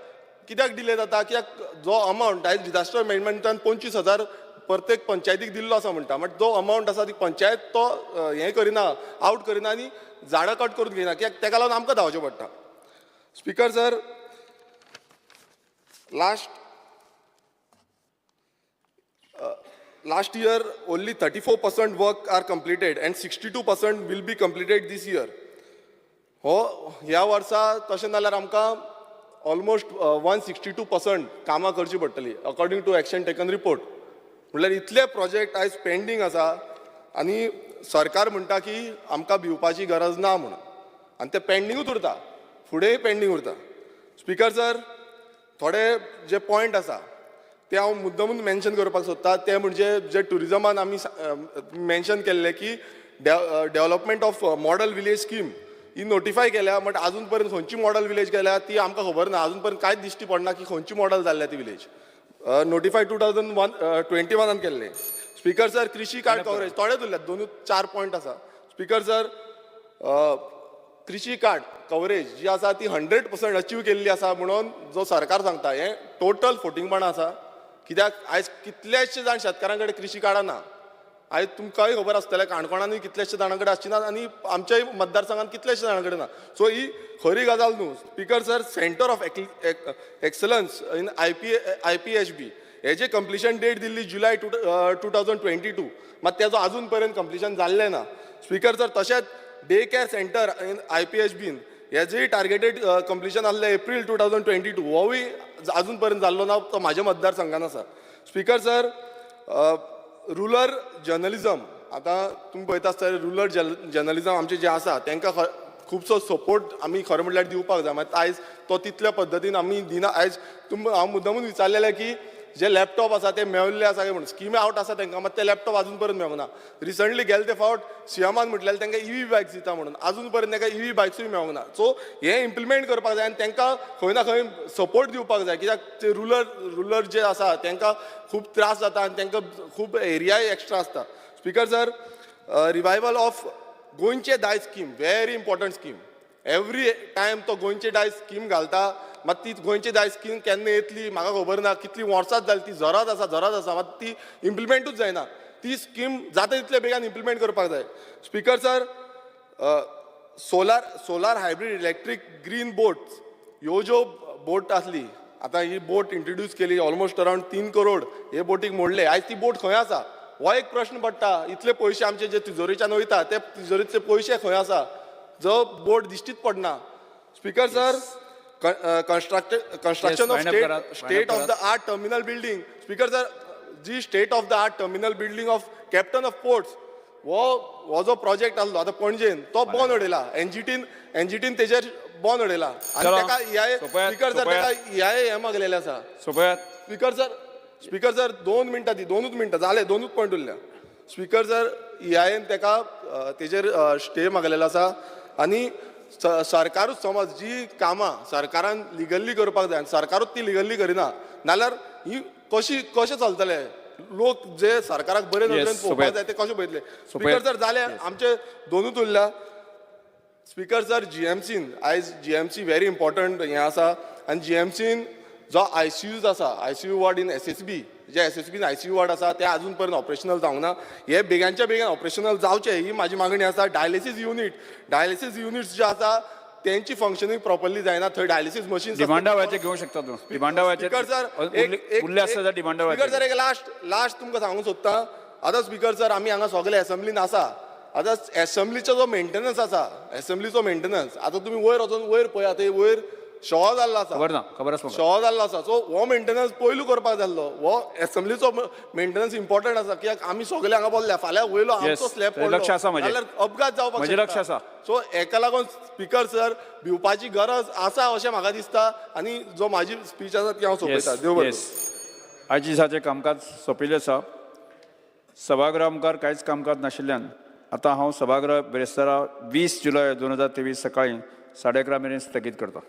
कित्याक डिले जाता कित्याक जो अमावंट आयज डिजास्टर मॅनेजमेंटान 25,000 प्रत्येक पंचायतीक दिल्लो आसा म्हणटा बट जो अमावंट आसा ती पंचायत तो हें करिना आउट करिना आनी झाडां कट करून घेयना कित्याक ताका लागून आमकां धांवचें पडटा. Speaker sir, last year only 34% work are completed and 62% will be completed this year. ह्या वर्सा तशें जाल्यार आमकां ऑलमोस्ट 162% कामां करची पडटली according to action taken report. म्हणल्यार इतले प्रोजेक्ट आयज पेंडींग आसा आनी सरकार म्हणटा की आमकां भिवपाची गरज ना म्हणून आनी ते पेंडींगूच उरता, फुडेंय पेंडींग उरता. स्पिकर सर, थोडे जे पॉयंट आसा ते हांव मुद्दमून मेन्शन करपाक सोदता. ते म्हणजे जे टुरिजमान आमी मेन्शन केल्ले की development of model village scheme he notify केल्या बट अजून पर्यंत खंयची मॉडल विलेज केल्या ती आमकां खबर ना. अजून पर्यंत कांयच दिश्टी पडना की खंयची मॉडल जाल्ल्या ती विलेज. नोटिफाय 2021 केल्ले. स्पिकर सर, कृषी कार्ड कवरेज थोडेच उरल्यात, 2-4 पॉयंट आसा. स्पिकर सर, कृषी कार्ड कवरेज जी आसा ती 100% अचीव केल्ली आसा म्हणून जो सरकार सांगता हें टोटल फोटिंगपणां आसा. कित्याक आयज कितलेशे जाण शेतकारां कडेन कृषी कार्डां ना. आयज तुमकांय खबर आसतलें काणकोणांनी कितलेशे जाणां कडेन आसची ना आनी आमच्याय मतदारसंघात कितलेशे जाणां कडेन ना. सो ही खरी गजाल न्हू. Speaker sir, centre of excellence in IPHB हेजे कंप्लिशन डेट दिल्ली जुलय 2022 मात तेजो अजून पर्यंत कंप्लिशन जाल्लें ना. स्पिकर सर, तशेंच डे केअर सेंटर इन IPHBन हेजूय टार्गेटेड कंप्लिशन आसलें एप्रील 2022 होवूय अजून पर्यंत जाल्लो ना. तो म्हाज्या मतदारसंघान आसा. स्पिकर सर, रुरल जर्नलिझम आतां तुमी पळयता आसतले रुरल जर्नलिझम आमचे जे आसा तांकां खुबसो सपोर्ट आमी खरें म्हणल्यार दिवपाक जाय. मात आयज तो तितल्या पद्दतीन आमी दिना. आयज हांव मुद्दमून विचारलेलें की जे लॅपटॉप आसा ते मेळिल्ले आसा काय म्हणून. स्किमी आउट आसा तांकां मात ते लॅपटॉप अजून पर्यंत मेळूंक ना. रिसंटली गेले ते फावट सीएमान म्हटलेलें तांकां EV बायक्स दिता म्हणून अजून पर्यंत तांकां EV बायक्सूय मेळूंक ना. सो हें इम्प्लिमेंट करपाक जाय आनी तांकां खंय ना खंय सपोर्ट दिवपाक जाय कित्याक ते रुरल जे आसा तांकां खूब त्रास जाता आनी तांकां खूब एरियाय एक्स्ट्रा आसता. स्पिकर सर, रिवायवल ऑफ गोंयचे दायज scheme very important scheme. Every time तो गोंयचे दायज स्कीम घालता मात ती गोंयची दायज स्कीम केन्ना येतली म्हाका खबर ना. कितली वर्सांच जाली ती जोरात आसा मात ती इम्प्लिमेंटूच जायना. ती स्कीम जाता तितले बेगान इम्प्लिमेंट करपाक जाय. Speaker sir, solar hybrid electric green boats ह्यो ज्यो बोट आसली आतां ही बोट इंट्रोड्यूस केली ऑलमोस्ट अरावंड 3 करोड हे बोटीक मोडले. आयज ती बोट खंय आसा हो एक प्रश्न पडटा. इतले पयशे आमचे जे तिजोरीच्यान वयता ते तिजोरीचे पयशे खंय आसा जो बोट दिश्टीच पडना. Speaker sir, construction of state of the art terminal building. Speaker sir, ji state of the art terminal building of captain of ports हो जो प्रोजेक्ट आसलो आतां पणजेन तो बंद उडयला. एनजीटीन तेजेर बंद उडयला आनी ताका स्पिकर सर ताका हे मागलेले आसा. स्पिकर सर 2 मिनटां दी, 2 मिनटां जाले, 2 पॉयंट उरल्या. स्पिकर सर, EIN ताका तेजेर स्टे मागलेलो आसा आनी सरकारूच समज जी कामां सरकारान लिगल्ली करपाक जाय सरकारूच ती लिगल्ली करिना नाल्यार ही कशें चलतले. लोक जे सरकाराक बरे नदरेन पळोवपाक जाय ते कशें पळयतले. स्पिकर सर, जाले आमचे 2 उरल्या. स्पिकर सर, GMCन आयज GMC व्हेरी इम्पॉर्टंट हें आसा आनी GMCन जो ICUज आसा ICU वॉर्ड इन SSB जे SSBन ICU वॉर्ड आसा ते अजून पर्यंत ऑपरेशनल जावंक ना. हे बेगानच्या बेगीन ऑपरेशनल जावचे ही म्हाजी मागणी आसा. डायलिसीस युनिट्स जे आसा त्यांची फंक्शनिंग प्रॉपरली जायना. थंय डायलिसीस मशीन डिमांडावाचे घेवंक शकता तूं. डिमांडावाचे स्पिकर सर उरले आसता जाल्यार डिमांडावाचे. स्पिकर सर, एक लास्ट तुमकां सांगूंक सोदता. आतां स्पिकर सर आमी हांगा सगळे असेंब्लीन आसा. आतां असेंब्लीचो जो मेंटेनन्स आसा असेंब्लीचो मेंटेनन्स आतां तुमी वयर वचून वयर पळया थंय वयर शॉ जाल्लो आसा. खबर आसा शॉ जाल्लो आसा. सो हो मेंटेनन्स पयलू करपाक जाल्लो. हो असेंब्लीचो मेंटेनन्स इम्पॉर्टंट आसा कित्याक आमी सगळे हांगा बोल्ल्या फाल्यां वयलो आमचो स्लॅब पडलो जाल्यार अपघात जावपाक शकता. सो हेका लागून स्पिकर सर भिवपाची गरज आसा अशें म्हाका दिसता आनी जो म्हाजी स्पीच आसा ती हांव सोंपयता. देव बरें. आयज दिसाचें कामकाज सोंपिल्लें आसा. सभागृह मुखार कांयच कामकाज नाशिल्ल्यान आतां हांव सभागृह बेरेस्तारा 20 जुलय 2023 सकाळीं 11:30 मेरेन स्थगीत करता.